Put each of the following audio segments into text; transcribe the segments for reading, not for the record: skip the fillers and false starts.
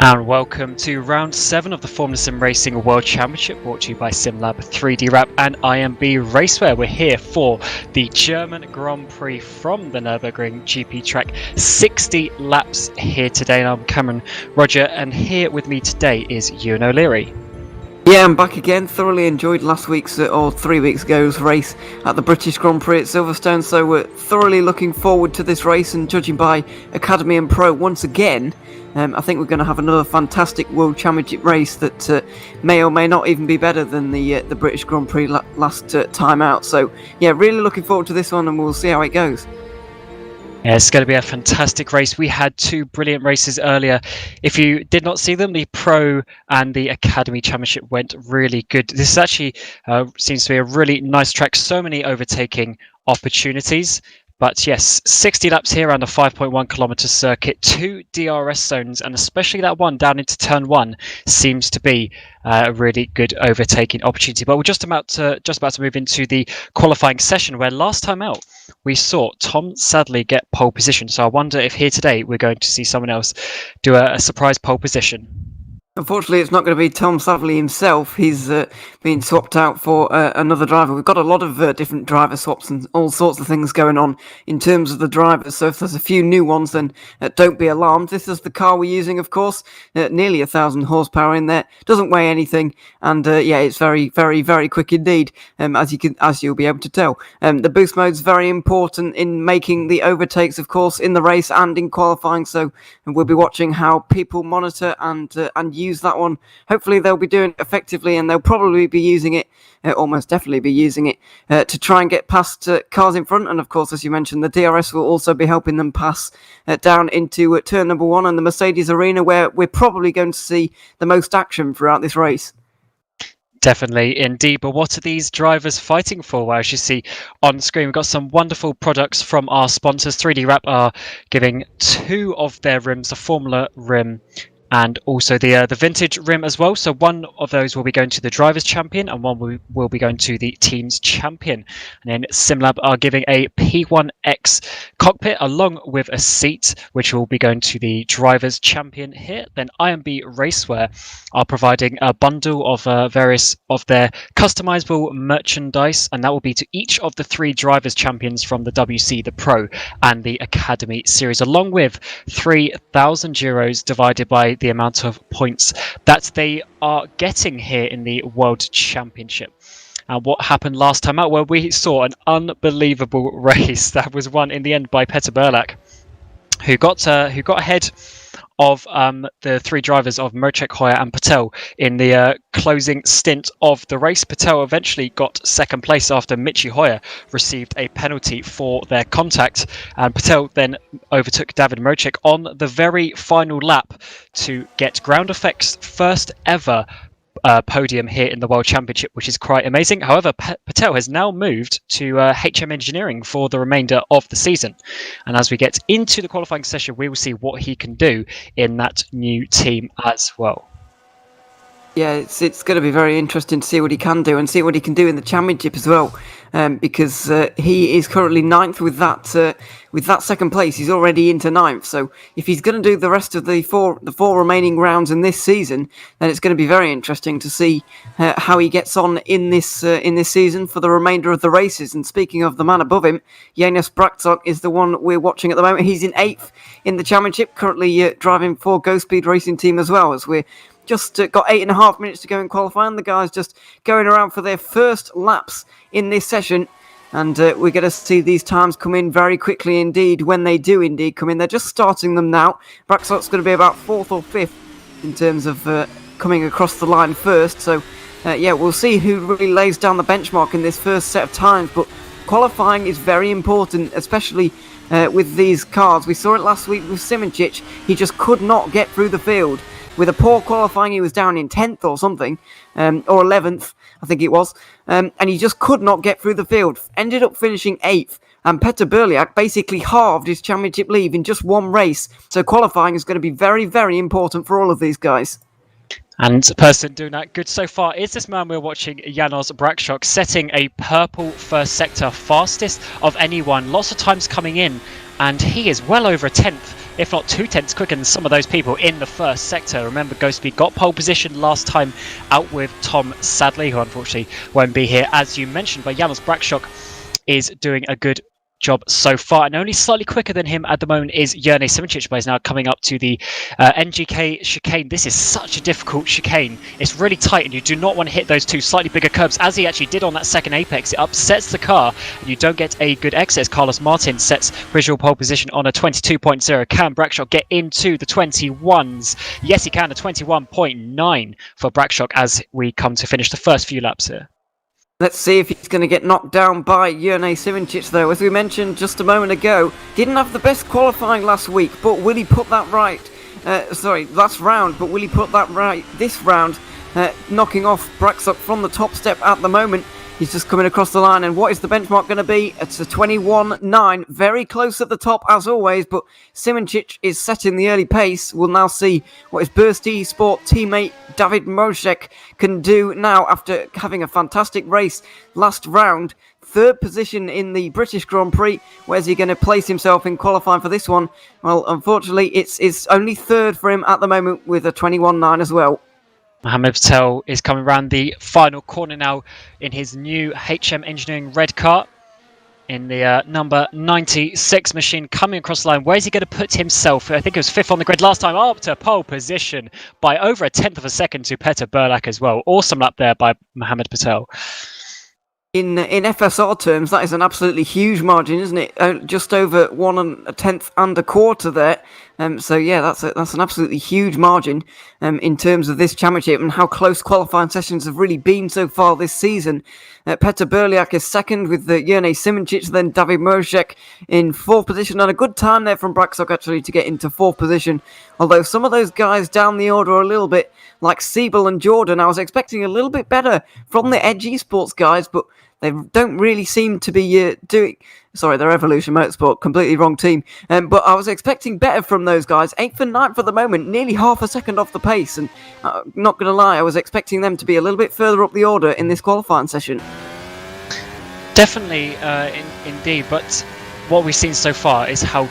And welcome to round 7 of the Formula Sim Racing World Championship, brought to you by SimLab 3D Wrap and IMB Raceware. We're here for the German Grand Prix from the Nürburgring GP track. 60 laps here today, and I'm Cameron Rodger, and here with me today is Ewan O'Leary. Yeah, I'm back again. Thoroughly enjoyed last week's, or 3 weeks ago's race at the British Grand Prix at Silverstone, so we're thoroughly looking forward to this race, and judging by Academy and Pro once again, I think we're going to have another fantastic World Championship race that may or may not even be better than the British Grand Prix last time out. So yeah, really looking forward to this one, and we'll see how it goes. Yeah, it's going to be a fantastic race. We had two brilliant races earlier. If you did not see them, the Pro and the Academy Championship went really good. This actually seems to be a really nice track. So many overtaking opportunities. But yes, 60 laps here around a 5.1 kilometre circuit, 2 DRS zones, and especially that one down into turn 1 seems to be a really good overtaking opportunity. But we're just about to move into the qualifying session, where last time out we saw Tom Sadley get pole position. So I wonder if here today we're going to see someone else do a surprise pole position. Unfortunately, it's not going to be Tom Sadley himself. He's been swapped out for another driver. We've got a lot of different driver swaps and all sorts of things going on in terms of the drivers. So if there's a few new ones, then don't be alarmed. This is the car we're using, of course. Nearly 1,000 horsepower in there. Doesn't weigh anything, and yeah, it's very, very, very quick indeed. As you'll be able to tell. The boost mode's very important in making the overtakes, of course, in the race and in qualifying. So we'll be watching how people monitor and use that one. Hopefully they'll be doing it effectively, and they'll probably be using it, almost definitely be using it to try and get past cars in front. And of course, as you mentioned, the DRS will also be helping them pass down into turn number 1 and the Mercedes arena, where we're probably going to see the most action throughout this race. Definitely, indeed. But what are these drivers fighting for? Well, as you see on screen, we've got some wonderful products from our sponsors. 3D Wrap are giving 2 of their rims, the Formula rim and also the vintage rim as well. So one of those will be going to the Drivers' Champion, and one will be going to the Team's Champion. And then SimLab are giving a P1X cockpit along with a seat, which will be going to the Drivers' Champion here. Then IMB Raceware are providing a bundle of various of their customizable merchandise, and that will be to each of the 3 Drivers' Champions from the WC, the Pro, and the Academy Series, along with €3,000 divided by the amount of points that they are getting here in the World Championship. And what happened last time out? Well, we saw an unbelievable race that was won in the end by Peter Burlak, who got ahead of the 3 drivers of Mocek, Hoya and Patel in the closing stint of the race. Patel eventually got second place after Michi Hoya received a penalty for their contact, and Patel then overtook David Mocek on the very final lap to get Ground Effect's first ever podium here in the World Championship, which is quite amazing. However, Patel has now moved to HM Engineering for the remainder of the season, and as we get into the qualifying session, we will see what he can do in that new team as well. Yeah, it's going to be very interesting to see what he can do, and see what he can do in the championship as well, because he is currently 9th with that second place. He's already into 9th, so if he's going to do the rest of the four remaining rounds in this season, then it's going to be very interesting to see how he gets on in this season for the remainder of the races. And speaking of the man above him, Janis Braksok is the one we're watching at the moment. He's in 8th in the championship, currently driving for Go Speed Racing Team as well, as we're just got 8.5 minutes to go in qualifying. The guys just going around for their first laps in this session, and we're going to see these times come in very quickly indeed when they do indeed come in. They're just starting them now. Braksok's going to be about 4th or 5th in terms of coming across the line first. So yeah, we'll see who really lays down the benchmark in this first set of times. But qualifying is very important, especially with these cars. We saw it last week with Simoncic. He just could not get through the field. With a poor qualifying, he was down in 10th or something, or 11th, I think it was, and he just could not get through the field. Ended up finishing 8th, and Peter Burlak basically halved his championship lead in just one race. So qualifying is going to be very, very important for all of these guys. And the person doing that good so far is this man we're watching, Janis Braksok, setting a purple first sector, fastest of anyone, lots of times coming in, and he is well over a 10th if not 2 tenths quicker than some of those people in the first sector. Remember, Ghostspeed got pole position last time out with Tom Sadley, who unfortunately won't be here, as you mentioned, but Janos Brakshock is doing a good job so far, and only slightly quicker than him at the moment is Jerne Simoncic, but he's now coming up to the NGK chicane. This is such a difficult chicane. It's really tight, and you do not want to hit those 2 slightly bigger curbs, as he actually did on that second apex. It upsets the car, and you don't get a good exit. Carlos Martin sets visual pole position on a 22.0. Can Brakshock get into the 21s? Yes, he can. A 21.9 for Brakshock as we come to finish the first few laps here. Let's see if he's going to get knocked down by Jerne Simoncic, though. As we mentioned just a moment ago, didn't have the best qualifying last week, but will he put that right? Last round, but will he put that right this round? Knocking off Brakshock from the top step at the moment. He's just coming across the line, and what is the benchmark going to be? It's a 21.9, very close at the top as always, but Simoncic is setting the early pace. We'll now see what his Burst eSport teammate David Mojek can do now after having a fantastic race last round. 3rd position in the British Grand Prix. Where's he going to place himself in qualifying for this one? Well, unfortunately, it's only 3rd for him at the moment with a 21.9 as well. Mohammed Patel is coming around the final corner now in his new HM Engineering red car in the number 96 machine, coming across the line. Where's he going to put himself? I think it was 5th on the grid last time, up to pole position by over a 10th of a second to Petter Burlak as well. Awesome lap there by Mohammed Patel. In FSR terms, that is an absolutely huge margin, isn't it? Just over 1/10 and a quarter there. So yeah, that's an absolutely huge margin in terms of this championship and how close qualifying sessions have really been so far this season. Petter Burliak is 2nd with Jerne Simoncic, then David Mojek in 4th position, and a good time there from Brakshock actually to get into 4th position. Although some of those guys down the order are a little bit like Siebel and Jordan. I was expecting a little bit better from the Edge Esports guys, but they don't really seem to be doing... Sorry, they're Evolution Motorsport, completely wrong team. But I was expecting better from those guys. 8th and 9th at the moment, nearly half a second off the pace. And not going to lie, I was expecting them to be a little bit further up the order in this qualifying session. Definitely, indeed. But what we've seen so far is how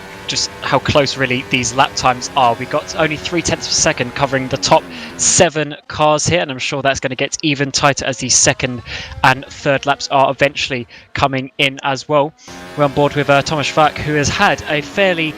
close really these lap times are. We got only 0.3 of a second covering the top 7 cars here, and I'm sure that's going to get even tighter as the 2nd and 3rd laps are eventually coming in as well. We're on board with Thomas Falk, who has had a fairly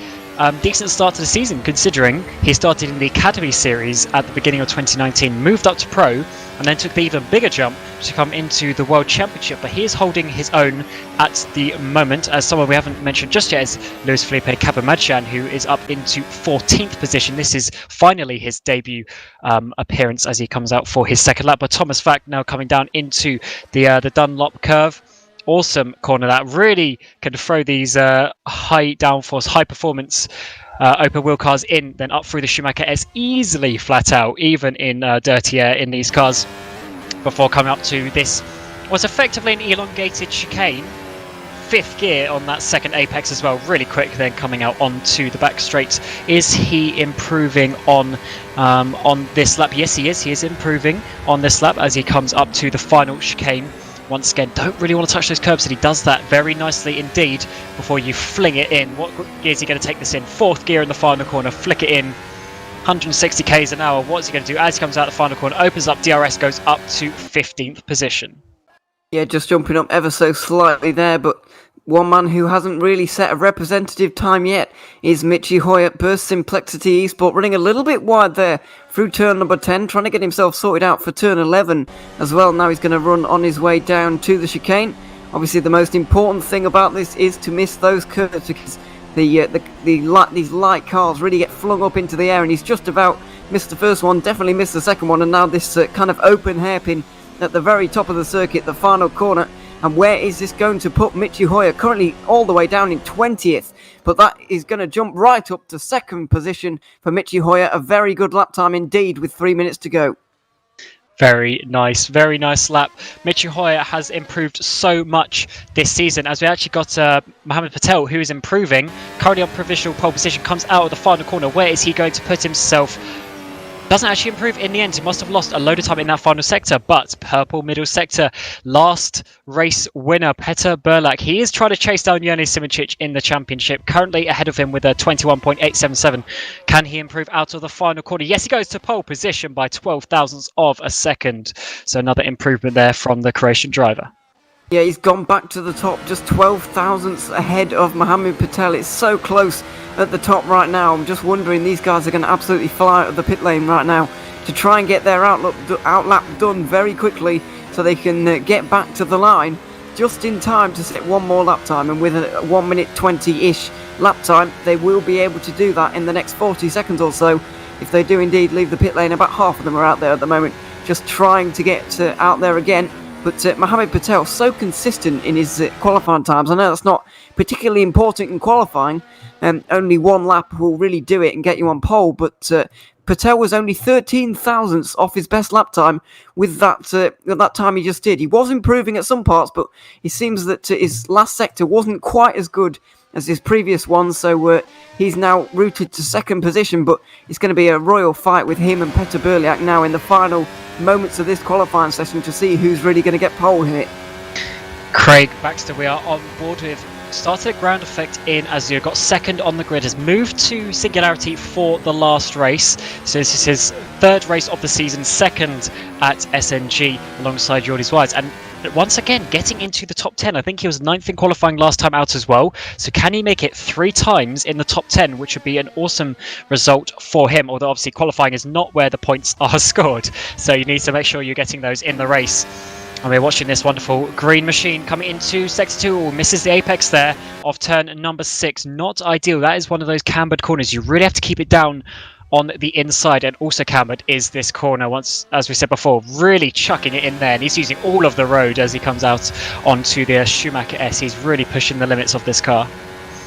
decent start to the season, considering he started in the Academy Series at the beginning of 2019, moved up to Pro, and then took the even bigger jump to come into the World Championship. But he is holding his own at the moment, as someone we haven't mentioned just yet is Luis Felipe Cabamadjan, who is up into 14th position. This is finally his debut appearance as he comes out for his 2nd lap. But Thomas Falk now coming down into the Dunlop curve. Awesome corner that really can throw these high downforce, high performance open wheel cars in, then up through the Schumacher S easily flat out, even in dirty air in these cars, before coming up to this was effectively an elongated chicane. 5th gear on that 2nd apex as well, really quick, then coming out onto the back straight. Is he improving on this lap? Yes, he is. He is improving on this lap as he comes up to the final chicane. Once again, don't really want to touch those curbs, and he does that very nicely indeed before you fling it in. What gear is he going to take this in? 4th gear in the final corner, flick it in. 160 k's an hour. What's he going to do as he comes out the final corner? Opens up, DRS goes up to 15th position. Yeah, just jumping up ever so slightly there, but one man who hasn't really set a representative time yet is Michi Hoya, Burst Simplexity Esport, running a little bit wide there through turn number 10, trying to get himself sorted out for turn 11 as well. Now he's going to run on his way down to the chicane. Obviously, the most important thing about this is to miss those curves, because these light cars really get flung up into the air, and he's just about missed the first one, definitely missed the second one, and now this kind of open hairpin at the very top of the circuit, the final corner. And where is this going to put Michi Hoya? Currently all the way down in 20th, but that is going to jump right up to 2nd position for Michi Hoya. A very good lap time indeed with 3 minutes to go. Very nice lap. Michi Hoya has improved so much this season, as we actually got Mohammed Patel, who is improving, currently on provisional pole position, comes out of the final corner. Where is he going to put himself? Doesn't actually improve in the end. He must have lost a load of time in that final sector, but purple middle sector, last race winner, Petr Burlak. He is trying to chase down Jurnej Simoncic in the championship, currently ahead of him with a 21.877. Can he improve out of the final corner? Yes, he goes to pole position by 12 thousandths of a second. So another improvement there from the Croatian driver. Yeah, he's gone back to the top, just 12 thousandths ahead of Mohammed Patel. It's so close at the top right now. I'm just wondering, these guys are going to absolutely fly out of the pit lane right now to try and get their outlap done very quickly so they can get back to the line just in time to set one more lap time. And with a 1 minute 20-ish lap time, they will be able to do that in the next 40 seconds or so. If they do indeed leave the pit lane, about half of them are out there at the moment, just trying to get out there again. But Mohammed Patel, so consistent in his qualifying times. I know that's not particularly important in qualifying. Only one lap will really do it and get you on pole. But Patel was only 13 thousandths off his best lap time with that time he just did. He was improving at some parts, but it seems that his last sector wasn't quite as good as his previous one, so he's now routed to second position, but it's going to be a royal fight with him and Petr Burlak now in the final moments of this qualifying session to see who's really going to get pole here. Craig Baxter, we are on board with started ground effect in as you got second on the grid, has moved to Singularity for the last race. So this is his third race of the season, second at SNG alongside Jordi's Wides. And once again, getting into the top 10. I think he was 9th in qualifying last time out as well. So can he make it 3 times in the top 10, which would be an awesome result for him. Although obviously qualifying is not where the points are scored. So you need to make sure you're getting those in the race. And we're watching this wonderful green machine coming into sector 2. Oh, misses the apex there of turn number 6. Not ideal. That is one of those cambered corners. You really have to keep it down on the inside, and also cambered is this corner. Once, as we said before, really chucking it in there, and he's using all of the road as he comes out onto the Schumacher S. He's really pushing the limits of this car.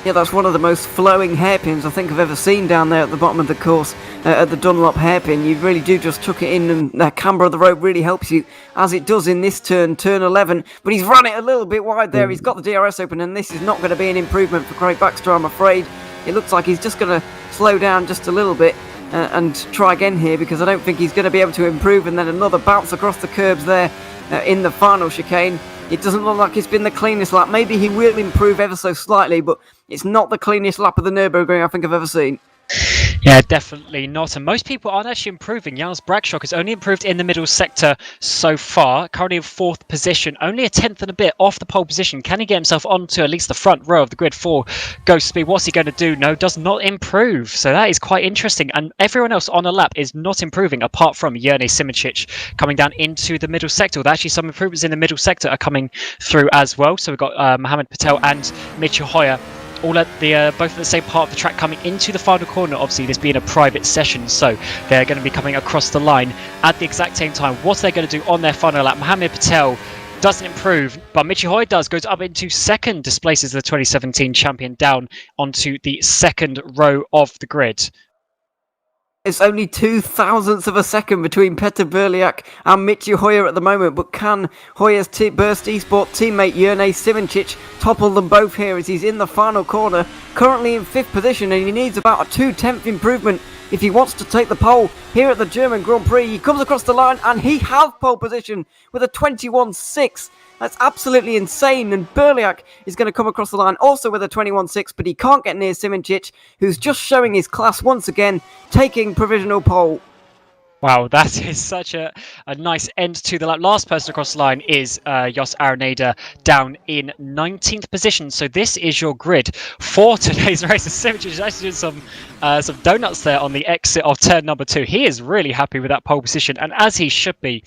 Yeah, that's one of the most flowing hairpins I think I've ever seen down there at the bottom of the course, at the Dunlop hairpin. You really do just chuck it in, and the camber of the road really helps you, as it does in this turn 11. But he's run it a little bit wide there. He's got the DRS open, and this is not going to be an improvement for Craig Baxter, I'm afraid. It looks like he's just going to slow down just a little bit and try again here, because I don't think he's going to be able to improve. And then another bounce across the curbs there in the final chicane. It doesn't look like it's been the cleanest lap. Maybe he will improve ever so slightly, but it's not the cleanest lap of the Nürburgring I think I've ever seen. Yeah, definitely not. And most people aren't actually improving. Jans Brakshock has only improved in the middle sector so far. Currently in 4th position. Only a 10th and a bit off the pole position. Can he get himself onto at least the front row of the grid for Ghost Speed? What's he going to do? No, does not improve. So that is quite interesting. And everyone else on a lap is not improving apart from Jurnej Simoncic coming down into the middle sector. Well, actually, some improvements in the middle sector are coming through as well. So we've got Mohammed Patel and Mitchell Hoya all at the both at the same part of the track coming into the final corner. Obviously this being a private session, so they're going to be coming across the line at the exact same time. What are they going to do on their final lap? Mohammed Patel doesn't improve, but Mitchell Hoya does, goes up into second, displaces the 2017 champion down onto the second row of the grid. It's only 2 thousandths of a second between Petr Burlak and Mitchell Hoya at the moment, but can Hoya's Burst Esport teammate Jurnej Simoncic topple them both here as he's in the final corner, currently in 5th position, and he needs about a 2/10th improvement if he wants to take the pole here at the German Grand Prix. He comes across the line and he has pole position with a 21.6. That's absolutely insane, and Burlak is going to come across the line also with a 21.6, but he can't get near Simoncic, who's just showing his class once again, taking provisional pole. Wow, that is such a nice end to the lap. Last person across the line is Jos Araneda down in 19th position. So this is your grid for today's race. Simoncic is actually doing some donuts there on the exit of turn number 2. He is really happy with that pole position, and as he should be.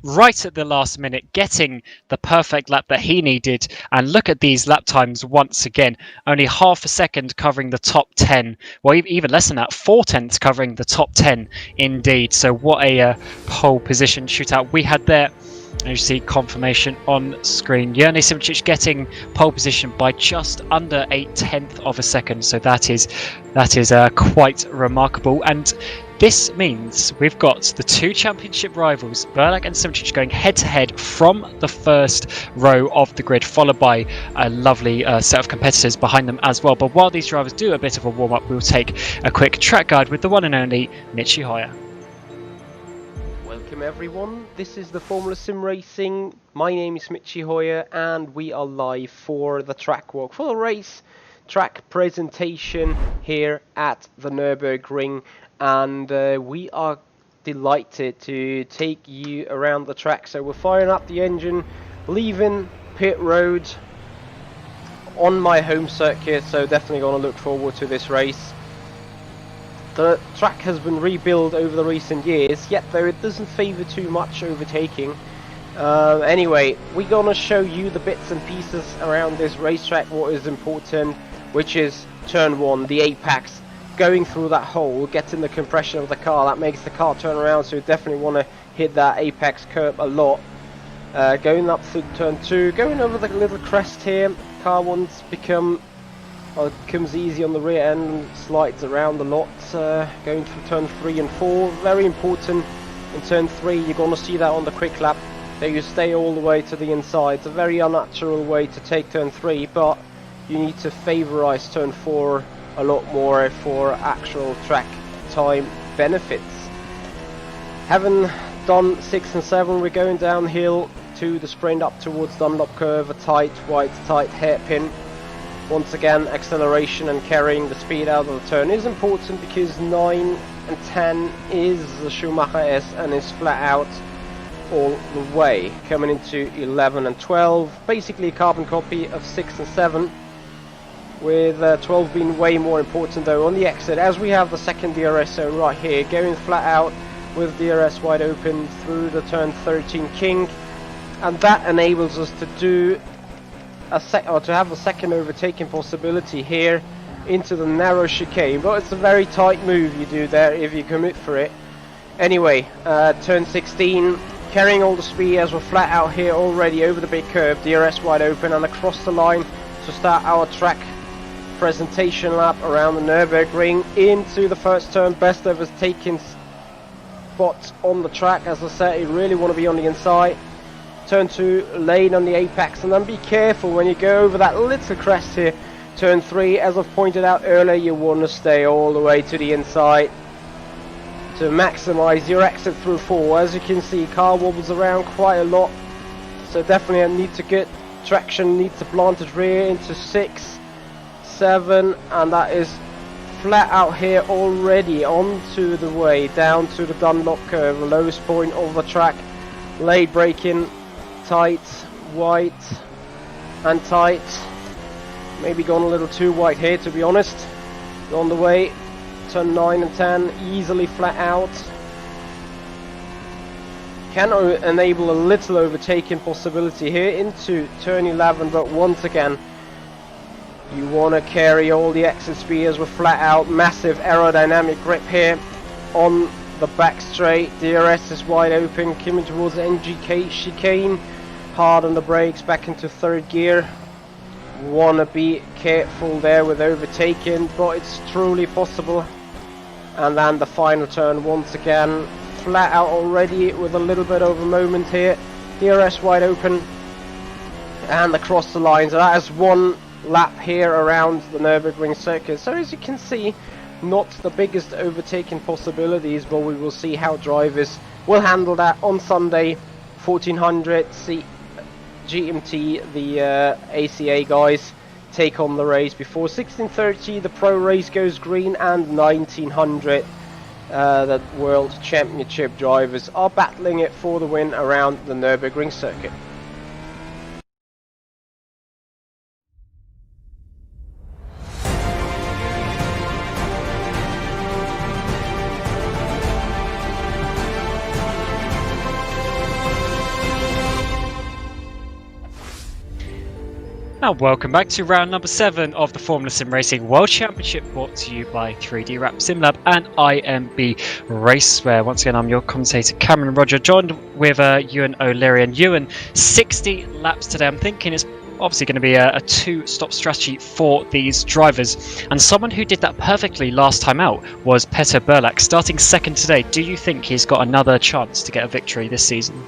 Right at the last minute, getting the perfect lap that he needed. And look at these lap times once again. Only half a second covering the top 10. Well, even less than that, 4/10 covering the top 10 indeed. So what a pole position shootout we had there. And you see confirmation on screen. Jurnej Simoncic getting pole position by just under 1/10 of a second. So that is quite remarkable. And this means we've got the 2 championship rivals, Burlak and Simoncic, going head-to-head from the first row of the grid, followed by a lovely set of competitors behind them as well. But while these drivers do a bit of a warm-up, we'll take a quick track guide with the one and only Mitchell Hoya. welcome everyone. This is the Formula Sim Racing. My name is Hoya and we are live for the track walk, for the race track presentation here at the Nürburgring, and we are delighted to take you around the track. So we're firing up the engine, leaving pit road on my home circuit, so definitely going to look forward to this race. The track has been rebuilt over the recent years, yet though it doesn't favour too much overtaking. Anyway, we're going to show you the bits and pieces around this racetrack, what is important, which is turn 1, the apex, going through that hole, getting the compression of the car, that makes the car turn around, so you definitely want to hit that apex curb a lot. Going up through turn 2, going over the little crest here, car wants to becomes easy on the rear end and slides around a lot. Going through turn 3 and 4, very important in turn 3, you're going to see that on the quick lap, that you stay all the way to the inside. It's a very unnatural way to take turn 3, but you need to favorise turn 4 a lot more for actual track time benefits. Having done 6 and 7, we're going downhill to the sprint up towards Dunlop curve, a tight, white, tight hairpin. Once again, acceleration and carrying the speed out of the turn is important because 9 and 10 is the Schumacher S and is flat out all the way. Coming into 11 and 12, basically a carbon copy of 6 and 7, with 12 being way more important though on the exit, as we have the second DRS zone right here, going flat out with DRS wide open through the turn 13 kink, and that enables us to do to have a second overtaking possibility here into the narrow chicane, but it's a very tight move you do there if you commit for it. Anyway, turn 16, carrying all the speed as we're flat out here already over the big curve, DRS wide open and across the line to start our track presentation lap around the Nürburgring into the first turn. Best overtaking spot on the track, as I said, you really want to be on the inside. Turn 2, lane on the apex, and then be careful when you go over that little crest here. Turn 3, as I've pointed out earlier, you want to stay all the way to the inside to maximize your exit through 4. As you can see, car wobbles around quite a lot, so definitely I need to get traction, need to planted rear into 6, 7, and that is flat out here already onto the way down to the Dunlop curve, the lowest point of the track. Late braking, tight, white and tight, maybe gone a little too white here to be honest. On the way, turn 9 and 10, easily flat out, can enable a little overtaking possibility here into turn 11, but once again you want to carry all the exit speed as we're flat out. Massive aerodynamic grip here on the back straight, DRS is wide open, coming towards the NGK chicane, hard on the brakes, back into third gear. Want to be careful there with overtaking, but it's truly possible. And then the final turn, once again flat out already with a little bit of a moment here, DRS wide open and across the line. So that is one lap here around the Nürburgring circuit. So as you can see, not the biggest overtaking possibilities, but we will see how drivers will handle that on Sunday, 1400 GMT. The ACA guys take on the race before 1630. The pro race goes green, and 1900 the World Championship drivers are battling it for the win around the Nürburgring circuit. And welcome back to round number 7 of the Formula Sim Racing World Championship, brought to you by 3D Wrap SimLab and IMB Raceware. Once again, I'm your commentator Cameron Rodger, joined with Ewan O'Leary. And Ewan, 60 laps today. I'm thinking it's obviously going to be a two-stop strategy for these drivers. And someone who did that perfectly last time out was Petter Burlak, starting second today. Do you think he's got another chance to get a victory this season?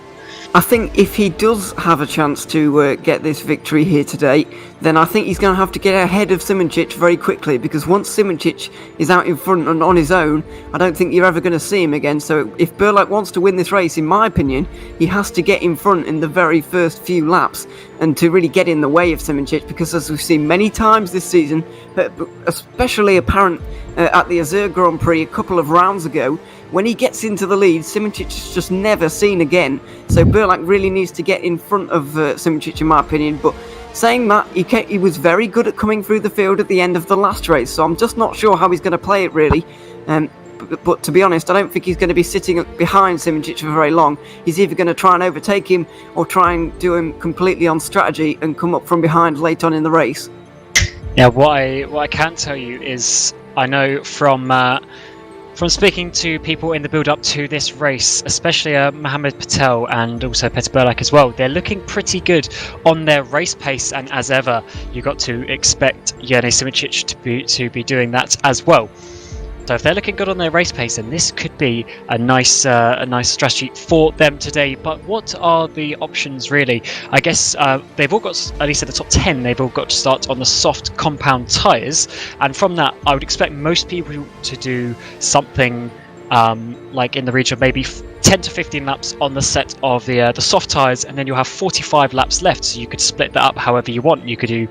I think if he does have a chance to get this victory here today, then I think he's going to have to get ahead of Simoncic very quickly, because once Simoncic is out in front and on his own, I don't think you're ever going to see him again. So if Burlak wants to win this race, in my opinion, he has to get in front in the very first few laps and to really get in the way of Simoncic, because as we've seen many times this season, especially apparent at the Azur Grand Prix a couple of rounds ago, when he gets into the lead, Simoncic is just never seen again. So Burlak really needs to get in front of Simoncic, in my opinion. But saying that, he was very good at coming through the field at the end of the last race, so I'm just not sure how he's going to play it, really. But to be honest, I don't think he's going to be sitting behind Simoncic for very long. He's either going to try and overtake him or try and do him completely on strategy and come up from behind late on in the race. Yeah, what I can tell you is I know from speaking to people in the build-up to this race, especially Mohammed Patel and also Petr Burlak as well, they're looking pretty good on their race pace, and as ever, you got to expect Jene Simoncic to be doing that as well. So if they're looking good on their race pace, then this could be a nice strategy for them today. But what are the options really? I guess they've all got, at least at the top 10, they've all got to start on the soft compound tyres, and from that I would expect most people to do something like in the region of maybe 10 to 15 laps on the set of the soft tyres, and then you'll have 45 laps left, so you could split that up however you want. You could do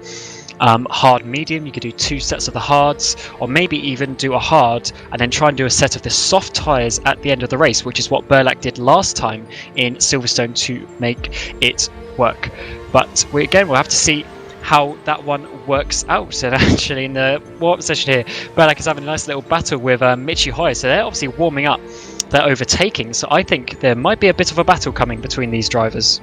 hard medium, you could do 2 sets of the hards, or maybe even do a hard and then try and do a set of the soft tyres at the end of the race, which is what Burlak did last time in Silverstone to make it work. But we'll have to see how that one works out. And actually in the warm-up session here, Burlak is having a nice little battle with Michi Hoya, so they're obviously warming up, they're overtaking, so I think there might be a bit of a battle coming between these drivers.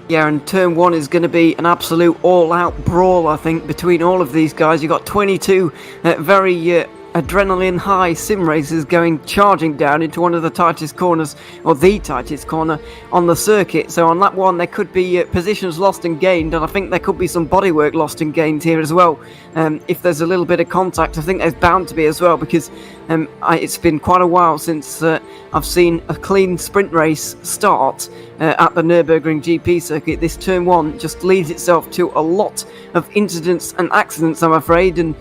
Yeah, and turn 1 is going to be an absolute all-out brawl, I think, between all of these guys. You've got 22 very adrenaline-high sim racers charging down into one of the tightest corners, or the tightest corner on the circuit. So on lap 1, there could be positions lost and gained, and I think there could be some bodywork lost and gained here as well. If there's a little bit of contact, I think there's bound to be as well, because it's been quite a while since I've seen a clean sprint race start at the Nürburgring GP circuit. This turn 1 just leads itself to a lot of incidents and accidents, I'm afraid, and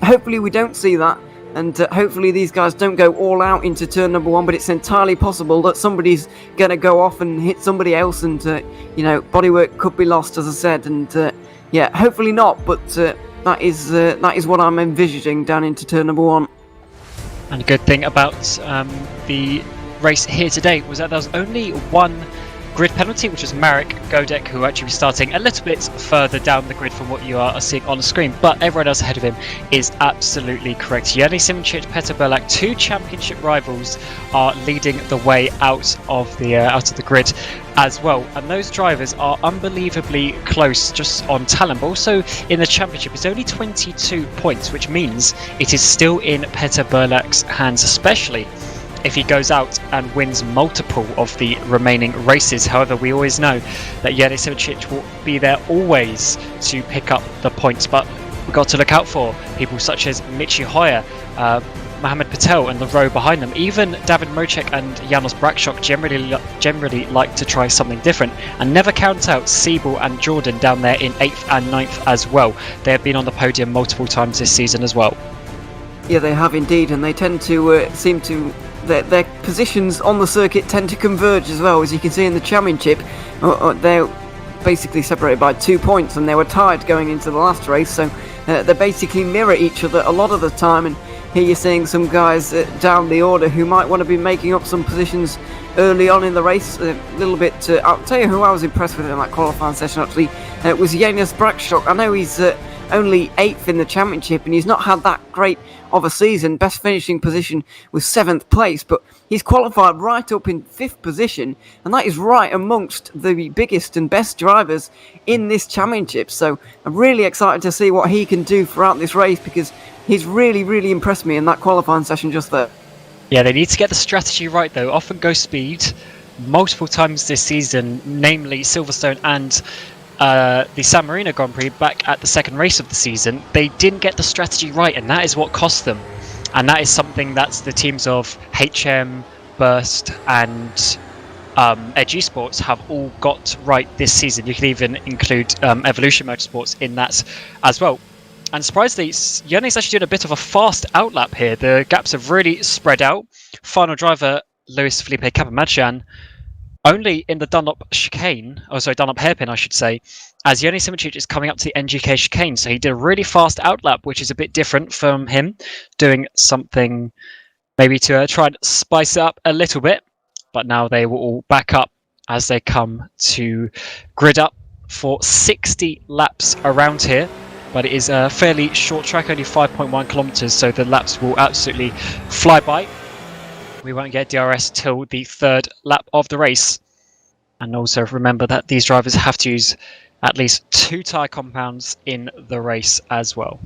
hopefully we don't see that, and hopefully these guys don't go all out into turn number 1, but it's entirely possible that somebody's going to go off and hit somebody else, and bodywork could be lost, as I said, and hopefully not, but that is what I'm envisaging down into turn number 1. And a good thing about the race here today was that there was only one grid penalty, which was Marek Godek, who actually was starting a little bit further down the grid from what you are seeing on the screen, but everyone else ahead of him is absolutely correct. Jene Simoncic, Petr Burlak, 2 championship rivals, are leading the way out of the grid as well, and those drivers are unbelievably close just on talent, but also in the championship. It's only 22 points, which means it is still in Petr Burlak's hands, especially if he goes out and wins multiple of the remaining races. However, we always know that Jene Simoncic will be there always to pick up the points, but we've got to look out for people such as Michi Hoya, Mohammed Patel and the row behind them. Even David Mocek and Janos Brakshock generally like to try something different, and never count out Siebel and Jordan down there in 8th and 9th as well. They have been on the podium multiple times this season as well. Yeah, they have indeed, and they tend to seem to their positions on the circuit tend to converge as well. As you can see in the championship, they're basically separated by 2 points, and they were tied going into the last race, so they basically mirror each other a lot of the time. And here you're seeing some guys down the order who might want to be making up some positions early on in the race. A little bit, I'll tell you who I was impressed with in that qualifying session actually, was Janos Brakshock. I know he's only 8th in the championship, and he's not had that great of a season. Best finishing position was 7th place, but he's qualified right up in 5th position, and that is right amongst the biggest and best drivers in this championship. So I'm really excited to see what he can do throughout this race, because he's really impressed me in that qualifying session just there. Yeah, they need to get the strategy right though. Often go speed multiple times this season, namely Silverstone and the San Marino Grand Prix back at the second race of the season. They didn't get the strategy right, and that is what cost them. And that is something that the teams of HM, Burst and Edge Esports have all got right this season. You can even include Evolution Motorsports in that as well. And surprisingly, Yoni's actually doing a bit of a fast outlap here. The gaps have really spread out. Final driver, Luis Felipe Capamachan, only in the Dunlop hairpin, I should say, as Yoni Simoncic is coming up to the NGK chicane. So he did a really fast outlap, which is a bit different from him, doing something maybe to try and spice it up a little bit. But now they will all back up as they come to grid up for 60 laps around here. But it is a fairly short track, only 5.1 kilometers, so the laps will absolutely fly by. We won't get DRS till the third lap of the race. And also remember that these drivers have to use at least 2 tyre compounds in the race as well.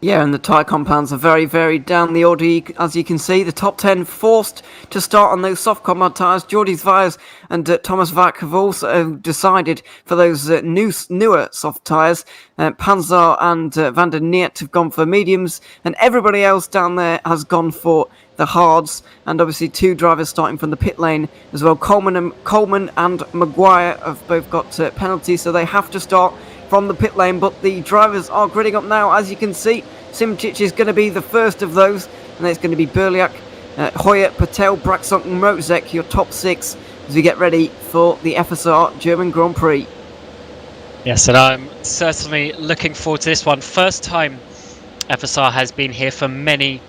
Yeah, and the tyre compounds are very varied down the order, as you can see. The top 10 forced to start on those soft compound tyres. Jordi Zviers and Thomas Vac have also decided for those newer soft tyres. Panzer and Van der Niet have gone for mediums, and everybody else down there has gone for the hards. And obviously 2 drivers starting from the pit lane as well. Coleman and Maguire have both got penalties, so they have to start from the pit lane, but the drivers are gridding up now, as you can see. Simoncic is going to be the first of those, and it's going to be Berliak, Hoya, Patel, Braxton and Mozek, your top 6, as we get ready for the FSR German Grand Prix. Yes, and I'm certainly looking forward to this one. First time FSR has been here for many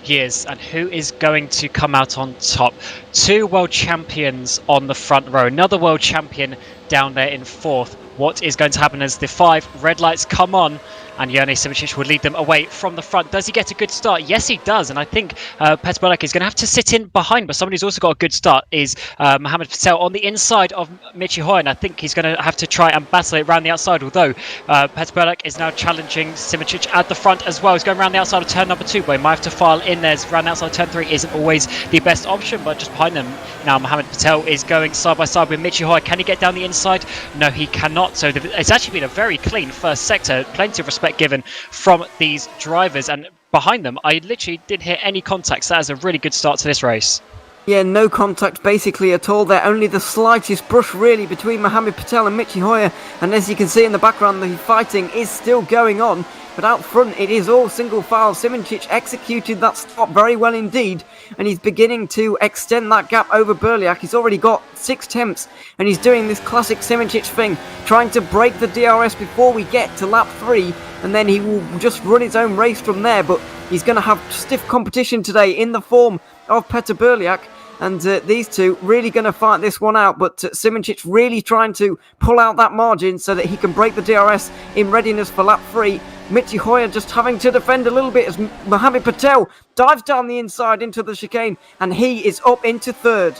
years, and who is going to come out on top? 2 world champions on the front row, another world champion down there in 4th. What is going to happen as the 5 red lights come on, and Yoni Simoncic will lead them away from the front? Does he get a good start? Yes, he does, and I think Petr Berlak is going to have to sit in behind, but somebody who's also got a good start is Mohamed Patel on the inside of Michi Hoya, and I think he's going to have to try and battle it around the outside, although Petr Berlak is now challenging Simoncic at the front as well. He's going around the outside of turn number 2, but he might have to file in there. Around the outside of turn 3 isn't always the best option, but just behind them now Mohamed Patel is going side by side with Michi Hoya. Can he get down the inside? No, he cannot. So it's actually been a very clean first sector. Plenty of respect given from these drivers, and behind them I literally didn't hear any contacts. That is a really good start to this race. Yeah, no contact basically at all there. Only the slightest brush really between Mohamed Patel and Michi Hoya, and as you can see in the background, the fighting is still going on. But out front, it is all single file. Simoncic executed that stop very well indeed, and he's beginning to extend that gap over Berliak. He's already got 6 temps, and he's doing this classic Simoncic thing, trying to break the DRS before we get to lap 3, and then he will just run his own race from there. But he's going to have stiff competition today in the form of Petr Berliak, and these two really going to fight this one out. But Simoncic really trying to pull out that margin so that he can break the DRS in readiness for lap 3. Michi Hoya just having to defend a little bit as Mohamed Patel dives down the inside into the chicane, and he is up into 3rd.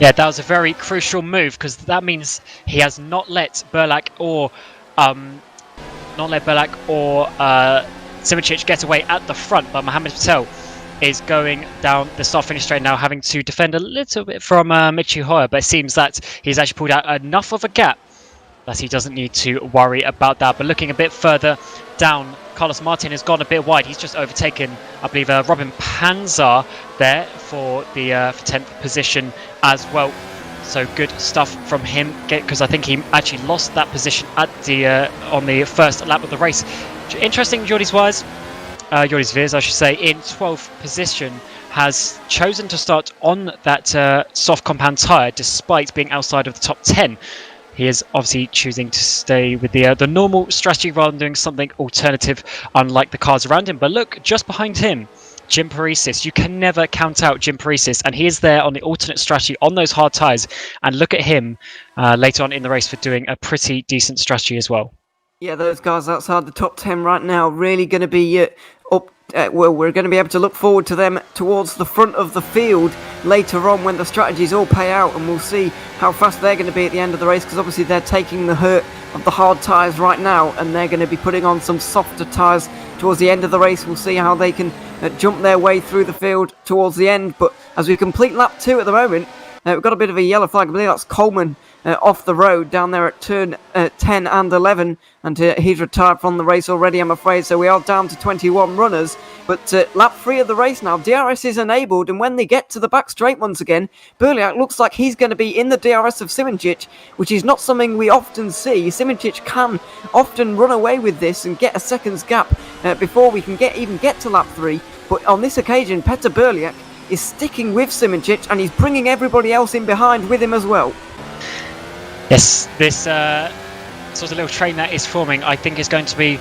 Yeah, that was a very crucial move, because that means he has not let Berlak or Simoncic get away at the front, but Mohamed Patel is going down the start-finish straight now, having to defend a little bit from Michi Hoya, but it seems that he's actually pulled out enough of a gap that he doesn't need to worry about that. But looking a bit further down, Carlos Martin has gone a bit wide. He's just overtaken, I believe, Robin Panzer there for the 10th position as well. So good stuff from him, because I think he actually lost that position at the on the first lap of the race. Interesting, Jordi Zviers, I should say, in 12th position, has chosen to start on that soft compound tyre despite being outside of the top 10. He is obviously choosing to stay with the normal strategy rather than doing something alternative, unlike the cars around him. But look, just behind him, Jim Paresis. You can never count out Jim Paresis, and he is there on the alternate strategy on those hard tyres. And look at him later on in the race for doing a pretty decent strategy as well. Yeah, those guys outside the top 10 right now really going to be up. We're going to be able to look forward to them towards the front of the field later on when the strategies all pay out, and we'll see how fast they're going to be at the end of the race, because obviously they're taking the hurt of the hard tyres right now, and they're going to be putting on some softer tyres towards the end of the race. We'll see how they can jump their way through the field towards the end. But as we complete lap 2 at the moment, we've got a bit of a yellow flag. I believe that's Coleman off the road down there at turn 10 and 11, and he's retired from the race already, I'm afraid, so we are down to 21 runners. But lap 3 of the race now, DRS is enabled, and when they get to the back straight once again, Berliak looks like he's going to be in the DRS of Simoncic, which is not something we often see. Simoncic can often run away with this and get a second's gap before we can even get to lap 3, but on this occasion, Peter Berliak is sticking with Simoncic, and he's bringing everybody else in behind with him as well. Yes, this sort of little train that is forming, I think, is going to be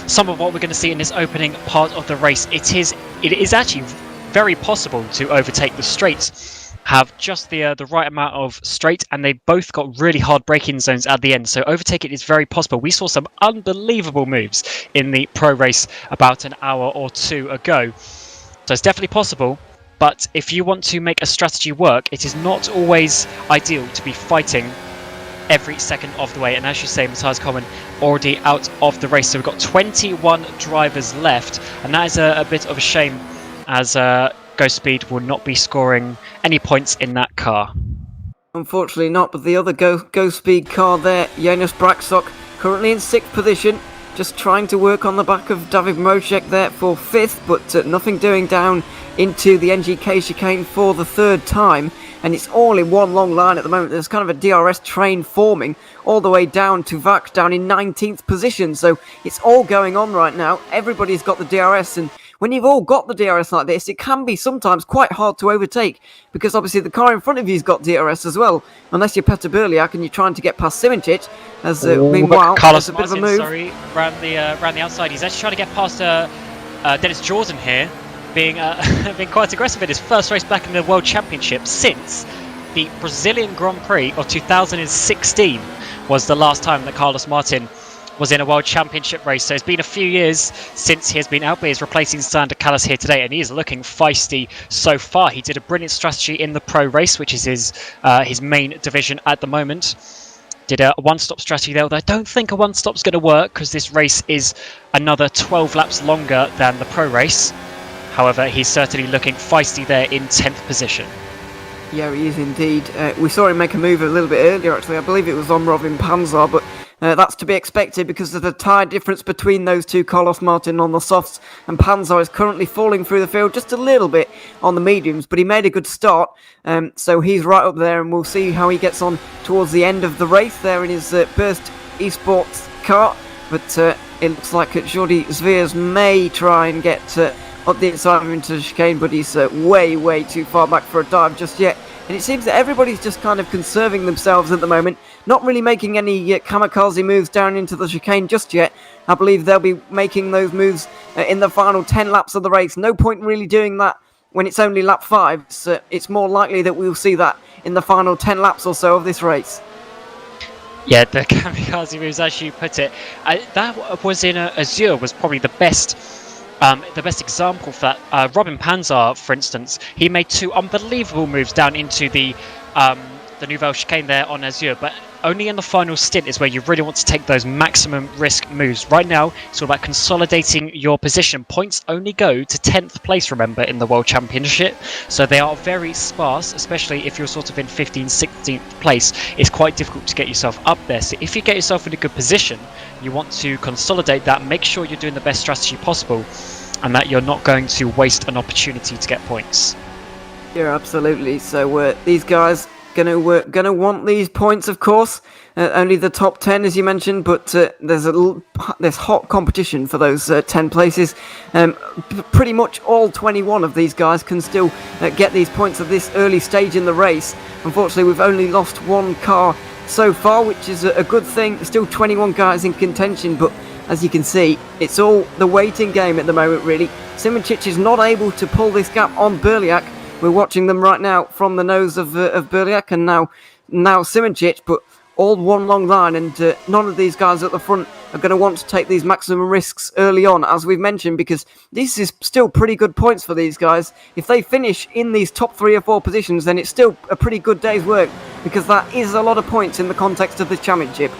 some of what we're going to see in this opening part of the race. It is actually very possible to overtake the straights, have just the right amount of straight, and they both got really hard braking zones at the end, so overtaking is very possible. We saw some unbelievable moves in the pro race about an hour or two ago, so it's definitely possible. But if you want to make a strategy work, it is not always ideal to be fighting every second of the way. And as you say, Matthias Coleman already out of the race. So we've got 21 drivers left, and that is a bit of a shame, as Ghost Speed will not be scoring any points in that car. Unfortunately not, but the other Ghost Speed car there, Jonas Braksok, currently in 6th position, just trying to work on the back of David Mojek there for 5th, but nothing doing down into the NGK chicane for the 3rd time. And it's all in one long line at the moment. There's kind of a DRS train forming all the way down to Vak, down in 19th position. So it's all going on right now. Everybody's got the DRS, and when you've all got the DRS like this, it can be sometimes quite hard to overtake, because obviously the car in front of you's got DRS as well, unless you're Peter Berliak and you're trying to get past Simoncic. As meanwhile, Carlos there's a bit Martin, of a move. sorry, round the outside. He's actually trying to get past Dennis Jordan here, being quite aggressive in his first race back in the World Championship since the Brazilian Grand Prix of 2016 was the last time that Carlos Martin was in a World Championship race. So it's been a few years since he has been out, but he's replacing Sander Callas here today, and he is looking feisty so far. He did a brilliant strategy in the pro race, which is his main division at the moment. Did a one-stop strategy there, although I don't think a one-stop's going to work, because this race is another 12 laps longer than the pro race. However, he's certainly looking feisty there in 10th position. Yeah, he is indeed. We saw him make a move a little bit earlier, actually. I believe it was on Robin Panzer, but that's to be expected because of the tyre difference between those two, Carlos Martin on the softs, and Panzer is currently falling through the field just a little bit on the mediums, but he made a good start, so he's right up there, and we'll see how he gets on towards the end of the race there in his Burst Esports car. But it looks like Jordi Zveers may try and get up the inside of him into the chicane, but he's way too far back for a dive just yet. And it seems that everybody's just kind of conserving themselves at the moment, not really making any kamikaze moves down into the chicane just yet. I believe they'll be making those moves in the final 10 laps of the race. No point really doing that when it's only lap 5. So it's more likely that we'll see that in the final 10 laps or so of this race. Yeah, the kamikaze moves, as you put it, that was in Azure, was probably the best example for that. Robin Panzer, for instance, he made 2 unbelievable moves down into the Nouvelle chicane there on Azure, but only in the final stint is where you really want to take those maximum risk moves. Right now, it's all about consolidating your position. Points only go to 10th place, remember, in the World Championship, so they are very sparse, especially if you're sort of in 15th, 16th place. It's quite difficult to get yourself up there, so if you get yourself in a good position, you want to consolidate that, make sure you're doing the best strategy possible, and that you're not going to waste an opportunity to get points. Yeah, absolutely. So these guys gonna want these points, of course. Only the top 10, as you mentioned, but there's hot competition for those 10 places. Pretty much all 21 of these guys can still get these points at this early stage in the race. Unfortunately, we've only lost one car so far, which is a good thing. Still 21 guys in contention, but as you can see, it's all the waiting game at the moment, really. Simoncic is not able to pull this gap on Berliak. We're watching them right now from the nose of Berliak, and now Simoncic, but all one long line, and none of these guys at the front are going to want to take these maximum risks early on, as we've mentioned, because this is still pretty good points for these guys. If they finish in these top 3 or 4 positions, then it's still a pretty good day's work, because that is a lot of points in the context of the championship.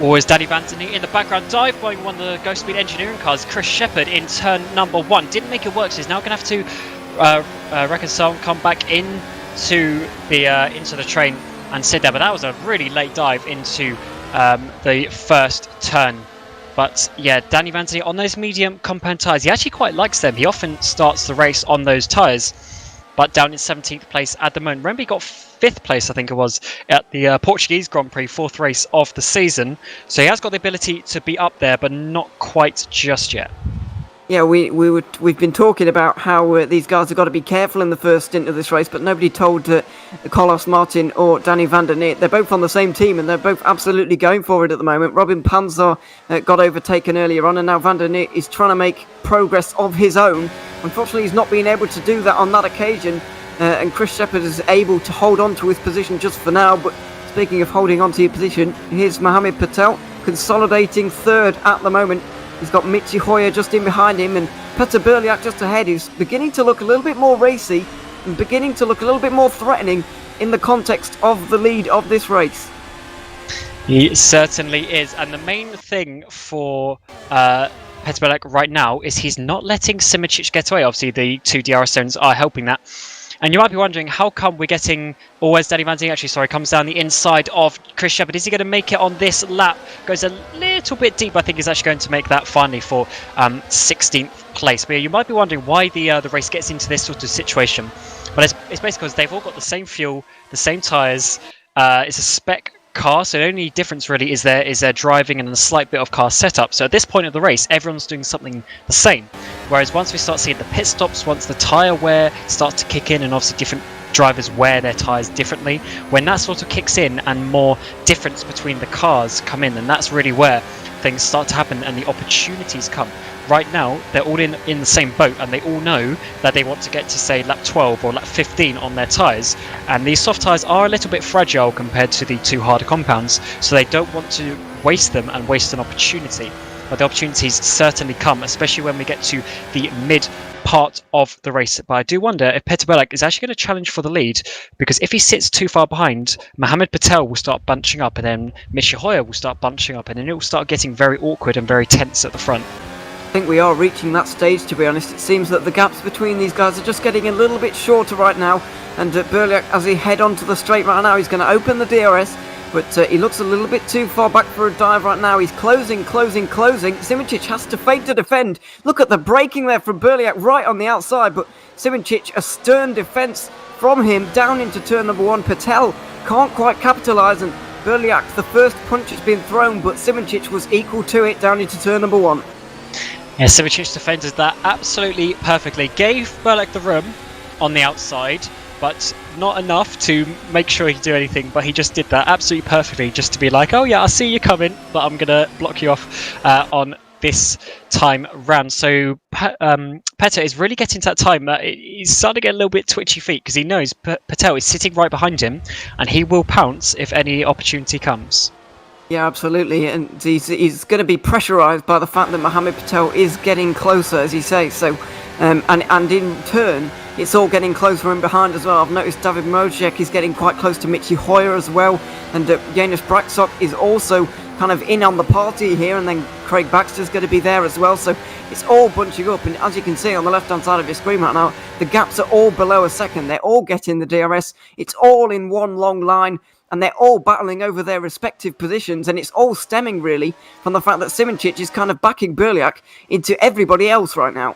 Always Danny Vantony in the background, dive by one of the Ghost Speed engineering cars. Chris Shepherd in turn number 1. Didn't make it work, so he's now going to have to reconcile and come back into the train and sit there. But that was a really late dive into the first turn. But yeah, Danny Van Der Neer on those medium compound tyres, he actually quite likes them. He often starts the race on those tyres, but down in 17th place at the moment. Remember, he got 5th place, I think it was, at the Portuguese Grand Prix, 4th race of the season. So he has got the ability to be up there, but not quite just yet. Yeah, we've been talking about how these guys have got to be careful in the first stint of this race, but nobody told Carlos Martin or Danny Van Der Neer. They're both on the same team, and they're both absolutely going for it at the moment. Robin Panzer got overtaken earlier on, and now Van Der Neer is trying to make progress of his own. Unfortunately, he's not been able to do that on that occasion, and Chris Shepherd is able to hold on to his position just for now. But speaking of holding on to your position, here's Mohamed Patel consolidating third at the moment. He's got Michi Hoya just in behind him, and Peter Berliak just ahead, who's beginning to look a little bit more racy and beginning to look a little bit more threatening in the context of the lead of this race. He certainly is, and the main thing for Peter Berliak right now is he's not letting Simičić get away. Obviously, the 2 DRS zones are helping that. And you might be wondering, how come we're getting... Where's Danny Van Der Neer? Actually, sorry, comes down the inside of Chris Shepherd. Is he going to make it on this lap? Goes a little bit deep. I think he's actually going to make that finally for 16th place. But yeah, you might be wondering why the race gets into this sort of situation. But it's basically because they've all got the same fuel, the same tyres. It's a spec car, so the only difference really is their driving and a slight bit of car setup. So at this point of the race, everyone's doing something the same. Whereas once we start seeing the pit stops, once the tyre wear starts to kick in, and obviously different drivers wear their tyres differently, when that sort of kicks in and more difference between the cars come in, then that's really where things start to happen and the opportunities come. Right now, they're all in the same boat, and they all know that they want to get to, say, lap 12 or lap 15 on their tyres. And these soft tyres are a little bit fragile compared to the 2 harder compounds, so they don't want to waste them and waste an opportunity. But the opportunities certainly come, especially when we get to the mid part of the race. But I do wonder if Peter Berliak is actually going to challenge for the lead, because if he sits too far behind, Mohamed Patel will start bunching up, and then Michi Hoya will start bunching up, and then it will start getting very awkward and very tense at the front. I think we are reaching that stage, to be honest. It seems that the gaps between these guys are just getting a little bit shorter right now, and Berliak, as he head onto the straight right now, he's going to open the DRS, but he looks a little bit too far back for a dive right now. He's closing. Simičić has to fake to defend. Look at the braking there from Berliak right on the outside, but Simičić, a stern defence from him down into turn number 1. Patel can't quite capitalise, and Berliak, the first punch has been thrown, but Simičić was equal to it down into turn number 1. Yeah, Simičić defended that absolutely perfectly. Gave Berliak the room on the outside, but not enough to make sure he could do anything. But he just did that absolutely perfectly, just to be like, oh yeah, I see you coming, but I'm going to block you off on this time round. So Petter is really getting to that time. He's starting to get a little bit twitchy feet, because he knows Patel is sitting right behind him, and he will pounce if any opportunity comes. Yeah, absolutely, and he's going to be pressurised by the fact that Mohamed Patel is getting closer, as you say. So, and in turn, it's all getting closer from behind as well. I've noticed David Mojek is getting quite close to Michi Hoya as well, and Janis Braksok is also kind of in on the party here, and then Craig Baxter's going to be there as well. So it's all bunching up, and as you can see on the left-hand side of your screen right now, the gaps are all below a second. They're all getting the DRS. It's all in one long line, and they're all battling over their respective positions, and it's all stemming really from the fact that Simičić is kind of backing Berliak into everybody else right now.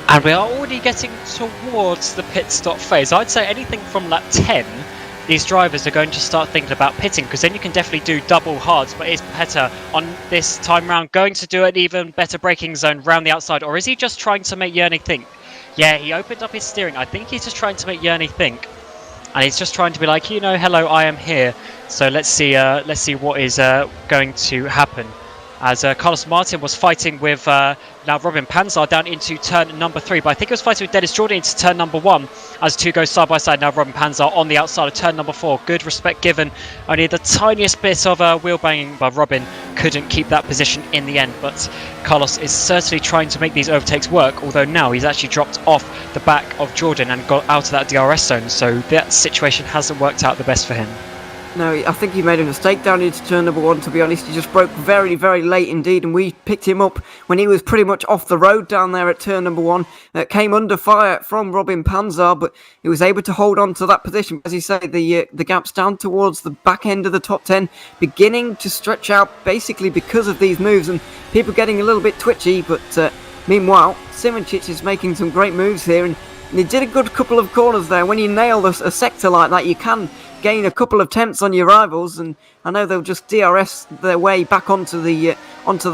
And we are already getting towards the pit stop phase. I'd say anything from lap 10, these drivers are going to start thinking about pitting, because then you can definitely do double hards. But is Petter on this time round going to do an even better braking zone round the outside, or is he just trying to make Jernej think? Yeah, he opened up his steering. I think he's just trying to make Jernej think. And he's just trying to be like, hello, I am here. So let's see what is going to happen. As Carlos Martin was fighting with now Robin Panzer down into turn number 3, but I think he was fighting with Dennis Jordan into turn number 1 as two go side by side. Now Robin Panzer on the outside of turn number 4. Good respect given. Only the tiniest bit of wheel banging, but Robin couldn't keep that position in the end. But Carlos is certainly trying to make these overtakes work, although now he's actually dropped off the back of Jordan and got out of that DRS zone, so that situation hasn't worked out the best for him. No, I think he made a mistake down into turn number 1, to be honest. He just broke very, very late indeed, and we picked him up when he was pretty much off the road down there at turn number 1. Came under fire from Robin Panzar, but he was able to hold on to that position. As you say, the gap's down towards the back end of the top 10, beginning to stretch out basically because of these moves, and people getting a little bit twitchy, but meanwhile, Simoncic is making some great moves here, and he did a good couple of corners there. When you nail a sector like that, you can gain a couple of temps on your rivals, and I know they'll just DRS their way back onto the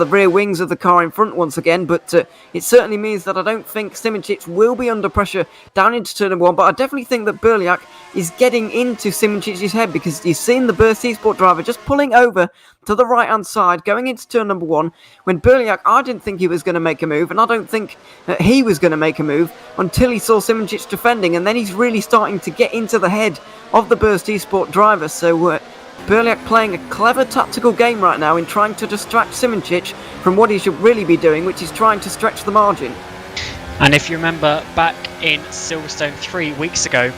rear wings of the car in front once again, but it certainly means that I don't think Simoncic will be under pressure down into turn number 1, but I definitely think that Berliak is getting into Simoncic's head, because you've seen the Burst Esport driver just pulling over to the right hand side going into turn number 1, when Berliak, I didn't think he was going to make a move, and I don't think he was going to make a move until he saw Simoncic defending, and then he's really starting to get into the head of the Burst Esport driver. So Berliak playing a clever tactical game right now in trying to distract Simoncic from what he should really be doing, which is trying to stretch the margin. And if you remember back in Silverstone 3 weeks ago,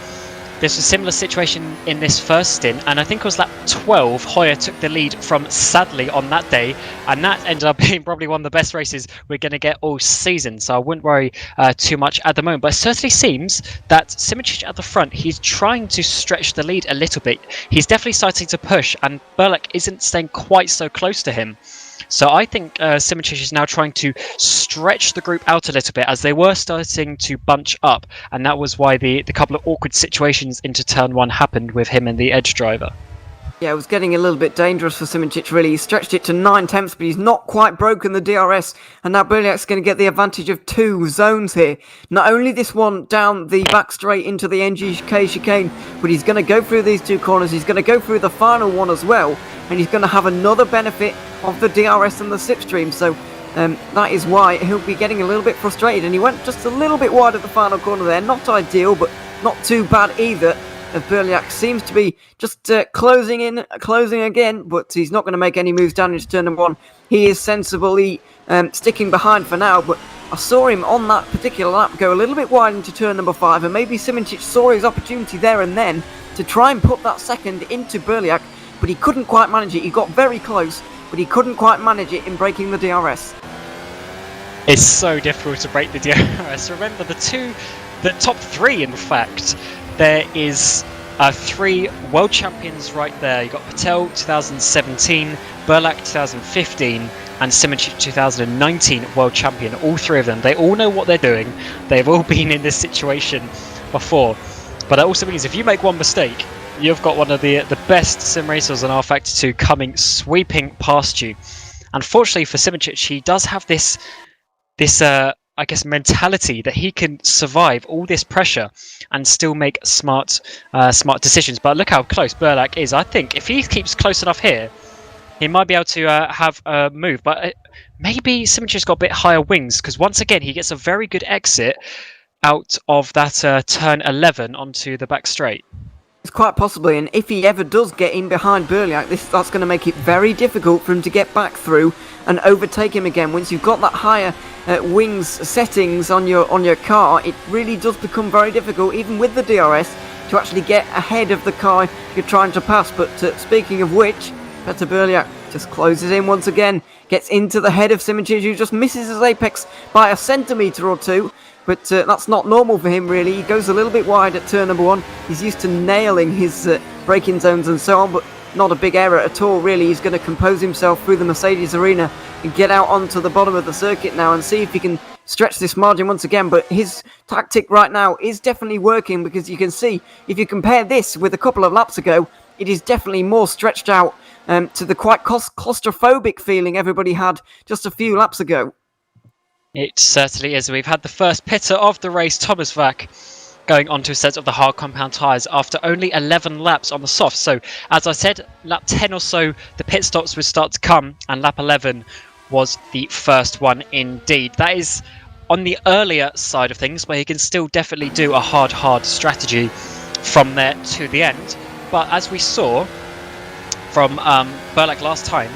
there's a similar situation in this first stint, and I think it was lap 12, Hoya took the lead from Sadly on that day, and that ended up being probably one of the best races we're going to get all season, so I wouldn't worry too much at the moment. But it certainly seems that Simoncic at the front, he's trying to stretch the lead a little bit. He's definitely starting to push, and Berliak isn't staying quite so close to him. So I think Simoncic is now trying to stretch the group out a little bit, as they were starting to bunch up, and that was why the couple of awkward situations into turn 1 happened with him and the edge driver. Yeah, it was getting a little bit dangerous for Simoncic, really. He stretched it to 9 tenths, but he's not quite broken the DRS, and now Berliak's going to get the advantage of 2 zones here. Not only this one down the back straight into the NGK chicane, but he's going to go through these 2 corners, he's going to go through the final one as well, and he's going to have another benefit of the DRS and the slipstream, so that is why he'll be getting a little bit frustrated, and he went just a little bit wide at the final corner there. Not ideal, but not too bad either. Berliak seems to be just closing again, but he's not going to make any moves down into turn number 1. He is sensibly sticking behind for now, but I saw him on that particular lap go a little bit wide into turn number 5, and maybe Simoncic saw his opportunity there and then to try and put that second into Berliak, but he couldn't quite manage it. He got very close, but he couldn't quite manage it in breaking the DRS. It's so difficult to break the DRS. Remember, the top 3, in fact, there is 3 world champions right there. You got Patel 2017, Berliak 2015, and Simoncic 2019 world champion. All 3 of them, they all know what they're doing. They've all been in this situation before. But that also means if you make one mistake, you've got one of the best sim racers on rFactor 2 coming sweeping past you. Unfortunately for Simoncic, he does have this I guess mentality that he can survive all this pressure and still make smart decisions. But look how close Berliak is. I think if he keeps close enough here, he might be able to have a move. But maybe Simoncic's got a bit higher wings, because once again he gets a very good exit out of that turn 11 onto the back straight. It's quite possibly, and if he ever does get in behind Berliak, that's going to make it very difficult for him to get back through and overtake him again. Once you've got that higher wings settings on your car, it really does become very difficult, even with the DRS, to actually get ahead of the car you're trying to pass. But speaking of which, Petter Berliak just closes in once again, gets into the head of Simoncic, who just misses his apex by a centimetre or 2. But that's not normal for him, really. He goes a little bit wide at turn number 1. He's used to nailing his braking zones and so on, but not a big error at all, really. He's going to compose himself through the Mercedes arena and get out onto the bottom of the circuit now and see if he can stretch this margin once again. But his tactic right now is definitely working, because you can see, if you compare this with a couple of laps ago, it is definitely more stretched out to the quite claustrophobic feeling everybody had just a few laps ago. It certainly is. We've had the first pitter of the race, Thomas Vack, going onto a set of the hard compound tyres after only 11 laps on the soft. So, as I said, lap 10 or so, the pit stops would start to come, and lap 11 was the first one indeed. That is on the earlier side of things, where he can still definitely do a hard strategy from there to the end. But as we saw from Berliak last time,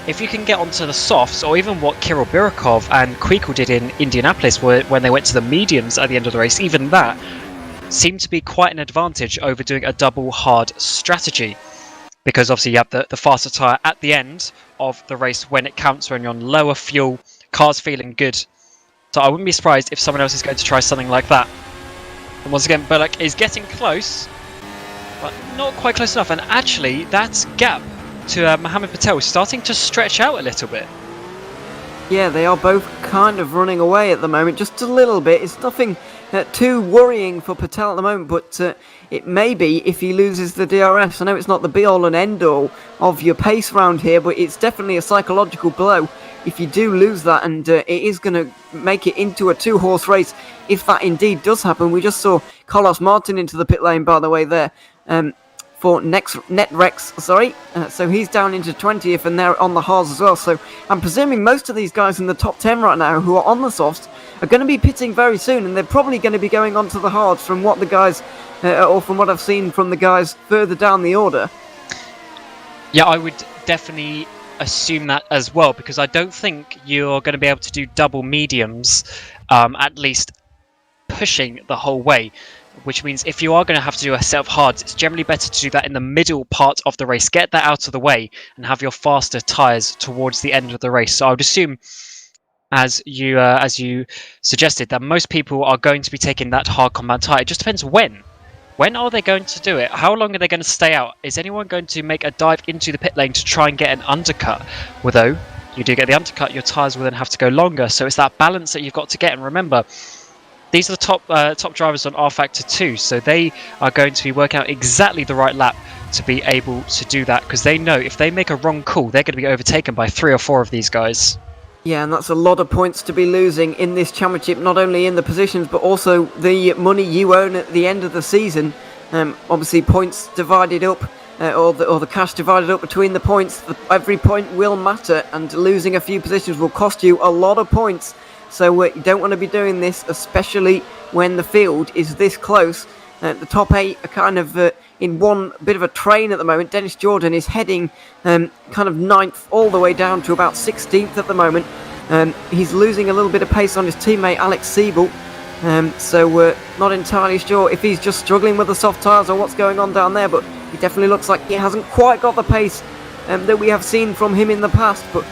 if you can get onto the softs, or even what Kirill Birikov and Kuikl did in Indianapolis when they went to the mediums at the end of the race, even that seemed to be quite an advantage over doing a double hard strategy. because obviously you have the faster tyre at the end of the race when it counts, when you're on lower fuel, car's feeling good. So I wouldn't be surprised if someone else is going to try something like that. And once again, Bullock is getting close, but not quite close enough. And actually, that gap to Mohammed Patel is starting to stretch out a little bit. Yeah, they are both kind of running away at the moment, just a little bit. It's nothing too worrying for Patel at the moment, but it may be if he loses the DRS. I know it's not the be-all and end-all of your pace round here, but it's definitely a psychological blow if you do lose that, and it is going to make it into a two-horse race if that indeed does happen. We just saw Carlos Martin into the pit lane, by the way, there. For Netrex, sorry. So he's down into 20th, and they're on the hards as well. So I'm presuming most of these guys in the top 10 right now who are on the softs are going to be pitting very soon, and they're probably going to be going on to the hards from what the guys, or from what I've seen from the guys further down the order. Yeah, I would definitely assume that as well, because I don't think you're going to be able to do double mediums, at least pushing the whole way. Which means if you are going to have to do a set of hards, it's generally better to do that in the middle part of the race. Get that out of the way and have your faster tyres towards the end of the race. So I would assume, as you suggested, that most people are going to be taking that hard compound tyre. It just depends when. When are they going to do it? How long are they going to stay out? Is anyone going to make a dive into the pit lane to try and get an undercut? Although you do get the undercut, your tyres will then have to go longer. So it's that balance that you've got to get. And remember, these are the top drivers on rFactor 2, so they are going to be working out exactly the right lap to be able to do that, because they know if they make a wrong call, they're going to be overtaken by 3 or 4 of these guys. Yeah, and that's a lot of points to be losing in this championship, not only in the positions, but also the money you own at the end of the season. Obviously, points divided up, or the cash divided up between the points. Every point will matter, and losing a few positions will cost you a lot of points. So you don't want to be doing this, especially when the field is this close. The top 8 are kind of in one bit of a train at the moment. Dennis Jordan is heading kind of 9th all the way down to about 16th at the moment. He's losing a little bit of pace on his teammate Alex Siebel. So we're not entirely sure if he's just struggling with the soft tyres or what's going on down there. But he definitely looks like he hasn't quite got the pace that we have seen from him in the past. But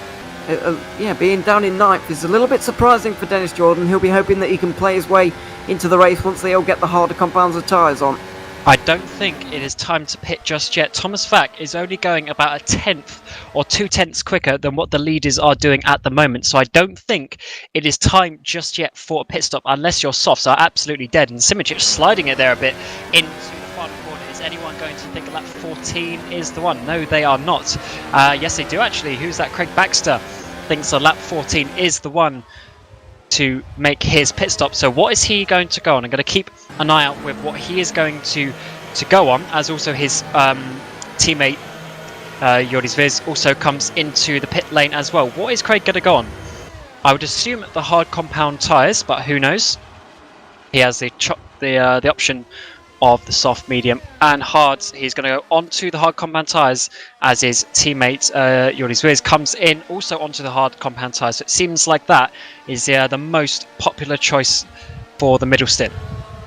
yeah, being down in 9th is a little bit surprising for Dennis Jordan. He'll be hoping that he can play his way into the race once they all get the harder compounds of tyres on. I don't think it is time to pit just yet. Thomas Vack is only going about a 10th or 2/10 quicker than what the leaders are doing at the moment. So I don't think it is time just yet for a pit stop, unless your softs are absolutely dead. And Simic sliding it there a bit into the final corner. Is anyone going to think lap 14 is the one? No, they are not. Yes, they do actually. Who's that? Craig Baxter thinks lap 14 is the one to make his pit stop. So what is he going to go on? I'm going to keep an eye out with what he is going to go on, as also his teammate Yordis Viz also comes into the pit lane as well. What is Craig going to go on? I would assume the hard compound tyres, but who knows? He has the option of the soft, medium and hards. He's going to go onto the hard compound tyres, as his teammate Yordis Viz comes in also onto the hard compound tyres. So it seems like that is the most popular choice for the middle stint.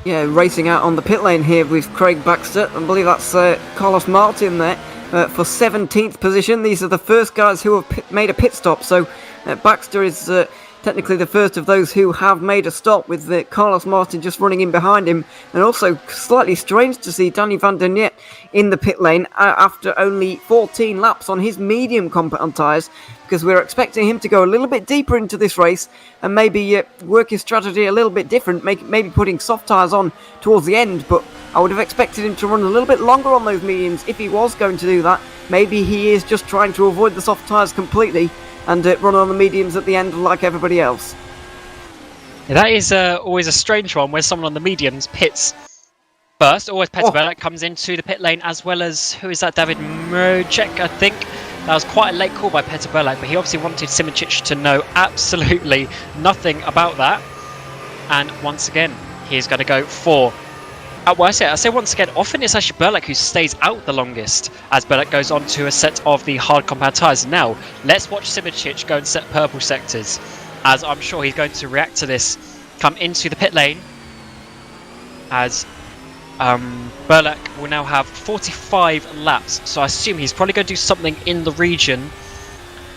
Yeah, racing out on the pit lane here with Craig Baxter. I believe that's Carlos Martin there for 17th position. These are the first guys who have made a pit stop. So Baxter is technically the first of those who have made a stop, with Carlos Martin just running in behind him. And also slightly strange to see Danny van der Niet in the pit lane after only 14 laps on his medium compound tyres, because we're expecting him to go a little bit deeper into this race and maybe work his strategy a little bit different, maybe putting soft tyres on towards the end. But I would have expected him to run a little bit longer on those mediums if he was going to do that. Maybe he is just trying to avoid the soft tyres completely and run on the mediums at the end like everybody else. Yeah, that is always a strange one, where someone on the mediums pits first. Always Peter Bellak comes into the pit lane, as well as, who is that, David Mrocek, I think. That was quite a late call by Peter Bellak, but he obviously wanted Simicic to know absolutely nothing about that. And once again, he's going to go for... well, I say once again, often it's actually Bellak who stays out the longest, as Bellak goes on to a set of the hard compound tyres. Now, let's watch Simicic go and set purple sectors, as I'm sure he's going to react to this. Come into the pit lane, as Burlak will now have 45 laps, so I assume he's probably going to do something in the region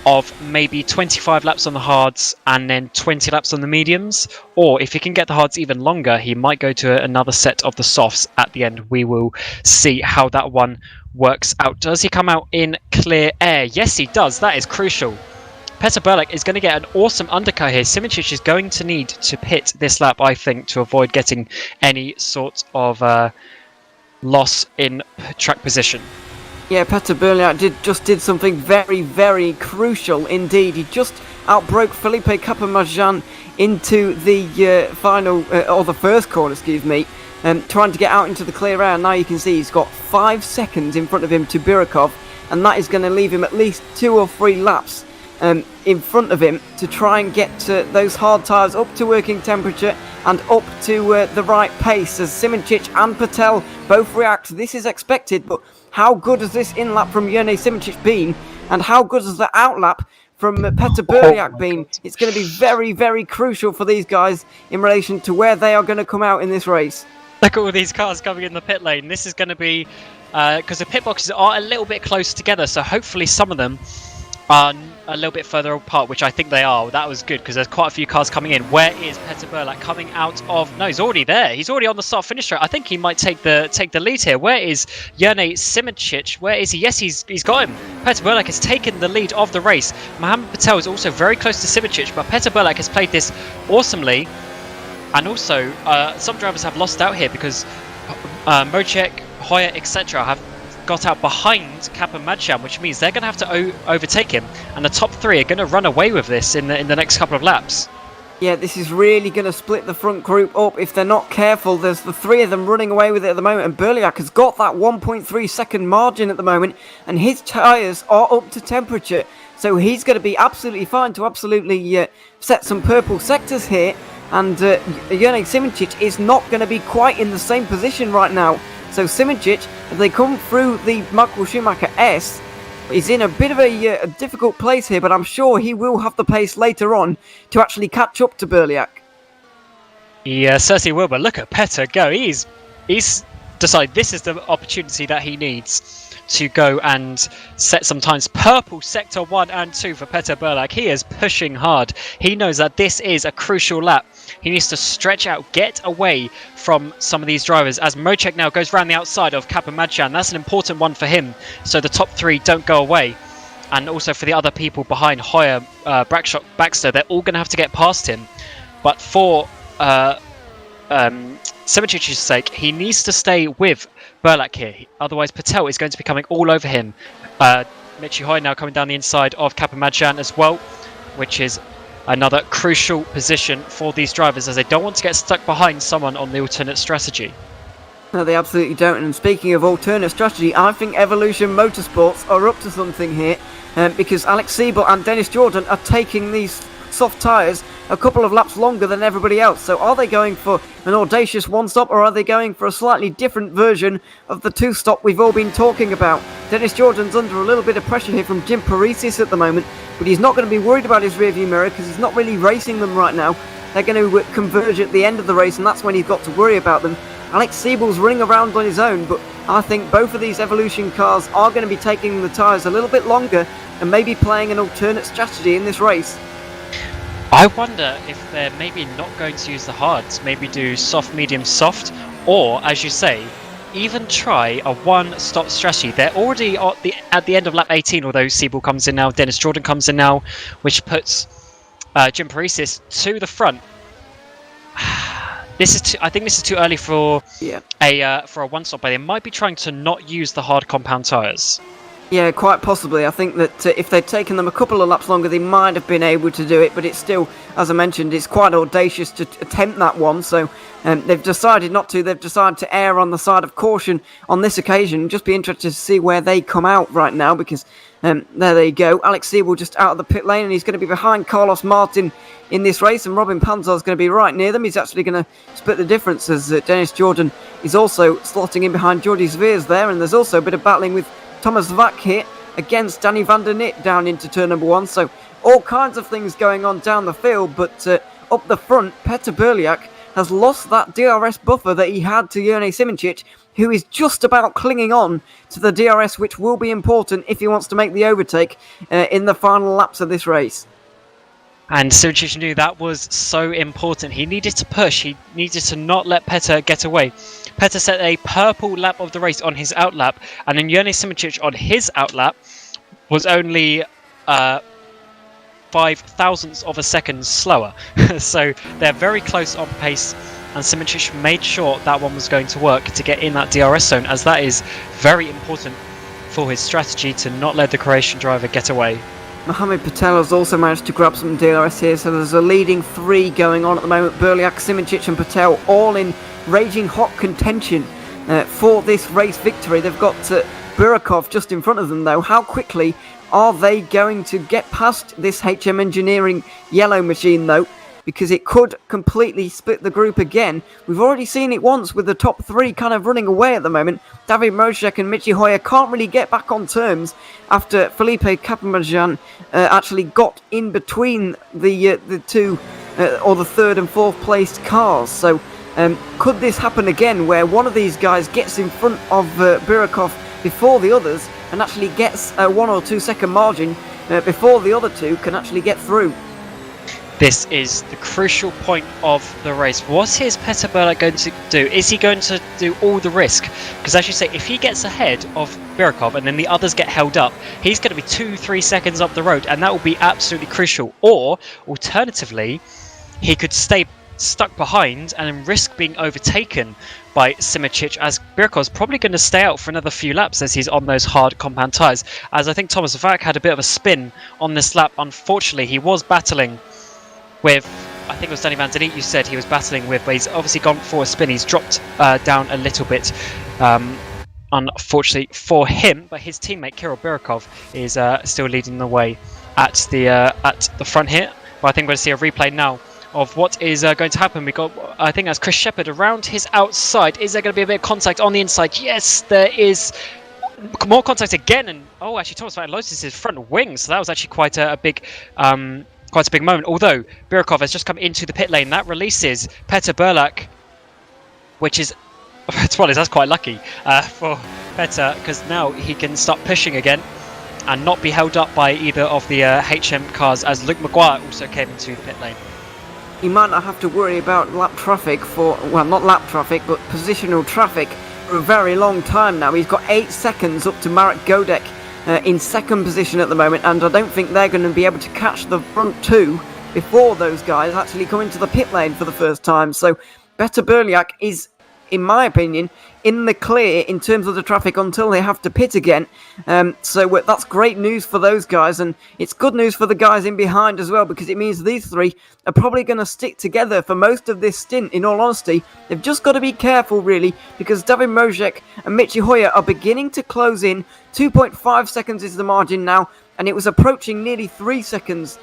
of maybe 25 laps on the hards and then 20 laps on the mediums, or if he can get the hards even longer, he might go to another set of the softs at the end. We will see how that one works out. Does he come out in clear air? Yes, he does. That is crucial. Petar Burlak is going to get an awesome undercut here. Simičić is going to need to pit this lap, I think, to avoid getting any sort of loss in track position. Yeah, Petar Burlak did something very, very crucial indeed. He just outbroke Felipe Capamajan into the final, or the first corner, excuse me, trying to get out into the clear air. Now you can see he's got 5 seconds in front of him to Burakov, and that is going to leave him at least 2 or 3 laps in front of him to try and get those hard tyres up to working temperature and up to the right pace, as Simičić and Patel both react. This is expected, but how good has this in-lap from Jurnej Simičić been, and how good has the out-lap from Petar Burlak been? It's going to be very, very crucial for these guys in relation to where they are going to come out in this race. Look at all these cars coming in the pit lane. This is going to be, because the pit boxes are a little bit close together, so hopefully some of them are a little bit further apart, which I think they are. That was good because there's quite a few cars coming in. Where is Petar Burlak coming out of? No, he's already there. He's already on the start finish straight. I think he might take the lead here. Where is Jurnej Simičić? Where is he? Yes, he's got him. Petar Burlak has taken the lead of the race. Mohamed Patel is also very close to Simičić, but Petar Burlak has played this awesomely. And also, some drivers have lost out here because Mojek, Hoya, etc. have got out behind Capamajan, which means they're going to have to overtake him, and the top 3 are going to run away with this in the next couple of laps. Yeah, this is really going to split the front group up if they're not careful. There's the 3 of them running away with it at the moment, and Burlak has got that 1.3 second margin at the moment, and his tyres are up to temperature, so he's going to be absolutely fine to absolutely set some purple sectors here, and Jurnej Simičić is not going to be quite in the same position right now. So Simičić, as they come through the Michael Schumacher S, is in a bit of a difficult place here, but I'm sure he will have the pace later on to actually catch up to Burlak. Yeah, certainly will, but look at Petar go. He's decided this is the opportunity that he needs to go and set some times. Purple sector 1 and 2 for Petar Burlak. He is pushing hard. He knows that this is a crucial lap. He needs to stretch out, get away from some of these drivers, as Mojek now goes around the outside of Capamajan. That's an important one for him, so the top 3 don't go away. And also for the other people behind, Hoya, Brackshot, Baxter, they're all going to have to get past him. But for Simičić's sake, he needs to stay with Burlak here. Otherwise, Patel is going to be coming all over him. Michi Hoya now coming down the inside of Capamajan as well, which is another crucial position for these drivers, as they don't want to get stuck behind someone on the alternate strategy. No, they absolutely don't. And speaking of alternate strategy, I think Evolution Motorsports are up to something here, because Alex Siebel and Dennis Jordan are taking these soft tyres a couple of laps longer than everybody else. So are they going for an audacious one-stop, or are they going for a slightly different version of the two-stop we've all been talking about? Dennis Jordan's under a little bit of pressure here from Jim Parisis at the moment, but he's not going to be worried about his rearview mirror because he's not really racing them right now. They're going to converge at the end of the race, and that's when he's got to worry about them. Alex Siebel's running around on his own, but I think both of these Evolution cars are going to be taking the tyres a little bit longer and maybe playing an alternate strategy in this race. I wonder if they're maybe not going to use the hards, maybe do soft, medium, soft, or, as you say, even try a one-stop strategy. They're already at the end of lap 18, although Siebel comes in now, Dennis Jordan comes in now, which puts Jim Parisis to the front. I think this is too early for a one-stop, but they might be trying to not use the hard compound tyres. Yeah, quite possibly. I think that if they'd taken them a couple of laps longer, they might have been able to do it, but it's still, as I mentioned, it's quite audacious to attempt that one, so they've decided not to. They've decided to err on the side of caution on this occasion. Just be interested to see where they come out right now, because there they go. Alex Siebel just out of the pit lane, and he's going to be behind Carlos Martin in this race, and Robin Panzar is going to be right near them. He's actually going to split the difference, as Dennis Jordan is also slotting in behind Jordi Sveers there, and there's also a bit of battling with Thomas Vack here against Danny van der Nit down into turn number 1. So all kinds of things going on down the field, but up the front, Petar Burlak has lost that DRS buffer that he had to Jone Simoncic, who is just about clinging on to the DRS, which will be important if he wants to make the overtake in the final laps of this race. And Simoncic knew that was so important. He needed to push. He needed to not let Petter get away. Petter set a purple lap of the race on his outlap, and then Jone Simoncic on his outlap was only 0.005 of a second slower. So they're very close on pace, and Simoncic made sure that one was going to work to get in that DRS zone, as that is very important for his strategy to not let the Croatian driver get away. Mohamed Patel has also managed to grab some DRS here, so there's a leading three going on at the moment. Berliak, Simoncic and Patel all in raging hot contention for this race victory. They've got Burakov just in front of them though. How quickly are they going to get past this HM Engineering yellow machine though? Because it could completely split the group again. We've already seen it once with the top three kind of running away at the moment. David Mojek and Michi Hoya can't really get back on terms after Felipe Capamajan actually got in between the two, or the third and fourth placed cars. So could this happen again where one of these guys gets in front of Burakov before the others and actually gets a 1 or 2 second margin before the other two can actually get through? This is the crucial point of the race. What is Petter Berliak going to do? Is he going to do all the risk? Because as you say, if he gets ahead of Burakov and then the others get held up, he's going to be 2-3 seconds up the road, and that will be absolutely crucial. Or, alternatively, he could stay stuck behind and then risk being overtaken by Simoncic, as Burakov's probably going to stay out for another few laps as he's on those hard compound tyres. As I think Thomas Vac had a bit of a spin on this lap. Unfortunately, he was battling with, I think it was Danny Van Der Neat you said he was battling with, but he's obviously gone for a spin. He's dropped down a little bit, unfortunately for him, but his teammate Kirill Burakov is still leading the way at the front here. But I think we're going to see a replay now of what is going to happen. We got, I think that's Chris Shepherd around his outside. Is there going to be a bit of contact on the inside? Yes, there is. More contact again, and actually Thomas Van loses his front wing, so that was actually quite a big moment. Although Burakov has just come into the pit lane, that releases Petter Berliak, which is, that's quite lucky for Petter, because now he can start pushing again and not be held up by either of the HM cars, as Luke Maguire also came into the pit lane. He might not have to worry about lap traffic not lap traffic, but positional traffic for a very long time now. He's got 8 seconds up to Marek Godek in second position at the moment, and I don't think they're going to be able to catch the front two before those guys actually come into the pit lane for the first time. So Petter Berliak is, in my opinion, in the clear in terms of the traffic until they have to pit again. So that's great news for those guys, and it's good news for the guys in behind as well, because it means these three are probably going to stick together for most of this stint. In all honesty, they've just got to be careful really, because David Mojek and Michi Hoya are beginning to close in. 2.5 seconds is the margin now, and it was approaching nearly 3 seconds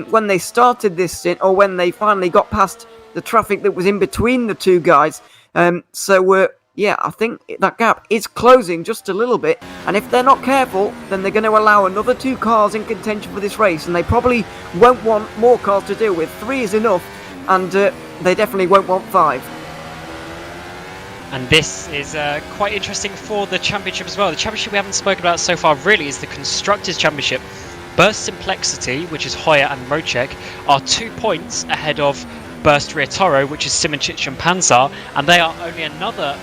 when they started this stint, or when they finally got past the traffic that was in between the two guys. I think that gap is closing just a little bit, and if they're not careful, then they're going to allow another 2 cars in contention for this race, and they probably won't want more cars to deal with. 3 is enough, and they definitely won't want 5. And this is quite interesting for the championship as well. The championship we haven't spoken about so far really is the Constructors' Championship. Burst Simplexity, which is Hoya and Mojek, are 2 points ahead of Burst Rear Toro, which is Simoncic and Panzar, and they are only another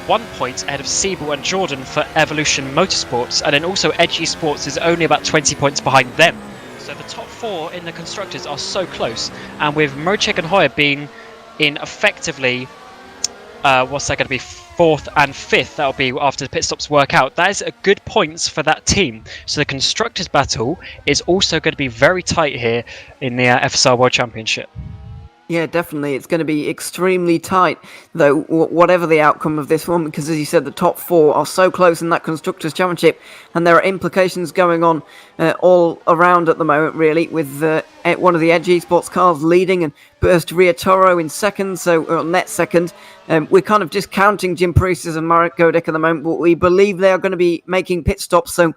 1 point ahead of Siebel and Jordan for Evolution Motorsports, and then also Edgy Sports is only about 20 points behind them. So the top 4 in the Constructors are so close, and with Mojek and Hoya being in effectively, what's that going to be, 4th and 5th, that'll be after the pit stops work out. That is a good points for that team. So the Constructors battle is also going to be very tight here in the FSR World Championship. Yeah, definitely. It's going to be extremely tight, though, whatever the outcome of this one, because as you said, the top 4 are so close in that Constructors' Championship, and there are implications going on all around at the moment, really, with one of the Edge Esports cars leading and Burst Rear Toro in second, so net second. We're kind of discounting Jim Priest's and Marek Godek at the moment, but we believe they are going to be making pit stops, so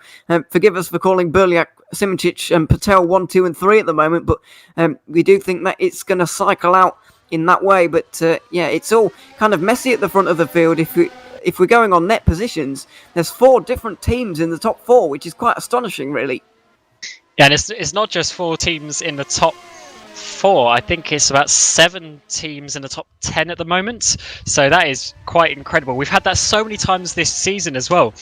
forgive us for calling Berliak, Simoncic and Patel 1, 2 and 3 at the moment, but we do think that it's going to cycle out in that way. But yeah, it's all kind of messy at the front of the field. If we're going on net positions, there's 4 different teams in the top 4, which is quite astonishing, really. Yeah, and it's not just 4 teams in the top 4. I think it's about 7 teams in the top 10 at the moment. So that is quite incredible. We've had that so many times this season as well.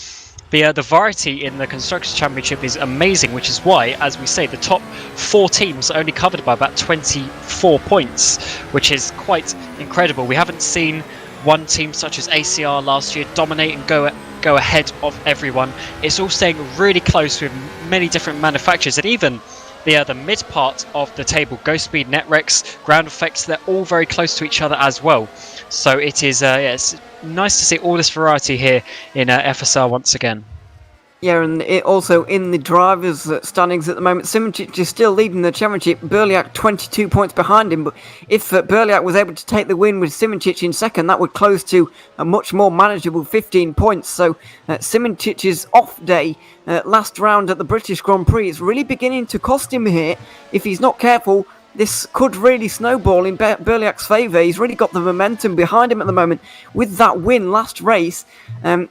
The variety in the Constructors' Championship is amazing, which is why, as we say, the top 4 teams are only covered by about 24 points, which is quite incredible. We haven't seen one team such as ACR last year dominate and go ahead of everyone. It's all staying really close with many different manufacturers, and even the mid part of the table, Ghost Speed, Netrex, Ground Effects, they're all very close to each other as well. So it is it's nice to see all this variety here in FSR once again. Yeah, and also in the drivers' standings at the moment, Simoncic is still leading the championship. Berliak 22 points behind him, but if Berliak was able to take the win with Simoncic in second, that would close to a much more manageable 15 points. So Simoncic's off day last round at the British Grand Prix is really beginning to cost him here. If he's not careful, this could really snowball in Berliak's favour. He's really got the momentum behind him at the moment with that win last race.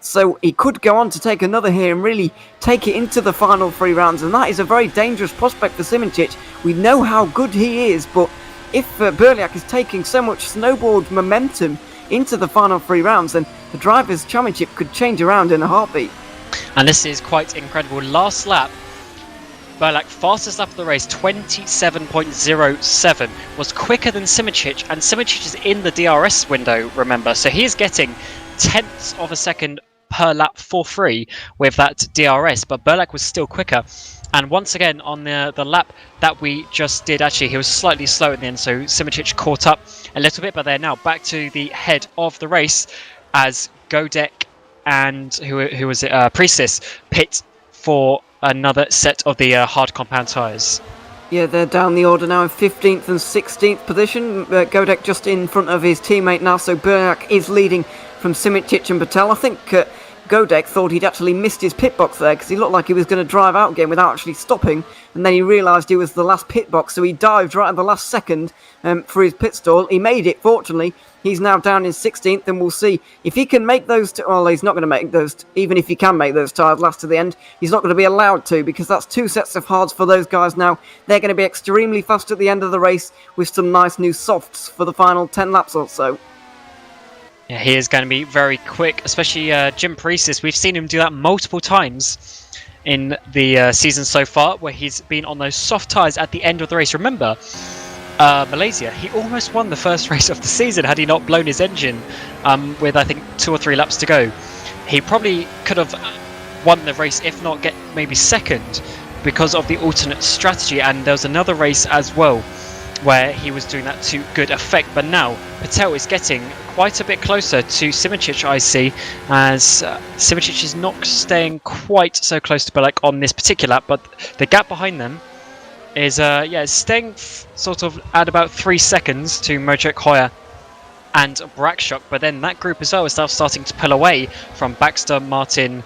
So he could go on to take another here and really take it into the final 3 rounds. And that is a very dangerous prospect for Simoncic. We know how good he is, but if Berliak is taking so much snowballed momentum into the final 3 rounds, then the Drivers' Championship could change around in a heartbeat. And this is quite incredible. Last lap, Berliak, fastest lap of the race, 27.07, was quicker than Simoncic, and Simoncic is in the DRS window, remember, so he is getting tenths of a second per lap for free with that DRS, but Berliak was still quicker. And once again, on the lap that we just did, actually, he was slightly slow at the end, so Simoncic caught up a little bit, but they're now back to the head of the race as Godek and who was it, Priestess, pit for another set of the hard compound tyres. Yeah, they're down the order now in 15th and 16th position. Godek just in front of his teammate now, so Berliak is leading from Simoncic and Patel. I think Godek thought he'd actually missed his pit box there because he looked like he was going to drive out again without actually stopping, and then he realised he was the last pit box, so he dived right at the last second for his pit stall. He made it, fortunately. He's now down in 16th, and we'll see if he can make those... well, he's not going to make those... even if he can make those tyres last to the end, he's not going to be allowed to, because that's 2 sets of hards for those guys now. They're going to be extremely fast at the end of the race with some nice new softs for the final 10 laps or so. Yeah, he is going to be very quick, especially Jim Priestess. We've seen him do that multiple times in the season so far, where he's been on those soft tyres at the end of the race. Remember, Malaysia, he almost won the first race of the season had he not blown his engine with, I think, 2 or 3 laps to go. He probably could have won the race, if not get maybe second, because of the alternate strategy. And there was another race as well where he was doing that to good effect. But now Patel is getting quite a bit closer to Simoncic, I see, as Simoncic is not staying quite so close to Berliak on this particular lap, but the gap behind them is staying sort of at about 3 seconds to Mojek, Hoya and Brakshock. But then that group as well is now starting to pull away from Baxter, Martin,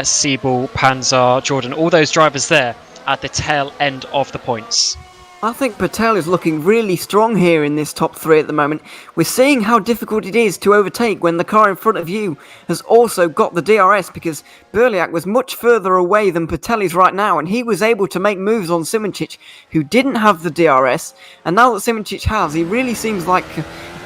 Siebel, Panzer, Jordan, all those drivers there at the tail end of the points. I think Patel is looking really strong here in this top 3 at the moment. We're seeing how difficult it is to overtake when the car in front of you has also got the DRS, because Berliak was much further away than Patel is right now, and he was able to make moves on Simoncic, who didn't have the DRS, and now that Simoncic has, he really seems like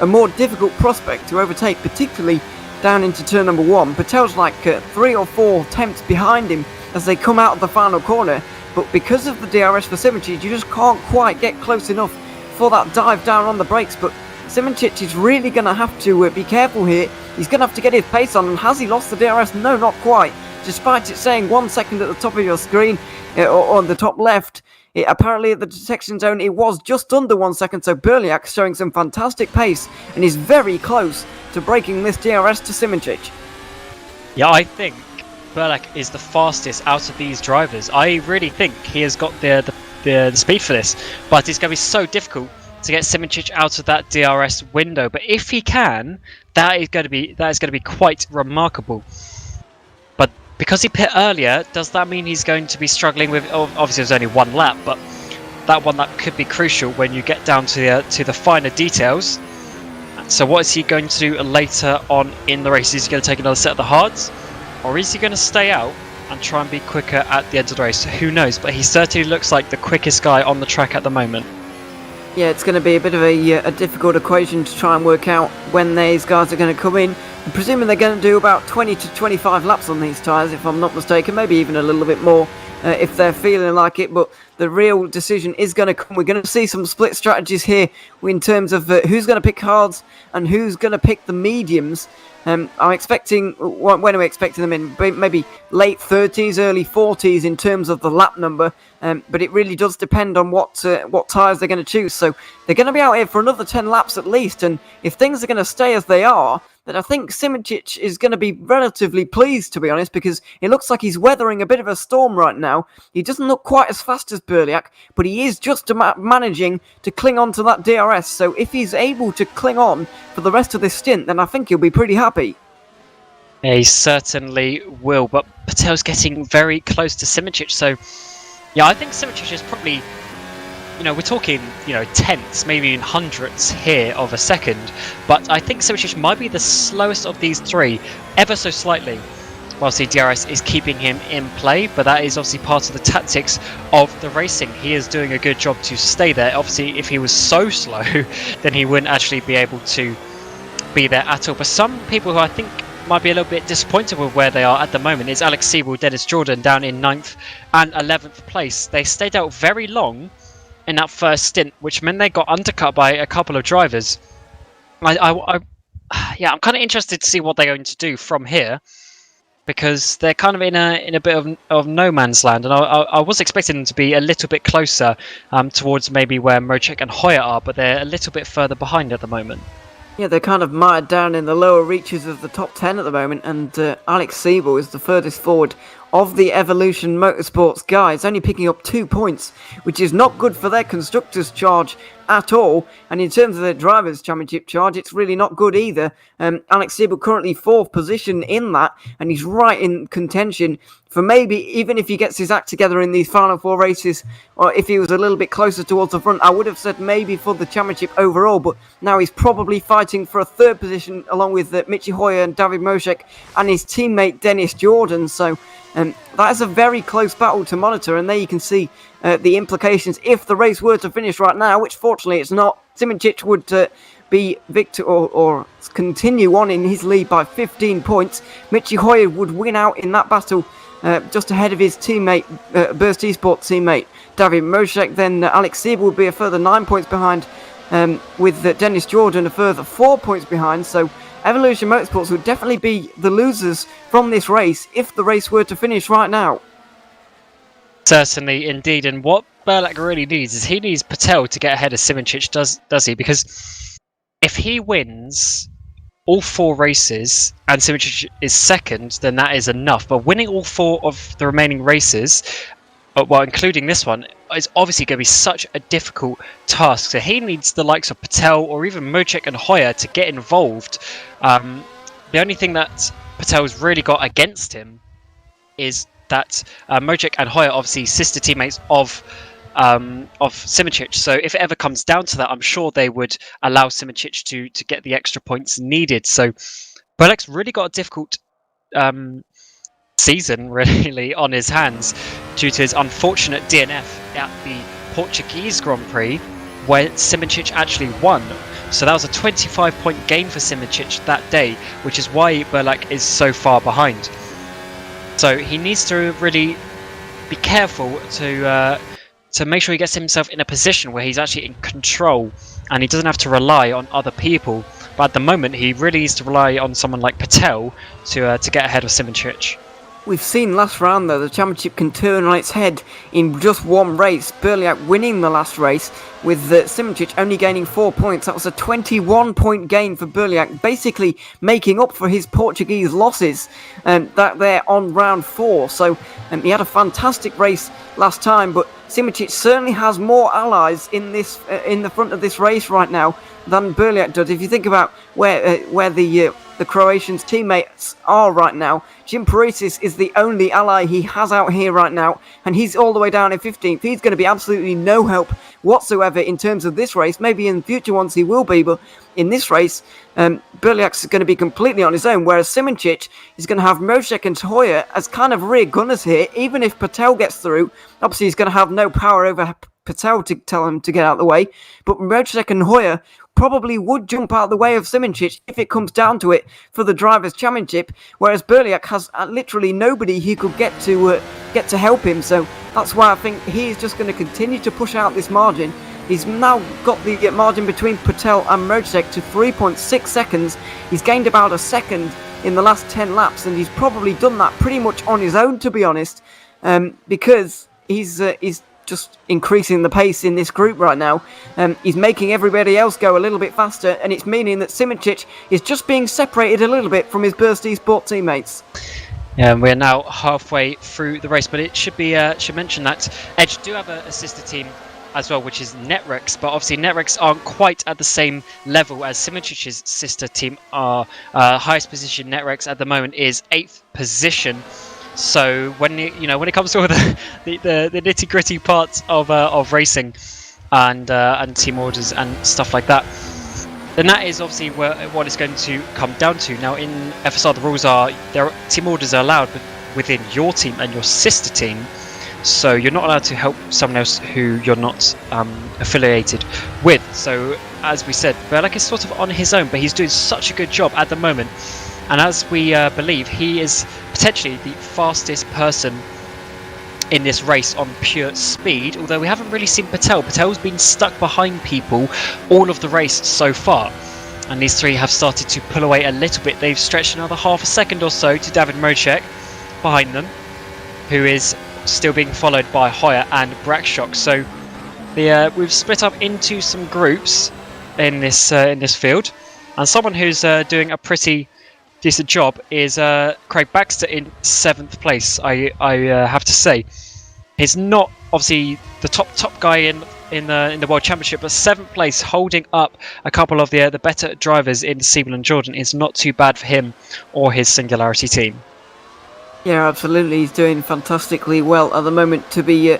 a more difficult prospect to overtake, particularly down into turn number 1. Patel's like 3 or 4 attempts behind him as they come out of the final corner. But because of the DRS for Simoncic, you just can't quite get close enough for that dive down on the brakes. But Simoncic is really going to have to be careful here. He's going to have to get his pace on. And has he lost the DRS? No, not quite. Despite it saying 1 second at the top of your screen, or on the top left, apparently at the detection zone it was just under 1 second. So Berliak showing some fantastic pace and is very close to breaking this DRS to Simoncic. Yeah, I think Berliak is the fastest out of these drivers. I really think he has got the speed for this, but it's going to be so difficult to get Simoncic out of that DRS window. But if he can, that is going to be quite remarkable. But because he pit earlier, does that mean he's going to be struggling with? Obviously, there's only 1 lap, but that 1 lap could be crucial when you get down to the finer details. So what is he going to do later on in the race? Is he going to take another set of the hards? Or is he going to stay out and try and be quicker at the end of the race? Who knows? But he certainly looks like the quickest guy on the track at the moment. Yeah, it's going to be a bit of a difficult equation to try and work out when these guys are going to come in. I'm presuming they're going to do about 20 to 25 laps on these tyres, if I'm not mistaken, maybe even a little bit more if they're feeling like it. But the real decision is going to come. We're going to see some split strategies here in terms of who's going to pick hards and who's going to pick the mediums. I'm expecting, when are we expecting them in? Maybe late 30s, early 40s in terms of the lap number, but it really does depend on what tyres they're going to choose. So they're going to be out here for another 10 laps at least, and if things are going to stay as they are, then I think Simoncic is going to be relatively pleased, to be honest, because it looks like he's weathering a bit of a storm right now. He doesn't look quite as fast as Berliak, but he is just managing to cling on to that DRS. So if he's able to cling on for the rest of this stint, then I think he'll be pretty happy. Yeah, he certainly will, but Patel's getting very close to Simoncic, so yeah, I think Simoncic is probably, we're talking, tenths, maybe even hundredths here of a second, but I think Simoncic might be the slowest of these three, ever so slightly. Whilst the DRS is keeping him in play, but that is obviously part of the tactics of the racing. He is doing a good job to stay there. Obviously, if he was so slow, then he wouldn't actually be able to be there at all. But some people who I think might be a little bit disappointed with where they are at the moment is Alex Siebel, Dennis Jordan down in 9th and 11th place. They stayed out very long in that first stint, which meant they got undercut by a couple of drivers. I'm kind of interested to see what they're going to do from here, because they're kind of in a bit of no man's land, and I was expecting them to be a little bit closer towards maybe where Mocek and Hoya are, but they're a little bit further behind at the moment. Yeah, they're kind of mired down in the lower reaches of the top 10 at the moment, and Alex Siebel is the furthest forward of the Evolution Motorsports guys, only picking up 2 points, which is not good for their Constructors' charge at all. And in terms of their Drivers' Championship charge, it's really not good either. Alex Siebel currently 4th position in that, and he's right in contention for maybe, even if he gets his act together in these final 4 races, or if he was a little bit closer towards the front, I would have said maybe for the championship overall, but now he's probably fighting for a 3rd position along with Michi Hoya and David Mocek and his teammate Dennis Jordan. So that is a very close battle to monitor, and there you can see the implications if the race were to finish right now, which fortunately it's not. Simoncic would be victor or continue on in his lead by 15 points. Michi Hoya would win out in that battle just ahead of his teammate, Burst Esports teammate David Mocek. Then Alex Siebel would be a further 9 points behind, with Dennis Jordan a further 4 points behind. So Evolution Motorsports would definitely be the losers from this race if the race were to finish right now. Certainly, indeed. And what Berliak really needs is he needs Patel to get ahead of Simoncic, does he? Because if he wins all 4 races and Simoncic is second, then that is enough. But winning all 4 of the remaining races, well, including this one, is obviously going to be such a difficult task. So he needs the likes of Patel or even Mocek and Hoya to get involved. The only thing that Patel's really got against him is that Mocek and Hoya are obviously sister teammates of Simoncic. So if it ever comes down to that, I'm sure they would allow Simoncic to get the extra points needed. So Berliak's really got a difficult season really on his hands due to his unfortunate DNF at the Portuguese Grand Prix, where Simoncic actually won. So that was a 25-point gain for Simoncic that day, which is why Berliak is so far behind. So he needs to really be careful to make sure he gets himself in a position where he's actually in control and he doesn't have to rely on other people. But at the moment, he really needs to rely on someone like Patel to get ahead of Simoncic. We've seen last round though, the championship can turn on its head in just one race. Berliak winning the last race with Simoncic only gaining 4 points. That was a 21-point gain for Berliak, basically making up for his Portuguese losses that they're on round 4. So he had a fantastic race last time, but Simoncic certainly has more allies in this in the front of this race right now than Berliak does. If you think about where the Croatians' teammates are right now, Jim Paresis is the only ally he has out here right now, and he's all the way down in 15th. He's going to be absolutely no help whatsoever in terms of this race. Maybe in future ones he will be, but in this race, Berliak's going to be completely on his own, whereas Simoncic is going to have Mojek and Hoya as kind of rear gunners here. Even if Patel gets through, obviously he's going to have no power over Patel to tell him to get out of the way, but Mojek and Hoya probably would jump out of the way of Simoncic if it comes down to it for the Drivers' Championship, whereas Berliak has literally nobody he could get to help him. So that's why I think he is just going to continue to push out this margin. He's now got the margin between Patel and Mojek to 3.6 seconds. He's gained about a second in the last 10 laps, and he's probably done that pretty much on his own, to be honest, because he's just increasing the pace in this group right now. He's making everybody else go a little bit faster, and it's meaning that Simoncic is just being separated a little bit from his Burst Esport teammates. Yeah, and we're now halfway through the race, but it should mention that Edge do have a sister team as well, which is Netrex, but obviously Netrex aren't quite at the same level as Simoncic's sister team are. Highest position Netrex at the moment is 8th position. So when it comes to all the nitty gritty parts of racing and team orders and stuff like that, then that is obviously what it's going to come down to. Now in FSR, the rules are team orders are allowed within your team and your sister team. So you're not allowed to help someone else who you're not affiliated with. So as we said, Berliak is sort of on his own, but he's doing such a good job at the moment. And as we believe, he is potentially the fastest person in this race on pure speed, although we haven't really seen Patel. Patel's been stuck behind people all of the race so far. And these three have started to pull away a little bit. They've stretched another half a second or so to David Mojek behind them, who is still being followed by Hoya and Brakshock. So we've split up into some groups in this field, and someone who's doing a pretty decent job is Craig Baxter in 7th place. I have to say, he's not obviously the top guy in the World Championship, but 7th place, holding up a couple of the better drivers in Siebel and Jordan, is not too bad for him or his Singularity team. Yeah, absolutely. He's doing fantastically well at the moment to be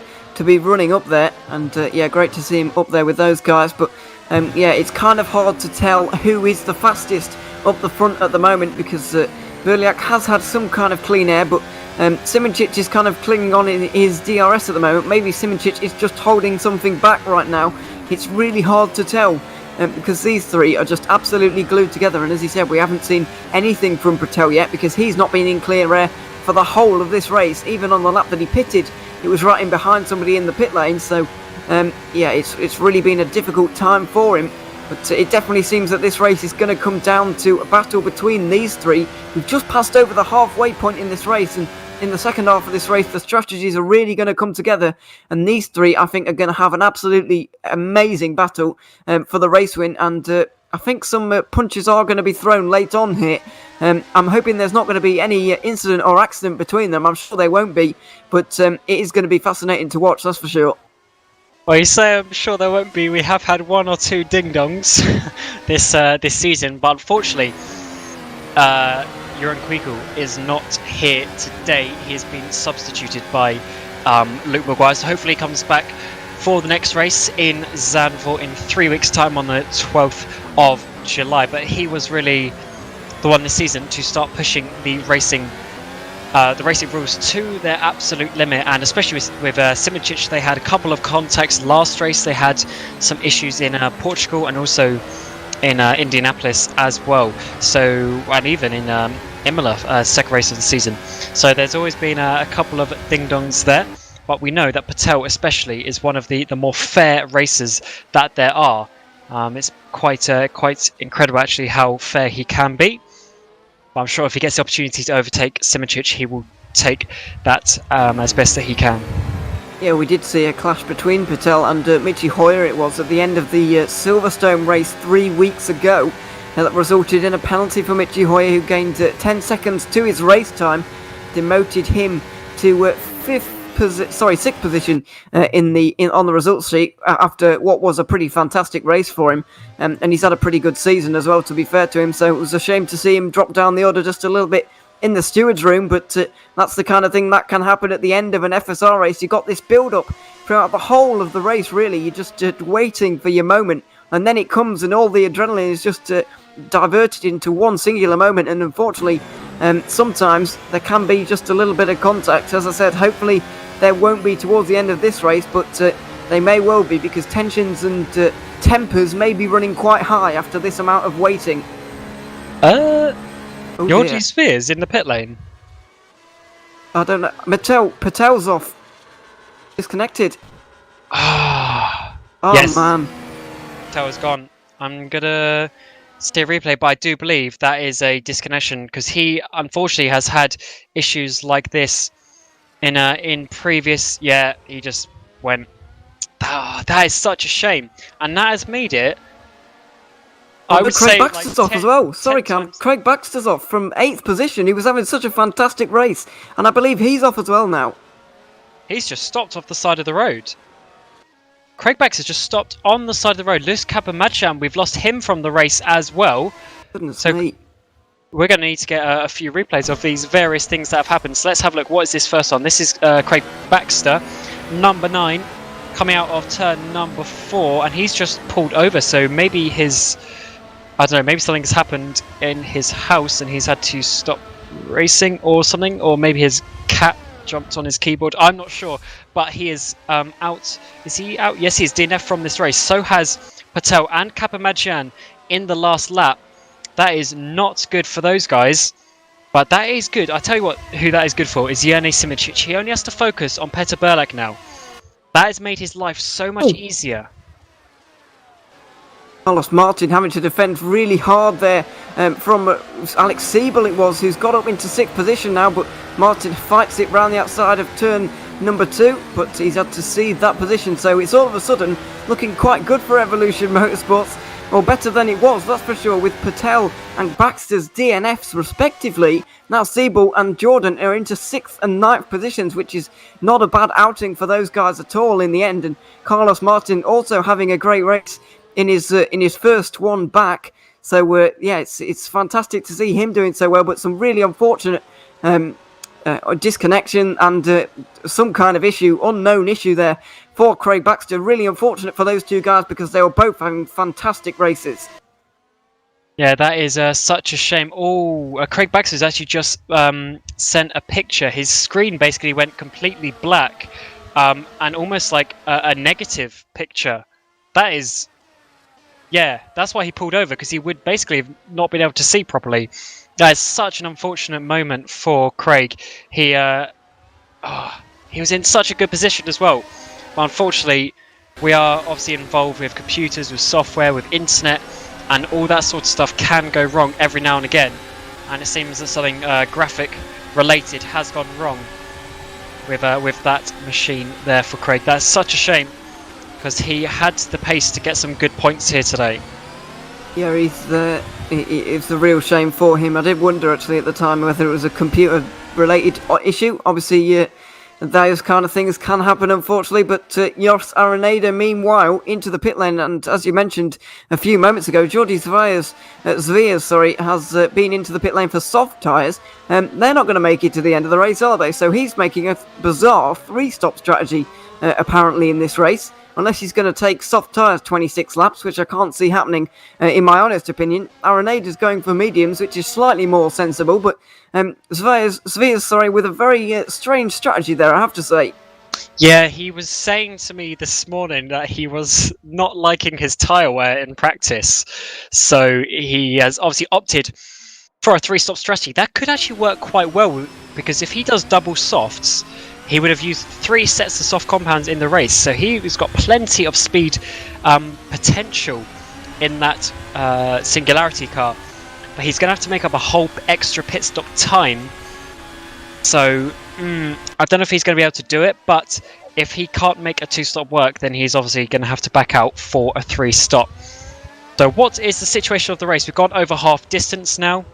running up there, and great to see him up there with those guys. But it's kind of hard to tell who is the fastest up the front at the moment, because Berliak has had some kind of clean air, but Simoncic is kind of clinging on in his DRS at the moment. Maybe Simoncic is just holding something back right now. It's really hard to tell. Because these three are just absolutely glued together, and as he said, we haven't seen anything from Patel yet, because he's not been in clear air for the whole of this race. Even on the lap that he pitted, it was right in behind somebody in the pit lane. So it's really been a difficult time for him, but it definitely seems that this race is going to come down to a battle between these three. We've just passed over the halfway point in this race, and in the second half of this race, the strategies are really going to come together, and these three, I think, are going to have an absolutely amazing battle for the race win. And I think some punches are going to be thrown late on here. I'm hoping there's not going to be any incident or accident between them. I'm sure there won't be, but it is going to be fascinating to watch, that's for sure. Well, you say I'm sure there won't be. We have had one or two ding-dongs this season, but unfortunately, Ewan is not here today. He has been substituted by Luke Maguire, so hopefully he comes back for the next race in Zandvoort in 3 weeks' time on the 12th of July. But he was really the one this season to start pushing the racing rules to their absolute limit, and especially with Simoncic, they had a couple of contacts last race. They had some issues in Portugal and also in Indianapolis as well. So, and even in Imola, second race of the season. So there's always been a couple of ding-dongs there, but we know that Patel especially is one of the more fair racers that there are. It's quite incredible actually how fair he can be. But I'm sure if he gets the opportunity to overtake Simoncic, he will take that as best that he can. Yeah, we did see a clash between Patel and Michi Hoya. It was at the end of the Silverstone race 3 weeks ago. That resulted in a penalty for Michi Hoya, who gained 10 seconds to his race time, demoted him to sixth position on the results sheet after what was a pretty fantastic race for him, and he's had a pretty good season as well, to be fair to him. So it was a shame to see him drop down the order just a little bit in the stewards room, but that's the kind of thing that can happen at the end of an FSR race. You got this build-up throughout the whole of the race, really. You're just waiting for your moment, and then it comes, and all the adrenaline is just diverted into one singular moment. And unfortunately, sometimes there can be just a little bit of contact. As I said, hopefully there won't be towards the end of this race, but they may well be, because tensions and tempers may be running quite high after this amount of waiting. Georgie Spears in the pit lane. I don't know. Patel's off. Disconnected. Oh, yes. Man. Patel is gone. I'm going to steer replay, but I do believe that is a disconnection, because he unfortunately has had issues like this in previous... Yeah, he just went... Oh, that is such a shame. And that has made it... I would Craig say Baxter's like off as well. Sorry, Cam. times. Craig Baxter's off from 8th position. He was having such a fantastic race, and I believe he's off as well now. He's just stopped off the side of the road. Craig Baxter just stopped on the side of the road. Luis Capamachan, we've lost him from the race as well. Goodness So- me. We're going to need to get a few replays of these various things that have happened. So let's have a look. What is this first one? This is Craig Baxter, number 9, coming out of turn number 4, and he's just pulled over. So maybe his... I don't know, maybe something has happened in his house and he's had to stop racing or something, or maybe his cat jumped on his keyboard. I'm not sure, but he is out. Is he out? Yes, he is DNF from this race. So has Patel and Capamachan in the last lap. That is not good for those guys, but that is good. I tell you what, who that is good for is Jene Simicic. He only has to focus on Peter Burlak now. That has made his life so much easier. Carlos Martin having to defend really hard there from Alex Siebel it was, who's got up into 6th position now, but Martin fights it round the outside of turn number 2, but he's had to cede that position, so it's all of a sudden looking quite good for Evolution Motorsports, or better than it was, that's for sure, with Patel and Baxter's DNFs respectively. Now Siebel and Jordan are into 6th and 9th positions, which is not a bad outing for those guys at all in the end, and Carlos Martin also having a great race in his first one back. So yeah, it's fantastic to see him doing so well, but some really unfortunate disconnection and some kind of unknown issue there for Craig Baxter. Really unfortunate for those two guys, because they were both having fantastic races. Yeah, that is such a shame. Oh, Craig Baxter's actually just sent a picture. His screen basically went completely black, and almost like a negative picture. That is... Yeah, that's why he pulled over, because he would basically have not been able to see properly. That is such an unfortunate moment for Craig. He was in such a good position as well. But unfortunately, we are obviously involved with computers, with software, with internet, and all that sort of stuff can go wrong every now and again. And it seems that something graphic related has gone wrong with that machine there for Craig. That's such a shame, because he had the pace to get some good points here today. Yeah, it's a real shame for him. I did wonder actually at the time whether it was a computer-related issue. Obviously, those kind of things can happen, unfortunately. But Jos Araneda, meanwhile, into the pit lane, and as you mentioned a few moments ago, Jordi Zviers has been into the pit lane for soft tyres. They're not going to make it to the end of the race, are they? So he's making a bizarre 3-stop strategy, apparently, in this race. Unless he's going to take soft tyres 26 laps, which I can't see happening, in my honest opinion. Arenade's going for mediums, which is slightly more sensible, but Zviers, with a very strange strategy there, I have to say. Yeah, he was saying to me this morning that he was not liking his tyre wear in practice. So he has obviously opted for a 3-stop strategy. That could actually work quite well, because if he does double softs, he would have used 3 sets of soft compounds in the race, so he's got plenty of speed potential in that Singularity car. But he's going to have to make up a whole extra pit stop time. So I don't know if he's going to be able to do it, but if he can't make a 2-stop work, then he's obviously going to have to back out for a 3-stop. So what is the situation of the race? We've gone over half distance now.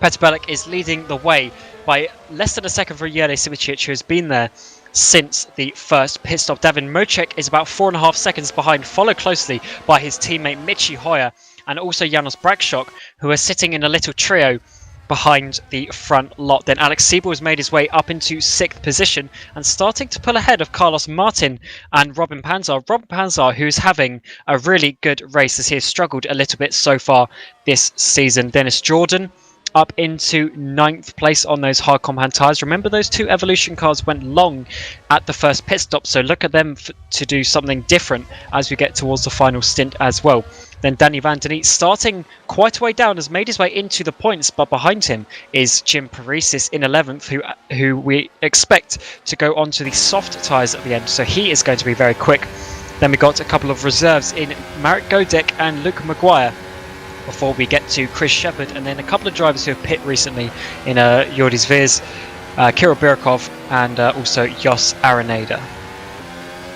Peter Burlak is leading the way by less than a second for Jene Simicic, who has been there since the first pit stop. Davin Mocek is about 4.5 seconds behind, followed closely by his teammate Michi Hoya and also Janos Bragshok, who are sitting in a little trio behind the front lot. Then Alex Siebel has made his way up into 6th position and starting to pull ahead of Carlos Martin and Robin Panzar. Robin Panzar, who's having a really good race as he has struggled a little bit so far this season. Dennis Jordan up into 9th place on those hard compound tyres. Remember, those 2 Evolution cars went long at the first pit stop, so look at them to do something different as we get towards the final stint as well. Then Danny Van Den Eet, starting quite a way down, has made his way into the points, but behind him is Jim Paresis in 11th, who we expect to go onto the soft tyres at the end, so he is going to be very quick. Then we got a couple of reserves in Marek Godek and Luke Maguire before we get to Chris Shepherd, and then a couple of drivers who have pit recently in Jordi Zviers, Kirill Birkov, and also Jos Araneda.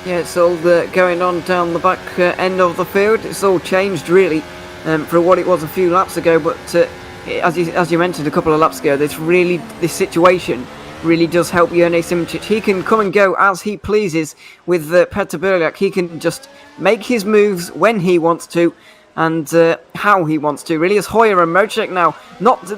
Yeah, it's all going on down the back end of the field. It's all changed really from what it was a few laps ago, but as you mentioned a couple of laps ago, this situation really does help Jone Simčić. He can come and go as he pleases with Petr Berliak. He can just make his moves when he wants to, and how he wants to, really. As Hoya and Mocek now,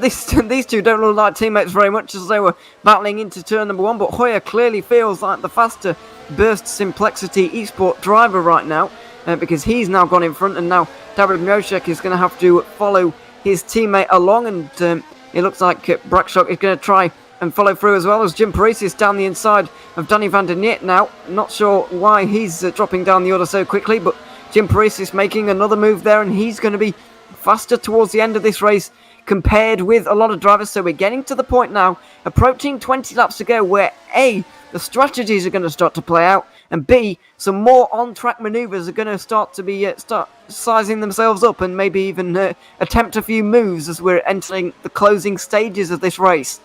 these two don't look like teammates very much as they were battling into turn number 1, but Hoya clearly feels like the faster Burst Simplexity eSport driver right now, because he's now gone in front, and now David Mocek is going to have to follow his teammate along, and it looks like Brakshock is going to try and follow through as well, as Jim Paresis down the inside of Danny Van Der Niet now. Not sure why he's dropping down the order so quickly, but Jim Paresis making another move there, and he's going to be faster towards the end of this race compared with a lot of drivers. So we're getting to the point now, approaching 20 laps to go, where A, the strategies are going to start to play out, and B, some more on-track manoeuvres are going to start sizing themselves up, and maybe even attempt a few moves as we're entering the closing stages of this race.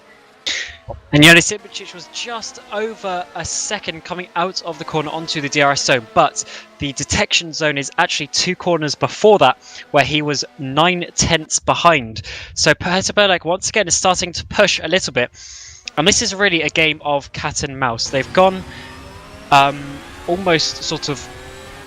And Jone Simčić was just over a second coming out of the corner onto the DRS zone, but the detection zone is actually 2 corners before that, where he was 9/10 behind. So Petr Berliak once again is starting to push a little bit, and this is really a game of cat and mouse. They've gone almost sort of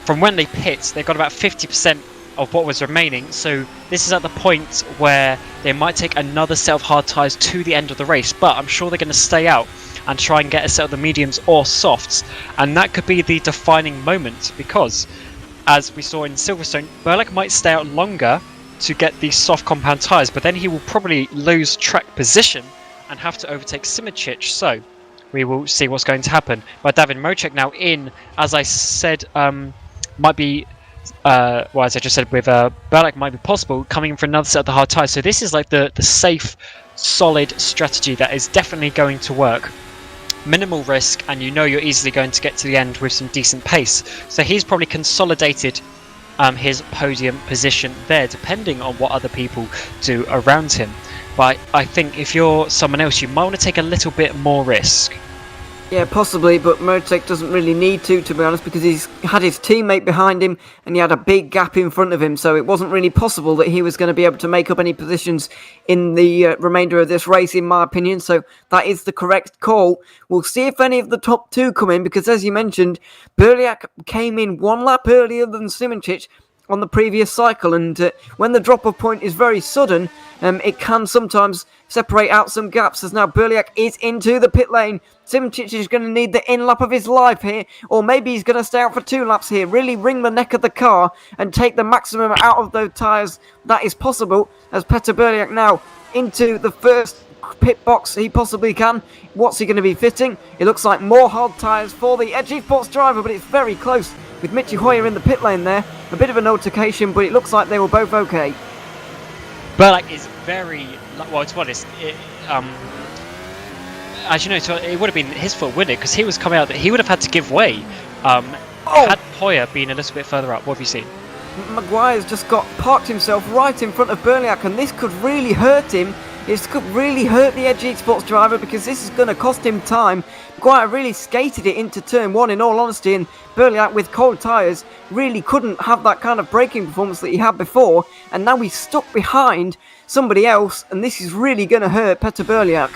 from when they pit, they've got about 50% of what was remaining, so this is at the point where they might take another set of hard tyres to the end of the race, but I'm sure they're going to stay out and try and get a set of the mediums or softs, and that could be the defining moment, because as we saw in Silverstone, Berliak might stay out longer to get these soft compound tyres, but then he will probably lose track position and have to overtake Simčić, so we will see what's going to happen. But David Mocek now in, as I said, might be as I just said, with Berliak might be possible coming in for another set of the hard tyres. So this is like the safe, solid strategy that is definitely going to work. Minimal risk, and you know you're easily going to get to the end with some decent pace. So he's probably consolidated his podium position there, depending on what other people do around him. But I think if you're someone else, you might want to take a little bit more risk. Yeah, possibly, but Mocek doesn't really need to be honest, because he's had his teammate behind him and he had a big gap in front of him, so it wasn't really possible that he was going to be able to make up any positions in the remainder of this race, in my opinion, so that is the correct call. We'll see if any of the top 2 come in, because as you mentioned, Berliak came in 1 lap earlier than Simčić on the previous cycle, and when the drop-off point is very sudden, it can sometimes separate out some gaps, as now Berliak is into the pit lane. Simčić is going to need the in-lap of his life here, or maybe he's going to stay out for 2 laps here, really wring the neck of the car and take the maximum out of those tyres that is possible, as Petr Berliak now into the first pit box he possibly can. What's he going to be fitting? It looks like more hard tyres for the Edge Sports driver, but it's very close with Michi Hoya in the pit lane there. A bit of an altercation, but it looks like they were both okay. Berliak is very well. To be honest, as you know, it would have been his fault, wouldn't it? Because he was coming out that he would have had to give way. Had Hoya been a little bit further up. What have you seen? Maguire's just parked himself right in front of Berliak, and this could really hurt him. This could really hurt the Edge Sports driver, because this is going to cost him time. Maguire really skated it into turn 1, in all honesty, and Berliak with cold tyres really couldn't have that kind of braking performance that he had before, and now he's stuck behind somebody else, and this is really going to hurt Petr Berliak.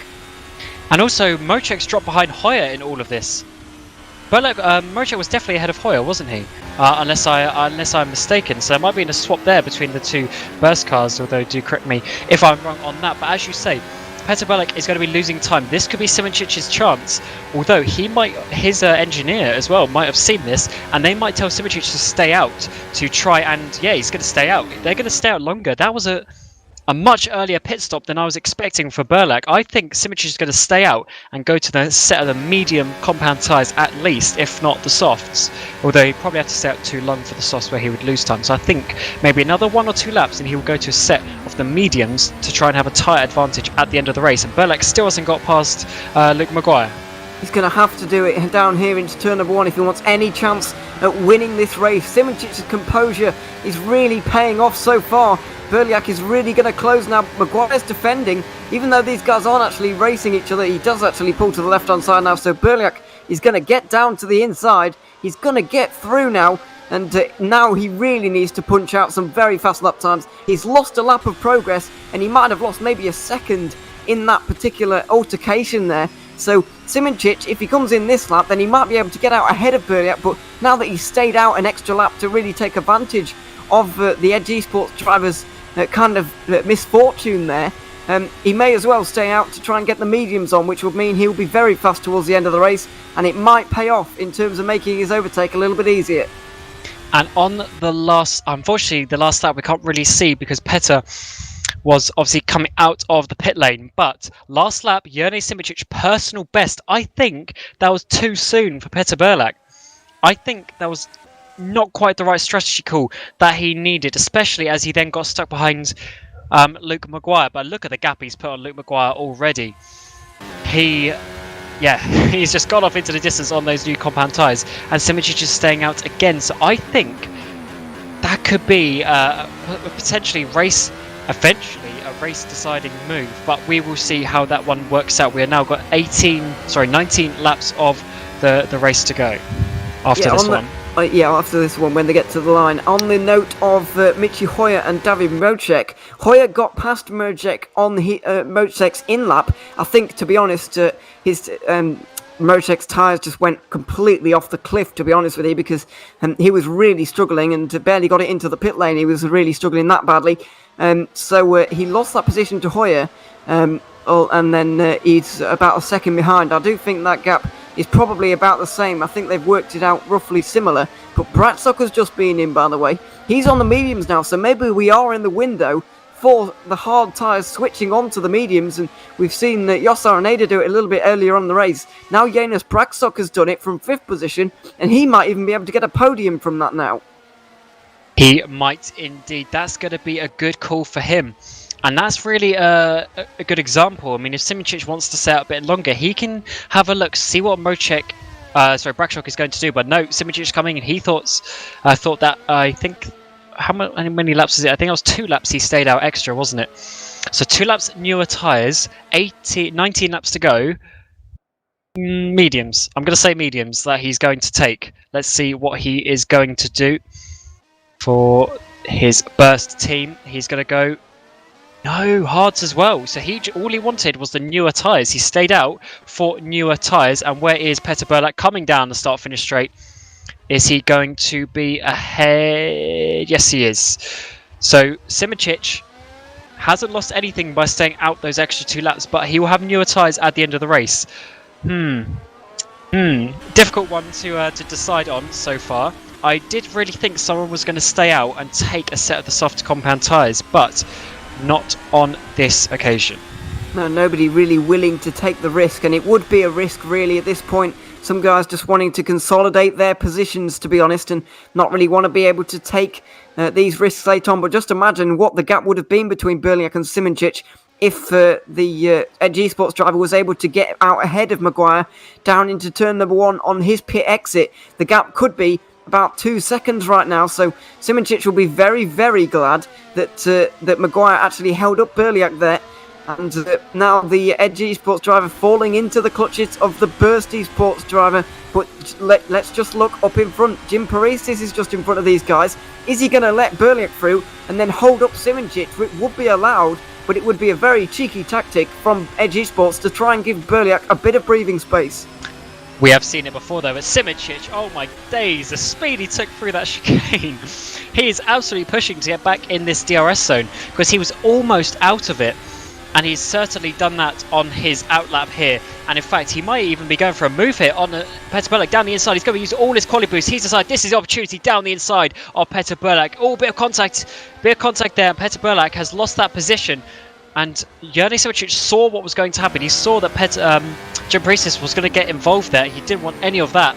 And also, Mocek's dropped behind Hoya in all of this. Mojek was definitely ahead of Hoya, wasn't he? Unless I'm mistaken. So there might be a swap there between the two burst cars. Although, do correct me if I'm wrong on that. But as you say, Petar Belek is going to be losing time. This could be Simicic's chance. Although his engineer as well might have seen this, and they might tell Simicic to stay out to try and he's going to stay out. They're going to stay out longer. That was a much earlier pit stop than I was expecting for Berlak. I think Simicic is going to stay out and go to the set of the medium compound tyres at least, if not the softs. Although he'd probably have to stay out too long for the softs where he would lose time. So I think maybe another 1 or 2 laps and he will go to a set of the mediums to try and have a tyre advantage at the end of the race. And Berlak still hasn't got past Luke Maguire. He's going to have to do it down here into turn number 1 if he wants any chance at winning this race. Simicic's composure is really paying off so far. Berliak is really going to close now. Maguire's defending. Even though these guys aren't actually racing each other, he does actually pull to the left-hand side now. So Berliak is going to get down to the inside. He's going to get through now. And now he really needs to punch out some very fast lap times. He's lost a lap of progress, and he might have lost maybe a second in that particular altercation there. So Simicic, if he comes in this lap, then he might be able to get out ahead of Berliak. But now that he's stayed out an extra lap to really take advantage of the Edge Esports drivers' kind of misfortune there, he may as well stay out to try and get the mediums on, which would mean he'll be very fast towards the end of the race, and it might pay off in terms of making his overtake a little bit easier. And on the unfortunately, the last lap we can't really see because Petar was obviously coming out of the pit lane. But last lap, Jurnej Simicic personal best. I think that was too soon for Petar Berlak. I think that was not quite the right strategy call that he needed, especially as he then got stuck behind Luke Maguire. But look at the gap he's put on Luke Maguire already. He's just gone off into the distance on those new compound tyres, and Simicic is staying out again. So I think that could be potentially eventually a race-deciding move. But we will see how that one works out. We have now got 19 laps of the race to go after this one. After this one, when they get to the line. On the note of Michi Hoya and David Mojek, Hoya got past Mojek on Mojek's in-lap. I think, to be honest, his Mojek's tyres just went completely off the cliff, to be honest with you, because he was really struggling and barely got it into the pit lane. He was really struggling that badly. So he lost that position to Hoya, and then he's about a second behind. I do think that gap is probably about the same. I think they've worked it out roughly similar. But Bradsocker's just been in, by the way. He's on the mediums now, so maybe we are in the window for the hard tyres switching onto the mediums. And we've seen Jossa Arneda do it a little bit earlier on in the race. Now Janus Bradsocker's done it from 5th position, and he might even be able to get a podium from that now. He might indeed. That's going to be a good call for him. And that's really a good example. I mean, if Simicic wants to stay out a bit longer, he can have a look, see what Bradshock is going to do. But no, Simicic is coming, and he thought that, I think, how many laps is it? I think it was 2 laps he stayed out extra, wasn't it? So 2 laps newer tyres, 19 laps to go. Mediums. I'm going to say mediums that he's going to take. Let's see what he is going to do for his burst team. He's going to go hards as well. So all he wanted was the newer tyres. He stayed out for newer tyres. And where is Petar Berlak coming down the start-finish straight? Is he going to be ahead? Yes, he is. So Simicic hasn't lost anything by staying out those extra 2 laps, but he will have newer tyres at the end of the race. Difficult one to decide on so far. I did really think someone was going to stay out and take a set of the soft compound tyres, but not on this occasion. No, nobody really willing to take the risk, and it would be a risk really at this point. Some guys just wanting to consolidate their positions, to be honest, and not really want to be able to take these risks late on. But just imagine what the gap would have been between Berliak and Simicic if the Edge Esports driver was able to get out ahead of Maguire down into turn number 1 on his pit exit. The gap could be about 2 seconds right now, so Simicic will be very, very glad that Maguire actually held up Berliak there. And now the Edge Esports driver falling into the clutches of the Burst Esports driver. But let's just look up in front. Jim Paresis is just in front of these guys. Is he going to let Berliak through and then hold up Simicic? It would be allowed, but it would be a very cheeky tactic from Edge Esports to try and give Berliak a bit of breathing space. We have seen it before though, but Simicic, oh my days, the speed he took through that chicane. He is absolutely pushing to get back in this DRS zone because he was almost out of it. And he's certainly done that on his outlap here. And in fact, he might even be going for a move here on Peter Burlak down the inside. He's going to use all his quality boost. He's decided this is the opportunity down the inside of Peter Burlak. Oh, bit of contact there. Peter Burlak has lost that position. And Jernej Simicic saw what was going to happen. He saw that Jim Priestis was going to get involved there. He didn't want any of that.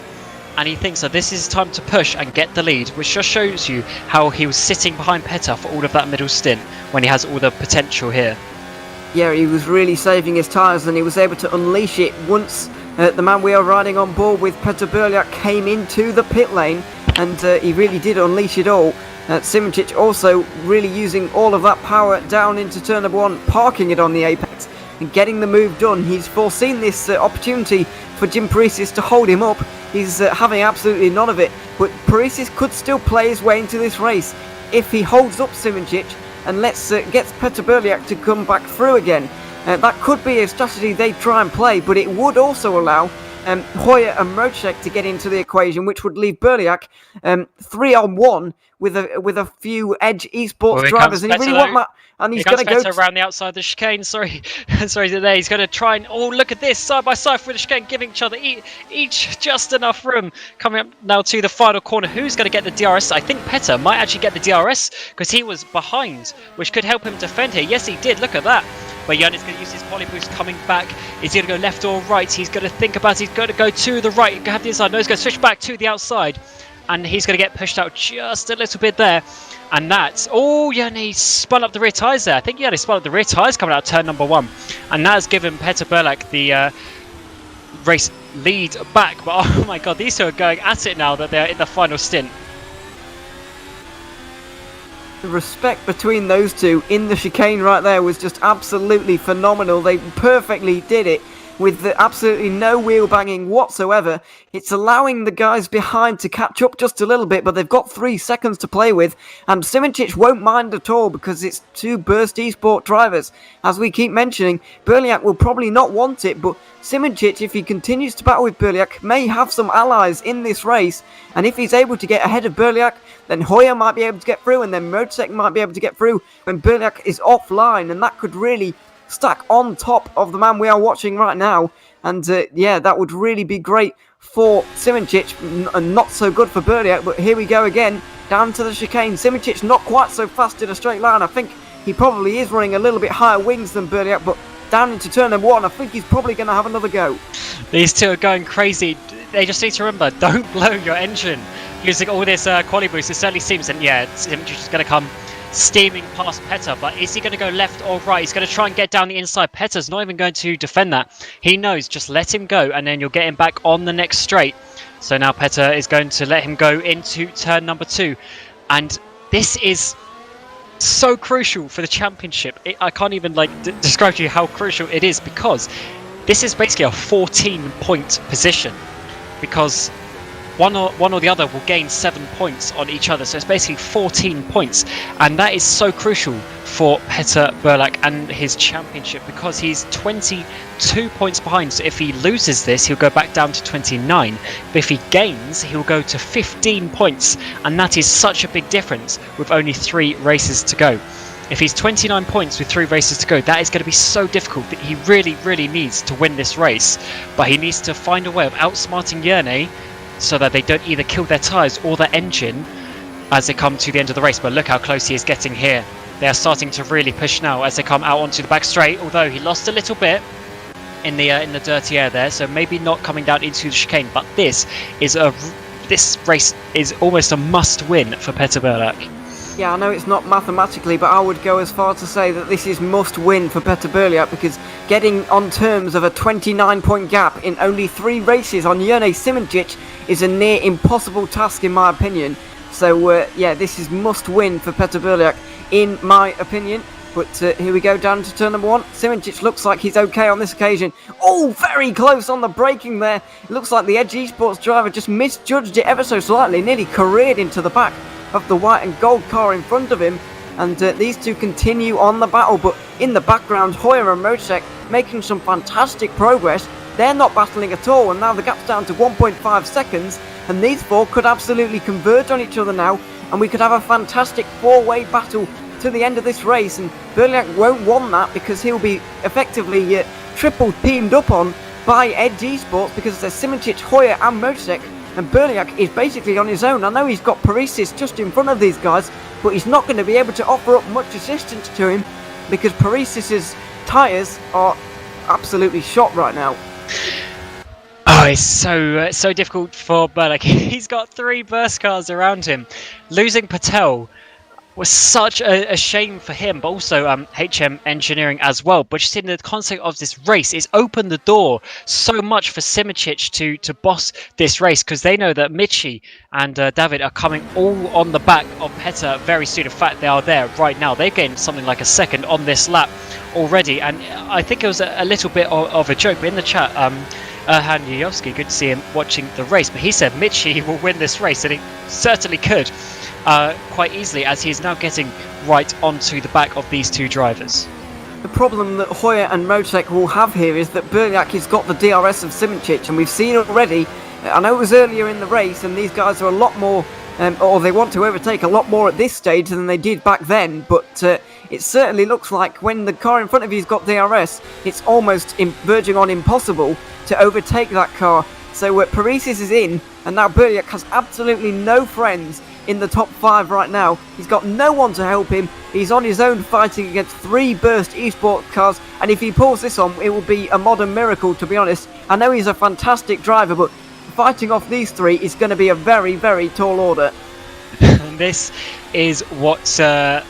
And he thinks that this is time to push and get the lead, which just shows you how he was sitting behind Peter for all of that middle stint when he has all the potential here. Yeah, he was really saving his tyres, and he was able to unleash it once the man we are riding on board with, Peter Burlak, came into the pit lane, and he really did unleash it all. Simicic also really using all of that power down into turn number 1, parking it on the apex and getting the move done. He's foreseen this opportunity for Jim Priestis to hold him up. He's having absolutely none of it, but Priestis could still play his way into this race if he holds up Simicic and gets Peter Burlak to come back through again. That could be a strategy they try and play, but it would also allow Hoya and Rodger to get into the equation, which would leave Burlak 3-on-1 with a few Edge Esports drivers, and he really want that. And he's going to go around the outside of the chicane. Sorry, there. He's going to try and look at this side by side for the chicane, giving each other each just enough room. Coming up now to the final corner. Who's going to get the DRS? I think Petter might actually get the DRS because he was behind, which could help him defend here. Yes, he did. Look at that. But Jernej's going to use his poly boost coming back. Is he going to go left or right? He's going to think about it. He's going to go to the right. Have the inside. No, he's going to switch back to the outside. And he's going to get pushed out just a little bit there. And that's... Oh, Jernej spun up the rear tyres there. I think Jernej spun up the rear tyres coming out of turn number 1. And that has given Peter Burlak the race lead back. But oh my god, these two are going at it now that they're in the final stint. The respect between those two in the chicane right there was just absolutely phenomenal. They perfectly did it with absolutely no wheel banging whatsoever. It's allowing the guys behind to catch up just a little bit, but they've got 3 seconds to play with, and Simicic won't mind at all because it's 2 Burst Esport drivers. As we keep mentioning, Burlak will probably not want it, but Simicic, if he continues to battle with Burlak, may have some allies in this race, and if he's able to get ahead of Burlak, then Hoya might be able to get through, and then Rodger might be able to get through when Burlak is offline, and that could really stack on top of the man we are watching right now. And yeah, that would really be great for Simicic and not so good for Burlak. But here we go again, down to the chicane. Simicic not quite so fast in a straight line. I think he probably is running a little bit higher wings than Burlak, but down into turn number 1, I think he's probably going to have another go. These two are going crazy. They just need to remember, don't blow your engine using all this quali boost. It certainly seems, and yeah, Simicic is going to come steaming past Petter, but is he going to go left or right? He's going to try and get down the inside. Petter's not even going to defend that. He knows, just let him go and then you'll get him back on the next straight. So now Petter is going to let him go into turn number 2. And this is so crucial for the championship. I can't even describe to you how crucial it is, because this is basically a 14-point position, because one or the other will gain 7 points on each other, so it's basically 14 points, and that is so crucial for Peter Burlak and his championship, because he's 22 points behind. So if he loses this, he'll go back down to 29, but if he gains, he'll go to 15 points, and that is such a big difference with only 3 races to go. If he's 29 points with 3 races to go, that is going to be so difficult that he really, really needs to win this race, but he needs to find a way of outsmarting Jernej so that they don't either kill their tyres or their engine as they come to the end of the race. But look how close he is getting here. They are starting to really push now as they come out onto the back straight, although he lost a little bit in the dirty air there, so maybe not coming down into the chicane. But this race is almost a must-win for Peter Burlak. Yeah, I know it's not mathematically, but I would go as far to say that this is must-win for Peter Burlak, because getting on terms of a 29-point gap in only 3 races on Jernej Simicic is a near impossible task, in my opinion. So, yeah, this is must-win for Peter Burlak, in my opinion. But here we go, down to turn number 1. Simicic looks like he's okay on this occasion. Oh, very close on the braking there. It looks like the Edge Esports driver just misjudged it ever so slightly, nearly careered into the back of the white and gold car in front of him. And these two continue on the battle, but in the background, Hoya and Rodger making some fantastic progress. they're not battling at all, and now the gap's down to 1.5 seconds, and these four could absolutely converge on each other now, and we could have a fantastic four-way battle to the end of this race, and Berliak won't want that because he'll be effectively triple teamed up on by Edge Esports, because there's Simoncic, Hoya and Mosek, and Berliak is basically on his own. I know he's got Parisis just in front of these guys, but he's not going to be able to offer up much assistance to him because Parisis's tyres are absolutely shot right now. Oh, it's so difficult for Berliak. He's got 3 burst cars around him. Losing Patel was such a shame for him, but also HM Engineering as well. But just in the context of this race, it's opened the door so much for Simoncic to boss this race, because they know that Michi and David are coming all on the back of Petter very soon. In fact, they are there right now. They've gained something like a second on this lap already, and I think it was a little bit of a joke. But in the chat, Erhan Yuyovsky, good to see him watching the race, but he said Michi will win this race, and he certainly could. Quite easily, as he is now getting right onto the back of these 2 drivers. The problem that Hoya and Mosek will have here is that Berliak has got the DRS of Simoncic, and we've seen already, I know it was earlier in the race, and these guys are a lot more, or they want to overtake a lot more at this stage than they did back then, but it certainly looks like when the car in front of you's got DRS, it's almost verging on impossible to overtake that car. So Parisis is in, and now Berliak has absolutely no friends in the top 5 right now. He's got no one to help him. He's on his own fighting against 3 burst esports cars, and if he pulls this on, it will be a modern miracle, to be honest. I know he's a fantastic driver, but fighting off these 3 is going to be a very, very tall order. And this is the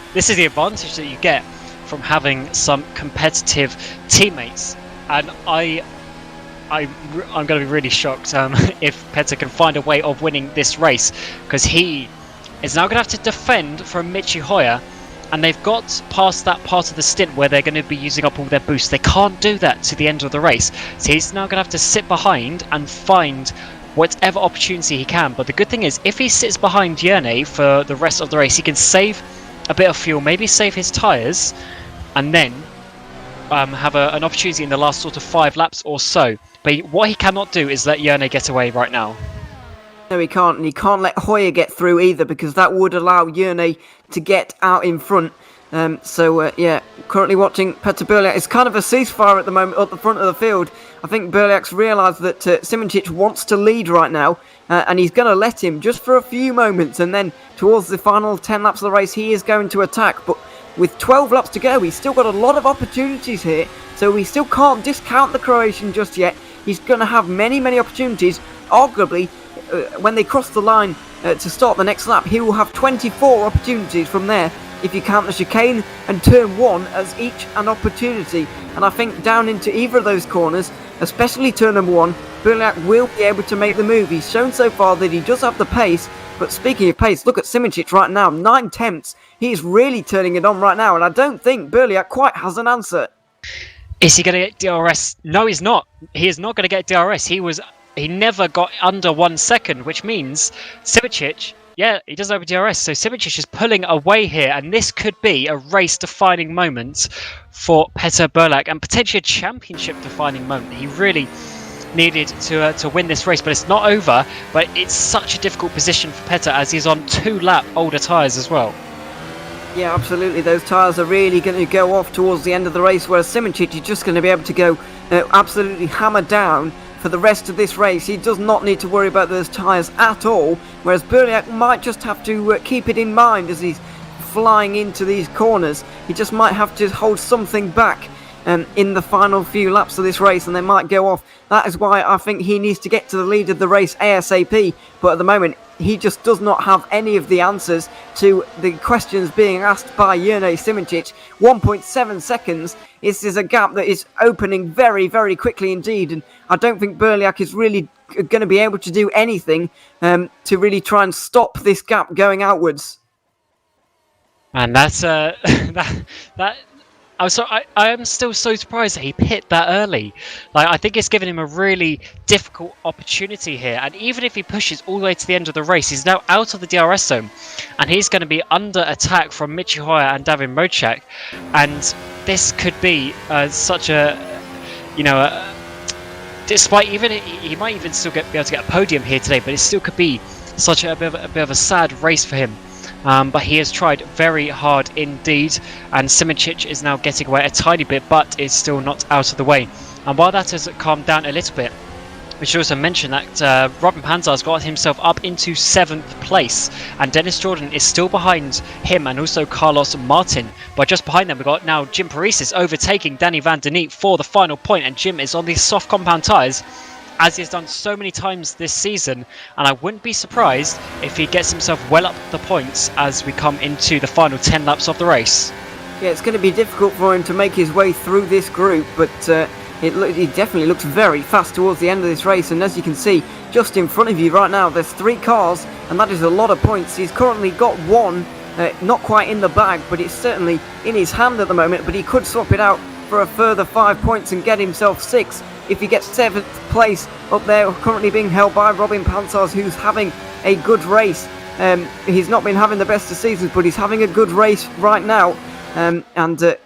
advantage that you get from having some competitive teammates, and I'm going to be really shocked if Petter can find a way of winning this race, because he is now going to have to defend from Michi Hoya, and they've got past that part of the stint where they're going to be using up all their boosts. They can't do that to the end of the race, so he's now going to have to sit behind and find whatever opportunity he can. But the good thing is, if he sits behind Yerne for the rest of the race, he can save a bit of fuel, maybe save his tyres, and then have an opportunity in the last sort of 5 laps or so. But what he cannot do is let Yerne get away right now. No, he can't, and he can't let Hoya get through either, because that would allow Yerne to get out in front. Yeah, currently watching Petter Berliak. It's kind of a ceasefire at the moment at the front of the field. I think Berliak's realised that Simoncic wants to lead right now, and he's going to let him just for a few moments, and then towards the final 10 laps of the race, he is going to attack. But with 12 laps to go, he's still got a lot of opportunities here, so we still can't discount the Croatian just yet. He's going to have many, many opportunities. Arguably, when they cross the line to start the next lap, he will have 24 opportunities from there, if you count the chicane and turn 1 as each an opportunity. And I think down into either of those corners, especially turn number 1, Berliak will be able to make the move. He's shown so far that he does have the pace, but speaking of pace, look at Simoncic right now, 9 tenths. He's really turning it on right now, and I don't think Berliak quite has an answer. Is he going to get DRS? No, he's not. He is not going to get DRS. He never got under 1 second, which means Simoncic, yeah, he doesn't have a DRS. So Simoncic is pulling away here, and this could be a race-defining moment for Petter Berliak, and potentially a championship-defining moment. He really needed to win this race, but it's not over. But it's such a difficult position for Petter, as he's on 2-lap older tyres as well. Yeah, absolutely. Those tyres are really going to go off towards the end of the race, whereas Simoncic is just going to be able to go absolutely hammer down for the rest of this race. He does not need to worry about those tyres at all, whereas Berliak might just have to keep it in mind as he's flying into these corners. He just might have to hold something back in the final few laps of this race, and they might go off. That is why I think he needs to get to the lead of the race ASAP, but at the moment he just does not have any of the answers to the questions being asked by Yerne Simoncic. 1.7 seconds. This is a gap that is opening very, very quickly indeed, and I don't think Berliak is really going to be able to do anything to really try and stop this gap going outwards. And that's I am still so surprised that he pit that early. I think it's given him a really difficult opportunity here. And even if he pushes all the way to the end of the race, he's now out of the DRS zone, and he's going to be under attack from Michi Hoya and David Mocek. And this could be such a despite even he might even still be able to get a podium here today, but it still could be such a bit of a sad race for him. But he has tried very hard indeed, and Simoncic is now getting away a tiny bit, but is still not out of the way. And while that has calmed down a little bit, we should also mention that Robin Panzar's got himself up into 7th place, and Dennis Jordan is still behind him, and also Carlos Martin. But just behind them, we've got now Jim Paresis overtaking Danny Van Der Neat for the final point, and Jim is on these soft compound tyres, as he has done so many times this season, and I wouldn't be surprised if he gets himself well up the points as we come into the final 10 laps of the race. Yeah, it's going to be difficult for him to make his way through this group, but he definitely looks very fast towards the end of this race, and as you can see just in front of you right now, there's 3 cars, and that is a lot of points. He's currently got 1, not quite in the bag, but it's certainly in his hand at the moment, but he could swap it out for a further 5 points and get himself 6 if he gets 7th place up there, currently being held by Robin Panzars, who's having a good race. He's not been having the best of seasons, but he's having a good race right now. And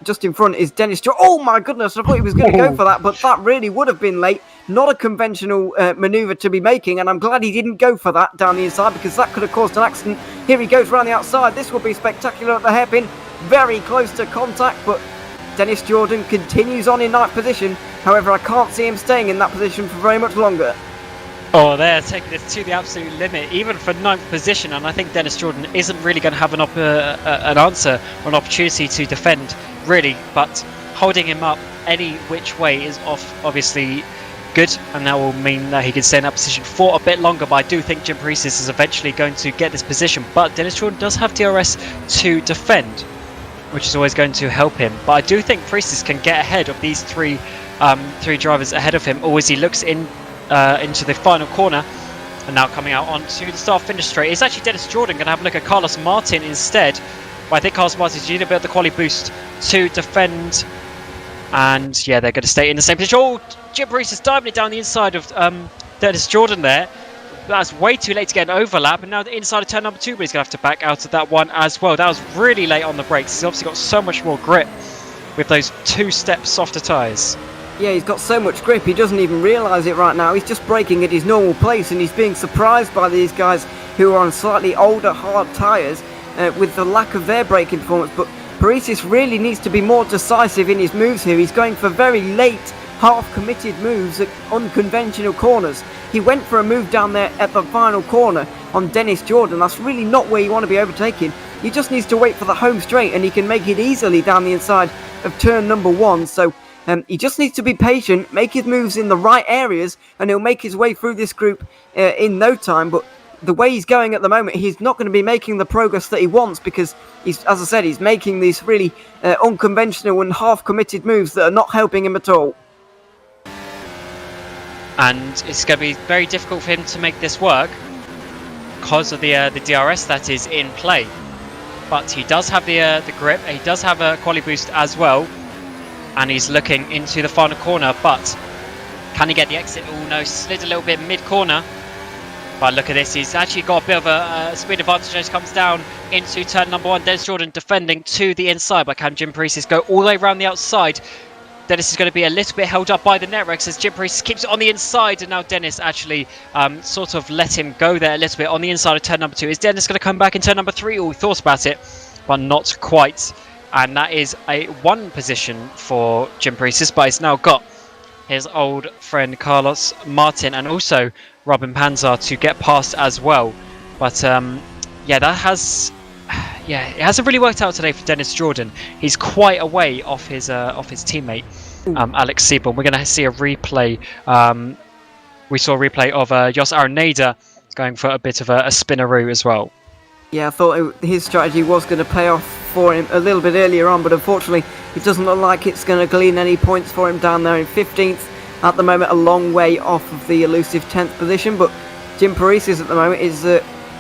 just in front is Dennis Jordan. Oh my goodness, I thought he was going to go for that, but that really would have been late. Not a conventional manoeuvre to be making, and I'm glad he didn't go for that down the inside, because that could have caused an accident. Here he goes around the outside. This will be spectacular at the hairpin. Very close to contact, but Dennis Jordan continues on in 9th position. However, I can't see him staying in that position for very much longer. Oh, they're taking this to the absolute limit, even for 9th position, and I think Dennis Jordan isn't really going to have an answer or an opportunity to defend, really, but holding him up any which way is obviously good, and that will mean that he can stay in that position for a bit longer. But I do think Jim Paresis is eventually going to get this position, but Dennis Jordan does have DRS to defend, which is always going to help him. But I do think Paresis can get ahead of these three drivers ahead of him, or as he looks into the final corner. And now coming out onto the start-finish straight, it's actually Dennis Jordan going to have a look at Carlos Martin instead. But I think Carlos Martin's using a bit of the quali boost to defend. And yeah, they're going to stay in the same position. Oh, Jim Paresis diving it down the inside of Dennis Jordan there. That's way too late to get an overlap. And now the inside of turn number 2, but he's going to have to back out of that one as well. That was really late on the brakes. He's obviously got so much more grip with those 2-step softer tyres. Yeah, he's got so much grip, he doesn't even realise it right now. He's just braking at his normal pace, and he's being surprised by these guys who are on slightly older, hard tyres with the lack of their braking performance. But Paresis really needs to be more decisive in his moves here. He's going for very late, half-committed moves at unconventional corners. He went for a move down there at the final corner on Dennis Jordan. That's really not where you want to be overtaking. He just needs to wait for the home straight, and he can make it easily down the inside of turn number 1. So he just needs to be patient, make his moves in the right areas, and he'll make his way through this group in no time. But the way he's going at the moment, he's not going to be making the progress that he wants, because he's, as I said, he's making these really unconventional and half-committed moves that are not helping him at all. And it's going to be very difficult for him to make this work because of the DRS that is in play. But he does have the grip, he does have a quali boost as well. And he's looking into the final corner, but can he get the exit? Oh no, slid a little bit mid-corner. But look at this, he's actually got a bit of a speed advantage as he comes down into turn number 1. Dennis Jordan defending to the inside, but can Jim Paresis go all the way around the outside? Dennis is going to be a little bit held up by the Netrex as Jim Paresis keeps it on the inside, and now Dennis actually sort of let him go there a little bit on the inside of turn number 2. Is Dennis going to come back in turn number 3? Oh, he thought about it, but not quite. And that is a 1 position for Jim Paresis, but he's now got his old friend Carlos Martin and also Robin Panzar to get past as well. But yeah, it hasn't really worked out today for Dennis Jordan. He's quite a way off his teammate Alex Seaborn. We're going to see a replay. We saw a replay of Jos Araneda going for a bit of a spinneroo as well. Yeah, I thought his strategy was going to pay off for him a little bit earlier on, but unfortunately it doesn't look like it's going to glean any points for him down there in 15th at the moment, a long way off of the elusive 10th position. But Jim Paresis at the moment is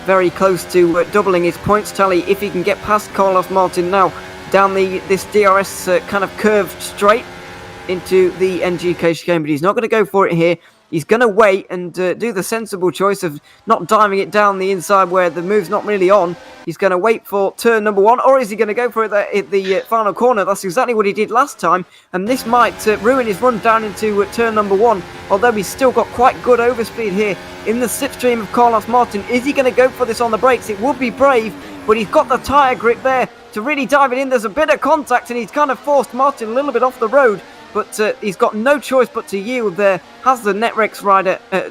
very close to doubling his points tally if he can get past Carlos Martin now down this DRS kind of curved straight into the NGK chicane, but he's not going to go for it here. he's going to wait and do the sensible choice of not diving it down the inside where the move's not really on. He's going to wait for turn number 1, or is he going to go for it at the final corner? That's exactly what he did last time, and this might ruin his run down into turn number 1, although he's still got quite good overspeed here in the slipstream of Carlos Martin. Is he going to go for this on the brakes? It would be brave, but he's got the tyre grip there to really dive it in. There's a bit of contact, and he's kind of forced Martin a little bit off the road, but he's got no choice but to yield there. Has the Netrex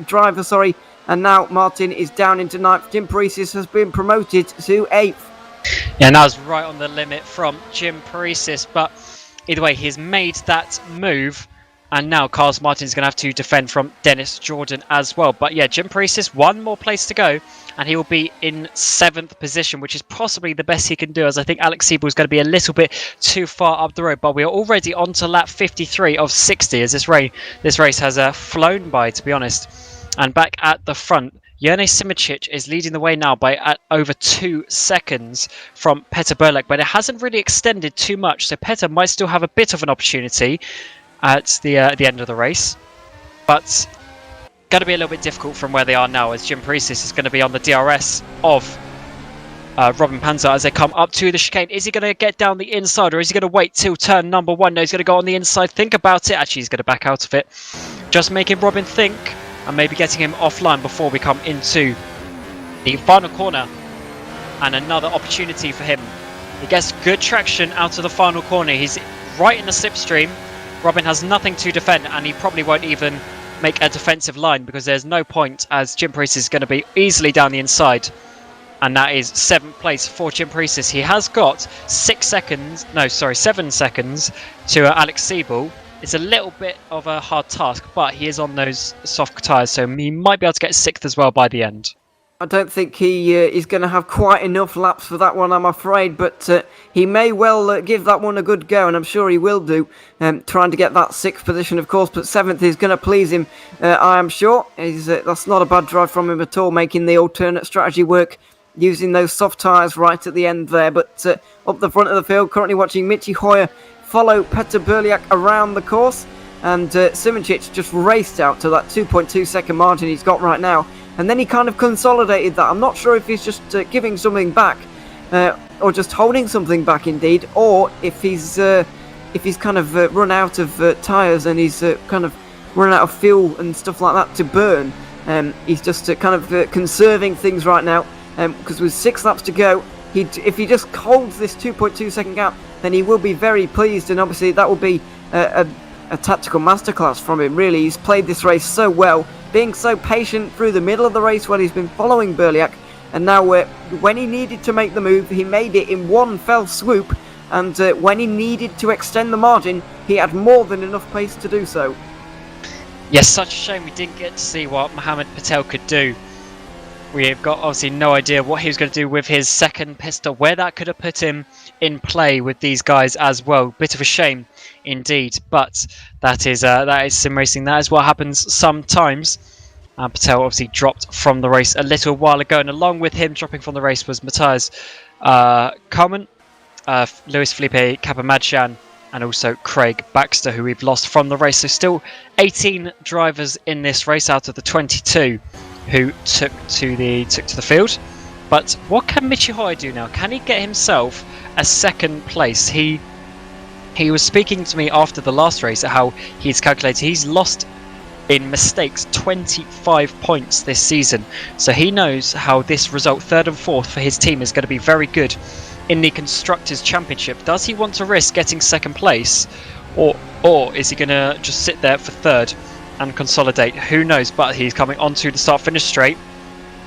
driver, and now Martin is down into 9th. Jim Paresis has been promoted to 8th. Yeah, and that was right on the limit from Jim Paresis, but either way, he's made that move, and now Carlos Martin's going to have to defend from Dennis Jordan as well. But yeah, Jim Paresis, one more place to go, and he will be in 7th position, which is possibly the best he can do, as I think Alex Siebel is going to be a little bit too far up the road. But we are already on to lap 53 of 60, as this race has flown by, to be honest. And back at the front, Jene Simicic is leading the way now by over 2 seconds from Petter Burlek, but it hasn't really extended too much, so Petter might still have a bit of an opportunity at the end of the race. But going to be a little bit difficult from where they are now, as Jim Paresis is going to be on the DRS of Robin Panzer as they come up to the chicane. Is he going to get down the inside, or is he going to wait till turn number 1? No, he's going to go on the inside. Think about it. Actually, he's going to back out of it. Just making Robin think, and maybe getting him offline before we come into the final corner. And another opportunity for him. He gets good traction out of the final corner. He's right in the slipstream. Robin has nothing to defend, and he probably won't even make a defensive line, because there's no point, as Jim Paresis is going to be easily down the inside. And that is 7th place for Jim Paresis. He has got 7 seconds to Alex Siebel. It's a little bit of a hard task, but he is on those soft tyres, so he might be able to get 6th as well by the end. I don't think he is going to have quite enough laps for that one, I'm afraid, but he may well give that one a good go, and I'm sure he will do, trying to get that 6th position, of course, but 7th is going to please him, I am sure. That's not a bad drive from him at all, making the alternate strategy work, using those soft tyres right at the end there. But up the front of the field, currently watching Michi Hoya follow Petter Burliak around the course, and Simicic just raced out to that 2.2 second margin he's got right now, and then he kind of consolidated that. I'm not sure if he's just giving something back, or just holding something back indeed, or if he's kind of run out of tyres and he's kind of run out of fuel and stuff like that to burn. He's just kind of conserving things right now, because with 6 laps to go, if he just holds this 2.2 second gap, then he will be very pleased, and obviously that will be a tactical masterclass from him, really. He's played this race so well, being so patient through the middle of the race while he's been following Burliak, and now when he needed to make the move, he made it in one fell swoop, and when he needed to extend the margin, he had more than enough pace to do so. Yes, such a shame we didn't get to see what Mohammed Patel could do. We've got obviously no idea what he was going to do with his second pistol, where that could have put him in play with these guys as well. Bit of a shame indeed, but that is sim racing. That is what happens sometimes. Patel obviously dropped from the race a little while ago, and along with him dropping from the race was Matthias Kalman, Luis Felipe Capamadjan, and also Craig Baxter, who we've lost from the race. So still 18 drivers in this race out of the 22 who took to the field. But what can Michi Hoya do now? Can he get himself a second place? He was speaking to me after the last race at how he's calculated he's lost in mistakes 25 points this season. So he knows how this result, 3rd and 4th for his team, is going to be very good in the Constructors' Championship. Does he want to risk getting 2nd place, or is he going to just sit there for 3rd and consolidate? Who knows? But he's coming onto the start-finish straight,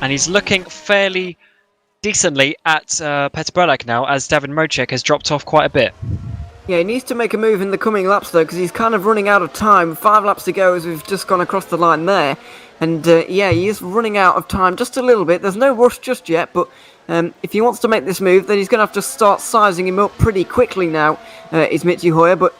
and he's looking fairly decently at Petter Burlak now, as Davin Mojek has dropped off quite a bit. Yeah, he needs to make a move in the coming laps though, because he's kind of running out of time. 5 laps to go as we've just gone across the line there, and yeah, he is running out of time just a little bit. There's no rush just yet, but if he wants to make this move, then he's going to have to start sizing him up pretty quickly now, is Michi Hoya. But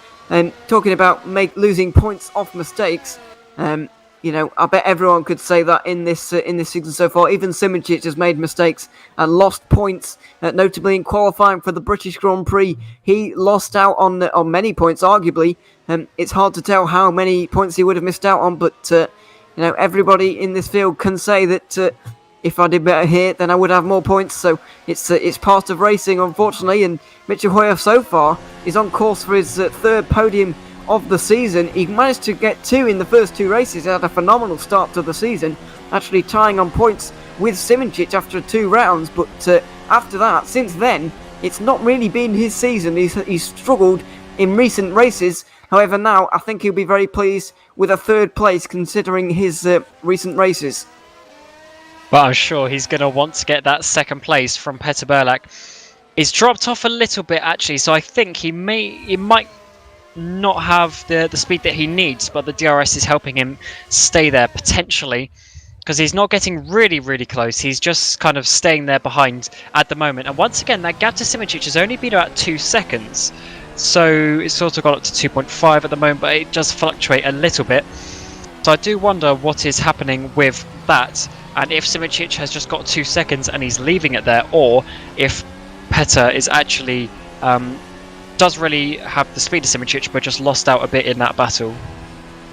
talking about losing points off mistakes, you know, I bet everyone could say that in this season so far. Even Simicic has made mistakes and lost points, notably in qualifying for the British Grand Prix. He lost out on many points, arguably. It's hard to tell how many points he would have missed out on, but everybody in this field can say that if I did better here, then I would have more points. So it's part of racing, unfortunately. And Mitchell Hoya so far is on course for his third podium of the season. He managed to get 2 in the first 2 races. He had a phenomenal start to the season, actually tying on points with Simoncic after 2 rounds. But after that, since then, it's not really been his season. He's struggled in recent races. However, now I think he'll be very pleased with a 3rd place considering his recent races. But I'm sure he's going to want to get that 2nd place from Petter Burlak. He's dropped off a little bit actually, so I think he might not have the speed that he needs, but the DRS is helping him stay there potentially, because he's not getting really, really close. He's just kind of staying there behind at the moment. And once again, that gap to Simoncic has only been about 2 seconds. So it's sort of got up to 2.5 at the moment, but it does fluctuate a little bit. So I do wonder what is happening with that, and if Simoncic has just got 2 seconds and he's leaving it there, or if Petter is actually does really have the speed of Simoncic, but just lost out a bit in that battle.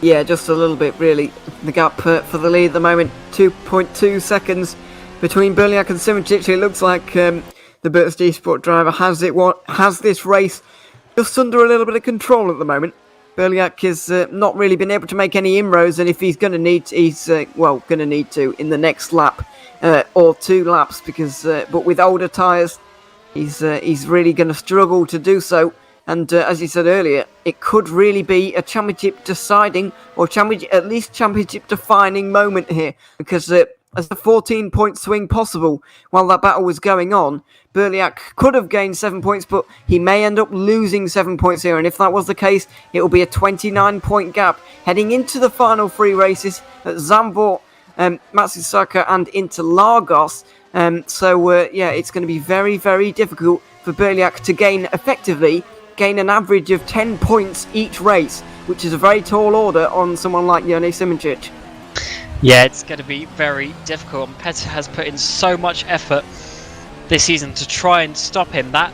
Yeah, just a little bit really. The gap for the lead at the moment, 2.2 seconds between Burlak and Simoncic. It looks like the British Esport driver has this race just under a little bit of control at the moment. Burlak has not really been able to make any inroads, and if he's going to need, he's going to need to in the next lap or 2 laps, because but with older tyres, he's really going to struggle to do so. And as you said earlier, it could really be a championship deciding, or at least championship defining moment here, because as a 14-point swing possible while that battle was going on, Burlak could have gained 7 points, but he may end up losing 7 points here. And if that was the case, it will be a 29-point gap heading into the final 3 races at Zandvoort, Matsusaka and Interlagos. It's going to be very, very difficult for Burlak to gain an average of 10 points each race, which is a very tall order on someone like Jone Simoncic. Yeah, it's going to be very difficult, and Petter has put in so much effort this season to try and stop him. That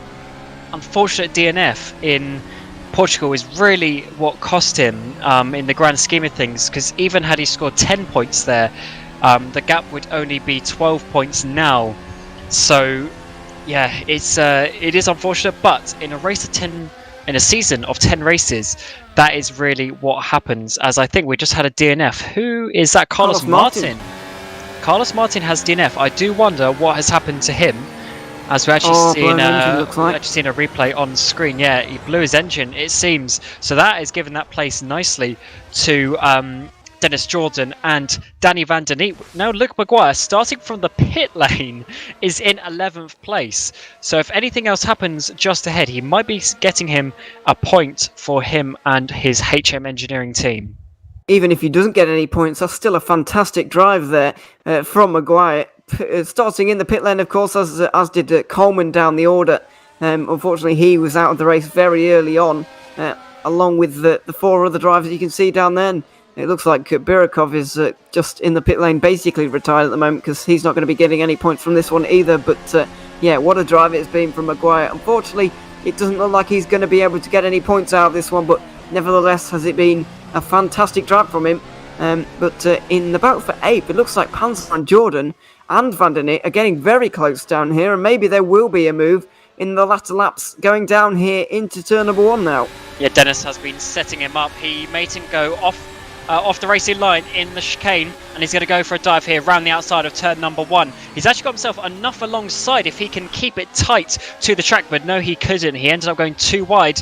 unfortunate DNF in Portugal is really what cost him in the grand scheme of things, because even had he scored 10 points there, the gap would only be 12 points now. So yeah, it is unfortunate, but in a season of 10 races, that is really what happens. As I think we just had a DNF. Who is that? Carlos Martin. Carlos Martin has DNF. I do wonder what has happened to him, as we're actually seeing a replay on screen. Yeah, he blew his engine, it seems. So that is giving that place nicely to Dennis Jordan and Danny van der Neat. Now Luke Maguire, starting from the pit lane, is in 11th place. So if anything else happens just ahead, he might be getting him a point for him and his HM Engineering team. Even if he doesn't get any points, that's still a fantastic drive there from Maguire. Starting in the pit lane, of course, as did Coleman down the order. Unfortunately, he was out of the race very early on, along with the 4 other drivers you can see down there. And it looks like Birakov is just in the pit lane, basically retired at the moment, because he's not going to be getting any points from this one either. But what a drive it's been from Maguire. Unfortunately, it doesn't look like he's going to be able to get any points out of this one, but nevertheless, has it been a fantastic drive from him. But in the battle for 8th, it looks like Panzer and Jordan and Van der Neet are getting very close down here, and maybe there will be a move in the latter laps going down here into turn number 1 now. Yeah, Dennis has been setting him up. He made him go off the racing line in the chicane, and he's going to go for a dive here around the outside of turn number 1. He's actually got himself enough alongside if he can keep it tight to the track, but no, he couldn't. He ended up going too wide,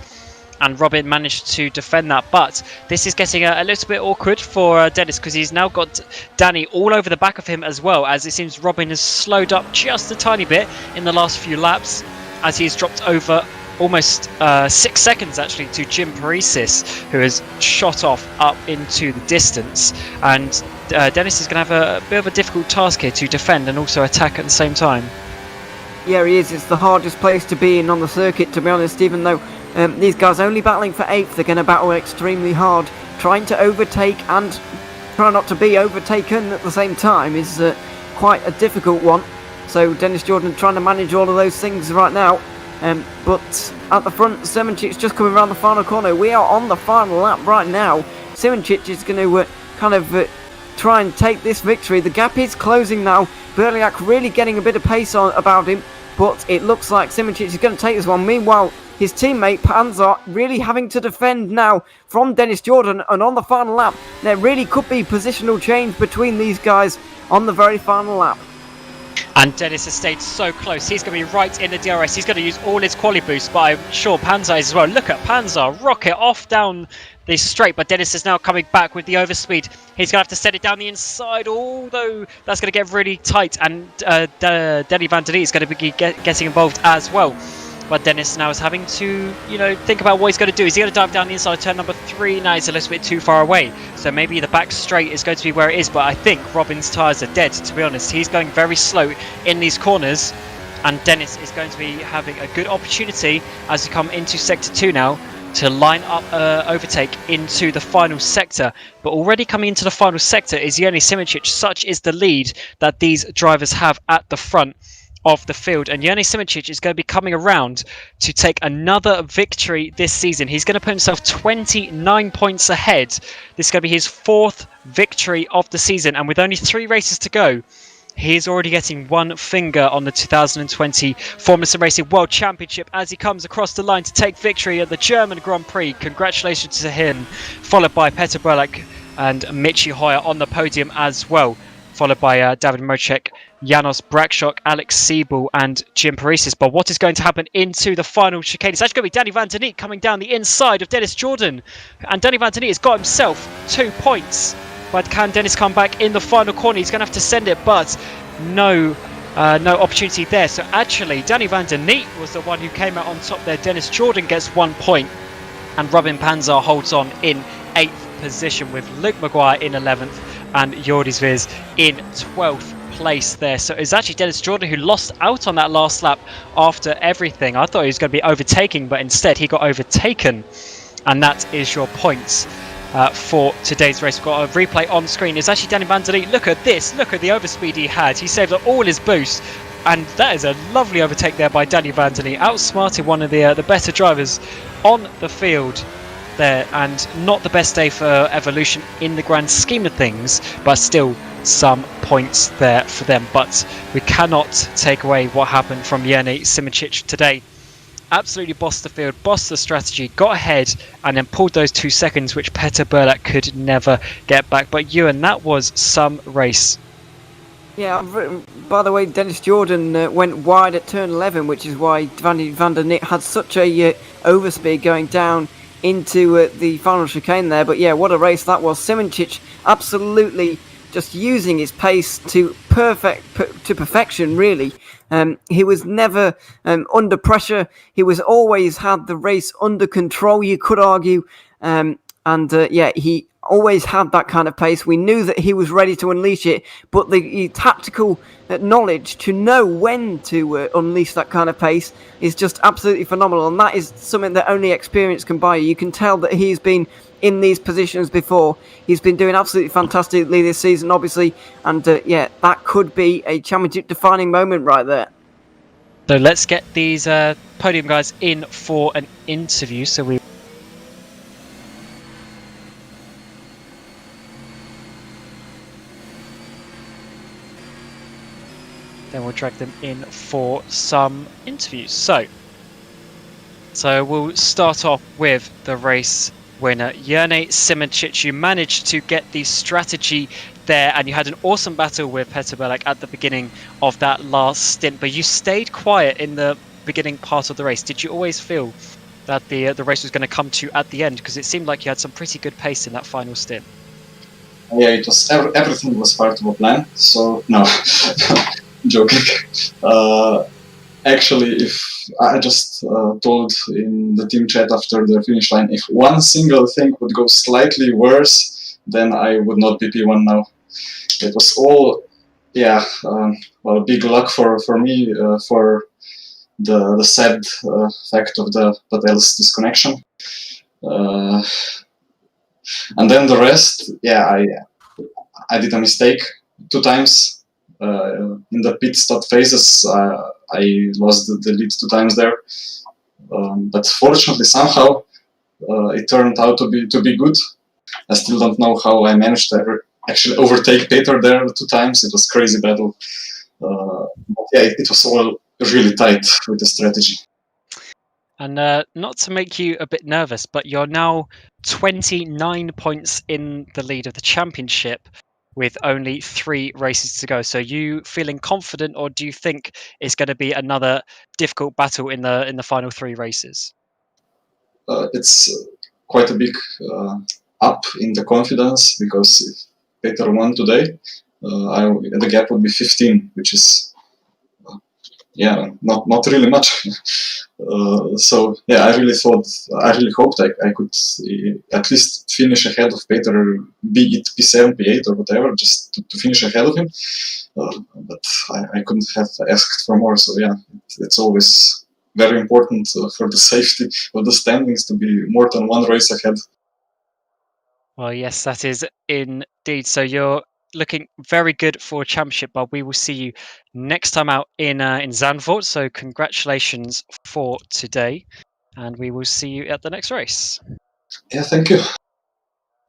and Robin managed to defend that. But this is getting a little bit awkward for Dennis, because he's now got Danny all over the back of him as well, as it seems Robin has slowed up just a tiny bit in the last few laps, as he's dropped over almost 6 seconds actually to Jim Parisis, who has shot off up into the distance. And Dennis is going to have a bit of a difficult task here to defend and also attack at the same time. Yeah, he is. It's the hardest place to be in on the circuit, to be honest, even though these guys only battling for 8th. They're going to battle extremely hard. Trying to overtake and try not to be overtaken at the same time is quite a difficult one. So Dennis Jordan trying to manage all of those things right now. But at the front, Simoncic's just coming around the final corner. We are on the final lap right now. Simoncic is going to try and take this victory. The gap is closing now. Berliak really getting a bit of pace on about him, but it looks like Simoncic is going to take this one. Meanwhile, his teammate Panzer really having to defend now from Dennis Jordan, and on the final lap, there really could be positional change between these guys on the very final lap. And Dennis has stayed so close. He's going to be right in the DRS. He's going to use all his quali boost, but I'm sure Panzer is as well. Look at Panzer rocket off down this straight, but Dennis is now coming back with the overspeed. He's going to have to set it down the inside, although that's going to get really tight, and Denny Van Der Leet is going to be getting involved as well. But Dennis now is having to, think about what he's going to do. Is he going to dive down the inside turn number 3? Now he's a little bit too far away. So maybe the back straight is going to be where it is. But I think Robin's tyres are dead, to be honest. He's going very slow in these corners. And Dennis is going to be having a good opportunity as we come into Sector 2 now to line up overtake into the final sector. But already coming into the final sector is Yoni Simoncic. Such is the lead that these drivers have at the front of the field, and Yoni Simoncic is going to be coming around to take another victory this season. He's going to put himself 29 points ahead. This is going to be his 4th victory of the season, and with only 3 races to go, he is already getting one finger on the 2020 Formula Sim Racing World Championship as he comes across the line to take victory at the German Grand Prix. Congratulations to him, followed by Peter Berlak and Michi Hoya on the podium as well, followed by David Mocek, Janos Brakshok, Alex Siebel and Jim Parisis. But what is going to happen into the final chicane? It's actually going to be Danny Van Der Leet coming down the inside of Dennis Jordan. And Danny Van Der Leet has got himself 2 points. But can Dennis come back in the final corner? He's going to have to send it, but no opportunity there. So actually, Danny Van Der Leet was the one who came out on top there. Dennis Jordan gets 1 point. And Robin Panzer holds on in 8th position with Luke Maguire in 11th and Jordis Viz in 12th place there. So it's actually Dennis Jordan who lost out on that last lap after everything. I thought he was going to be overtaking, but instead he got overtaken. And that is your points for today's race. We've got a replay on screen. It's actually Danny Van Der Leet. Look at this. Look at the overspeed he had. He saved all his boost. And that is a lovely overtake there by Danny Van Der Leet. Outsmarted one of the better drivers on the field there, and not the best day for Evolution in the grand scheme of things, but still some points there for them. But we cannot take away what happened from Yeni Simoncic today. Absolutely bossed the field, bossed the strategy, got ahead, and then pulled those 2 seconds which Peter Berlak could never get back. But Ewan, that was some race. Yeah, by the way, Dennis Jordan went wide at turn 11, which is why Van Der Leet had such a overspeed going down into the final chicane there. But yeah, what a race that was. Simoncic absolutely just using his pace to perfection, really. He was never under pressure. He was always had the race under control, you could argue. He always had that kind of pace. We knew that he was ready to unleash it, but the tactical knowledge to know when to unleash that kind of pace is just absolutely phenomenal, and that is something that only experience can buy you. You can tell that he's been in these positions before. He's been doing absolutely fantastically this season, obviously, and that could be a championship defining moment right there. So let's get these podium guys in for an interview. Then we'll drag them in for some interviews. So we'll start off with the race winner, Yoni Simoncic. You managed to get the strategy there, and you had an awesome battle with Peter Berlak at the beginning of that last stint, but you stayed quiet in the beginning part of the race. Did you always feel that the race was going to come to you at the end? Because it seemed like you had some pretty good pace in that final stint. Yeah, it was everything was part of a plan, so no. Joking. Actually, if I just told in the team chat after the finish line, if one single thing would go slightly worse, then I would not be P1 now. It was all, big luck for me for the sad fact of the Patel's disconnection. And then the rest, I did a mistake 2 times. In the pit stop phases, I lost the lead 2 times there, but fortunately somehow it turned out to be good. I still don't know how I managed actually overtake Peter there 2 times. It was crazy battle. But yeah, it was all really tight with the strategy. And not to make you a bit nervous, but you're now 29 points in the lead of the championship with only 3 races to go. So you feeling confident, or do you think it's going to be another difficult battle in the final 3 races? It's quite a big up in the confidence, because if Peter won today, the gap would be 15, which is not really much. So yeah, I really hoped I could at least finish ahead of Peter, be it P7, P8 or whatever, just to finish ahead of him. But I couldn't have asked for more. So yeah, it's always very important for the safety of the standings to be more than 1 race ahead. Well, yes, that is indeed. So you're looking very good for championship, but we will see you next time out in Zandvoort. So congratulations for today, and we will see you at the next race. Yeah, thank you.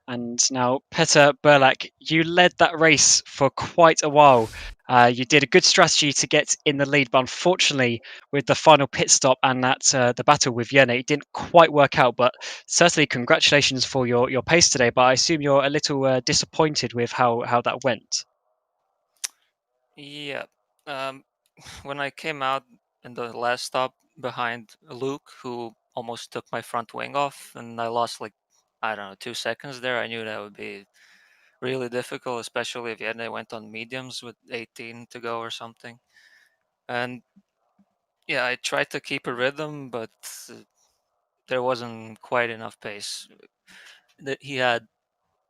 And now, Petter Burlak, you led that race for quite a while. You did a good strategy to get in the lead, but unfortunately, with the final pit stop and that the battle with Yene, it didn't quite work out. But certainly, congratulations for your pace today. But I assume you're a little disappointed with how that went. Yeah. When I came out in the last stop behind Luke, who almost took my front wing off, and I lost like, I don't know, 2 seconds there, I knew that would be really difficult, especially if Yene went on mediums with 18 to go or something. And yeah, I tried to keep a rhythm, but there wasn't quite enough pace. He had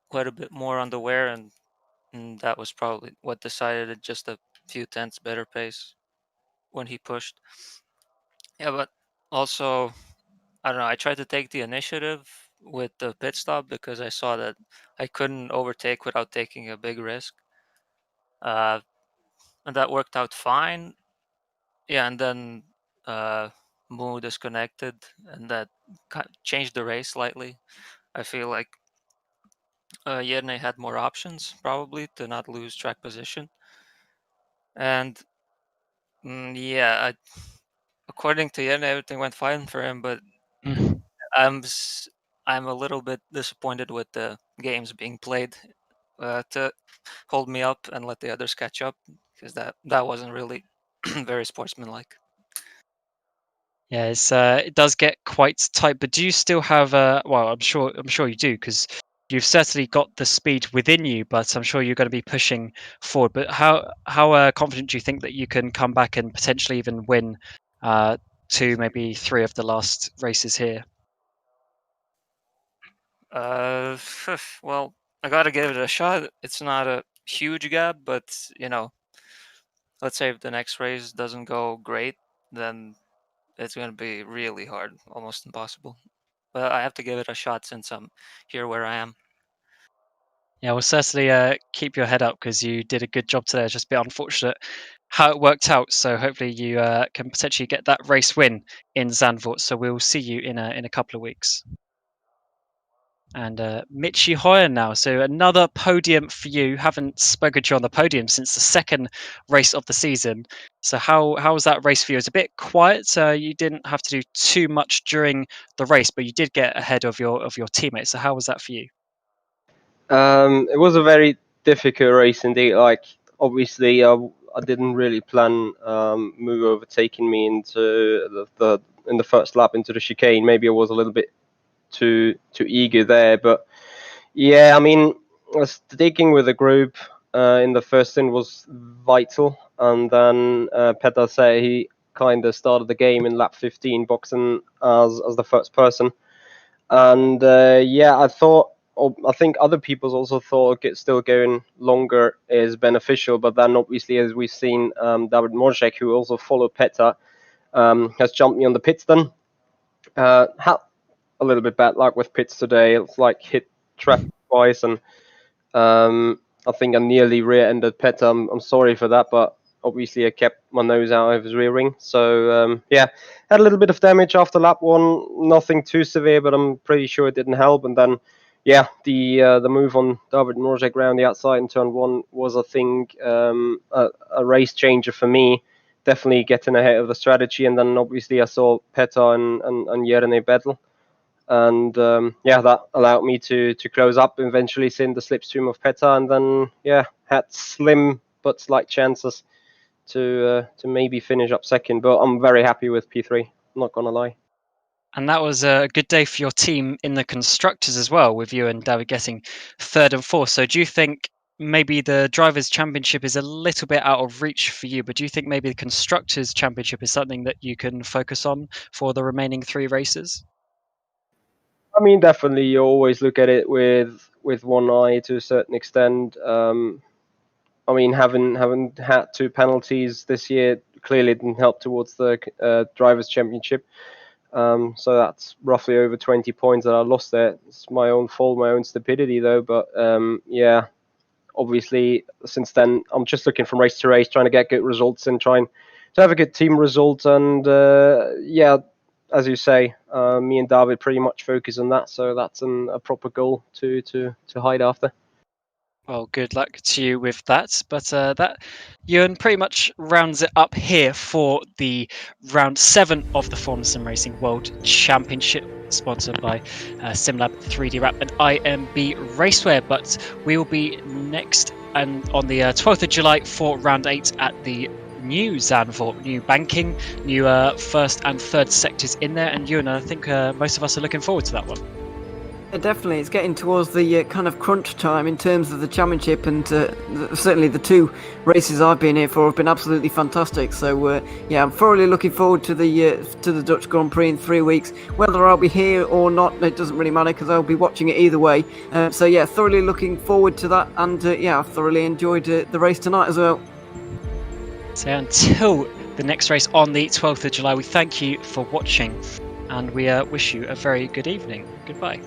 quite a bit more on the wear, and that was probably what decided it, just a few tenths better pace when he pushed. Yeah, but also, I don't know, I tried to take the initiative with the pit stop because I saw that I couldn't overtake without taking a big risk. And that worked out fine. Yeah, and then Moo disconnected, and that changed the race slightly. I feel like Yerne had more options probably to not lose track position. And yeah, according to Yerne, everything went fine for him, but I'm a little bit disappointed with the games being played to hold me up and let the others catch up, because that wasn't really very sportsmanlike. Yeah, it does get quite tight. But do you still have well, I'm sure you do, because you've certainly got the speed within you. But I'm sure you're going to be pushing forward. But how confident do you think that you can come back and potentially even win 2, maybe 3 of the last races here? Well, I gotta give it a shot. It's not a huge gap, but let's say if the next race doesn't go great, then it's gonna be really hard, almost impossible. But I have to give it a shot since I'm here where I am. Yeah, well, certainly keep your head up, because you did a good job today. It's just a bit unfortunate how it worked out. So hopefully you can potentially get that race win in Zandvoort. So we'll see you in a couple of weeks. And Mitchie Hoya now. So another podium for you. Haven't spoken to you on the podium since the second race of the season. So how was that race for you? It was a bit quiet. You didn't have to do too much during the race, but you did get ahead of your teammates. So how was that for you? It was a very difficult race indeed. Like, obviously, I didn't really plan Moo overtaking me into in the first lap into the chicane. Maybe I was a little bit too eager there, but yeah, I mean, sticking with the group in the first stint was vital, and then Petter said he kind of started the game in lap 15, boxing as the first person, and yeah, I think other people also thought still going longer is beneficial, but then obviously, as we've seen, David Morzek, who also followed Petter, has jumped me on the pits then. Had a little bit bad luck with pits today. It's like hit traffic twice, and I think I nearly rear-ended Petter. I'm sorry for that, but obviously I kept my nose out of his rear wing. So yeah, had a little bit of damage after lap 1. Nothing too severe, but I'm pretty sure it didn't help. And then yeah, the move on David and Rodger around the outside in turn 1 was, I think, a race changer for me. Definitely getting ahead of the strategy, and then obviously I saw Petar and Jeremy battle, and yeah, that allowed me to close up, eventually seeing the slipstream of Petar, and then yeah, had slim but slight chances to maybe finish up second. But I'm very happy with P3. I'm not gonna lie. And that was a good day for your team in the constructors as well, with you and David getting third and fourth. So do you think maybe the Drivers' Championship is a little bit out of reach for you, but do you think maybe the Constructors' Championship is something that you can focus on for the remaining 3 races? I mean, definitely, you always look at it with one eye to a certain extent. I mean, having had 2 penalties this year clearly didn't help towards the Drivers' Championship. So that's roughly over 20 points that I lost there. It's my own fault, my own stupidity, though. But yeah, obviously, since then, I'm just looking from race to race, trying to get good results and trying to have a good team result. And yeah, as you say, me and David pretty much focus on that. So that's a proper goal to hide after. Well, good luck to you with that. But that, Ewan, pretty much rounds it up here for the round 7 of the Formula Sim Racing World Championship, sponsored by SimLab, 3D Wrap, and IMB Racewear. But we will be next and on the 12th of July for round 8 at the new Zandvoort, new banking, new first and third sectors in there. And Ewan, I think most of us are looking forward to that one. Yeah, definitely, it's getting towards the kind of crunch time in terms of the championship, and certainly the 2 races I've been here for have been absolutely fantastic. So yeah, I'm thoroughly looking forward to the Dutch Grand Prix in 3 weeks. Whether I'll be here or not, it doesn't really matter because I'll be watching it either way. So yeah, thoroughly looking forward to that, and yeah, I've thoroughly enjoyed the race tonight as well. So until the next race on the 12th of July, we thank you for watching, and we wish you a very good evening. Goodbye.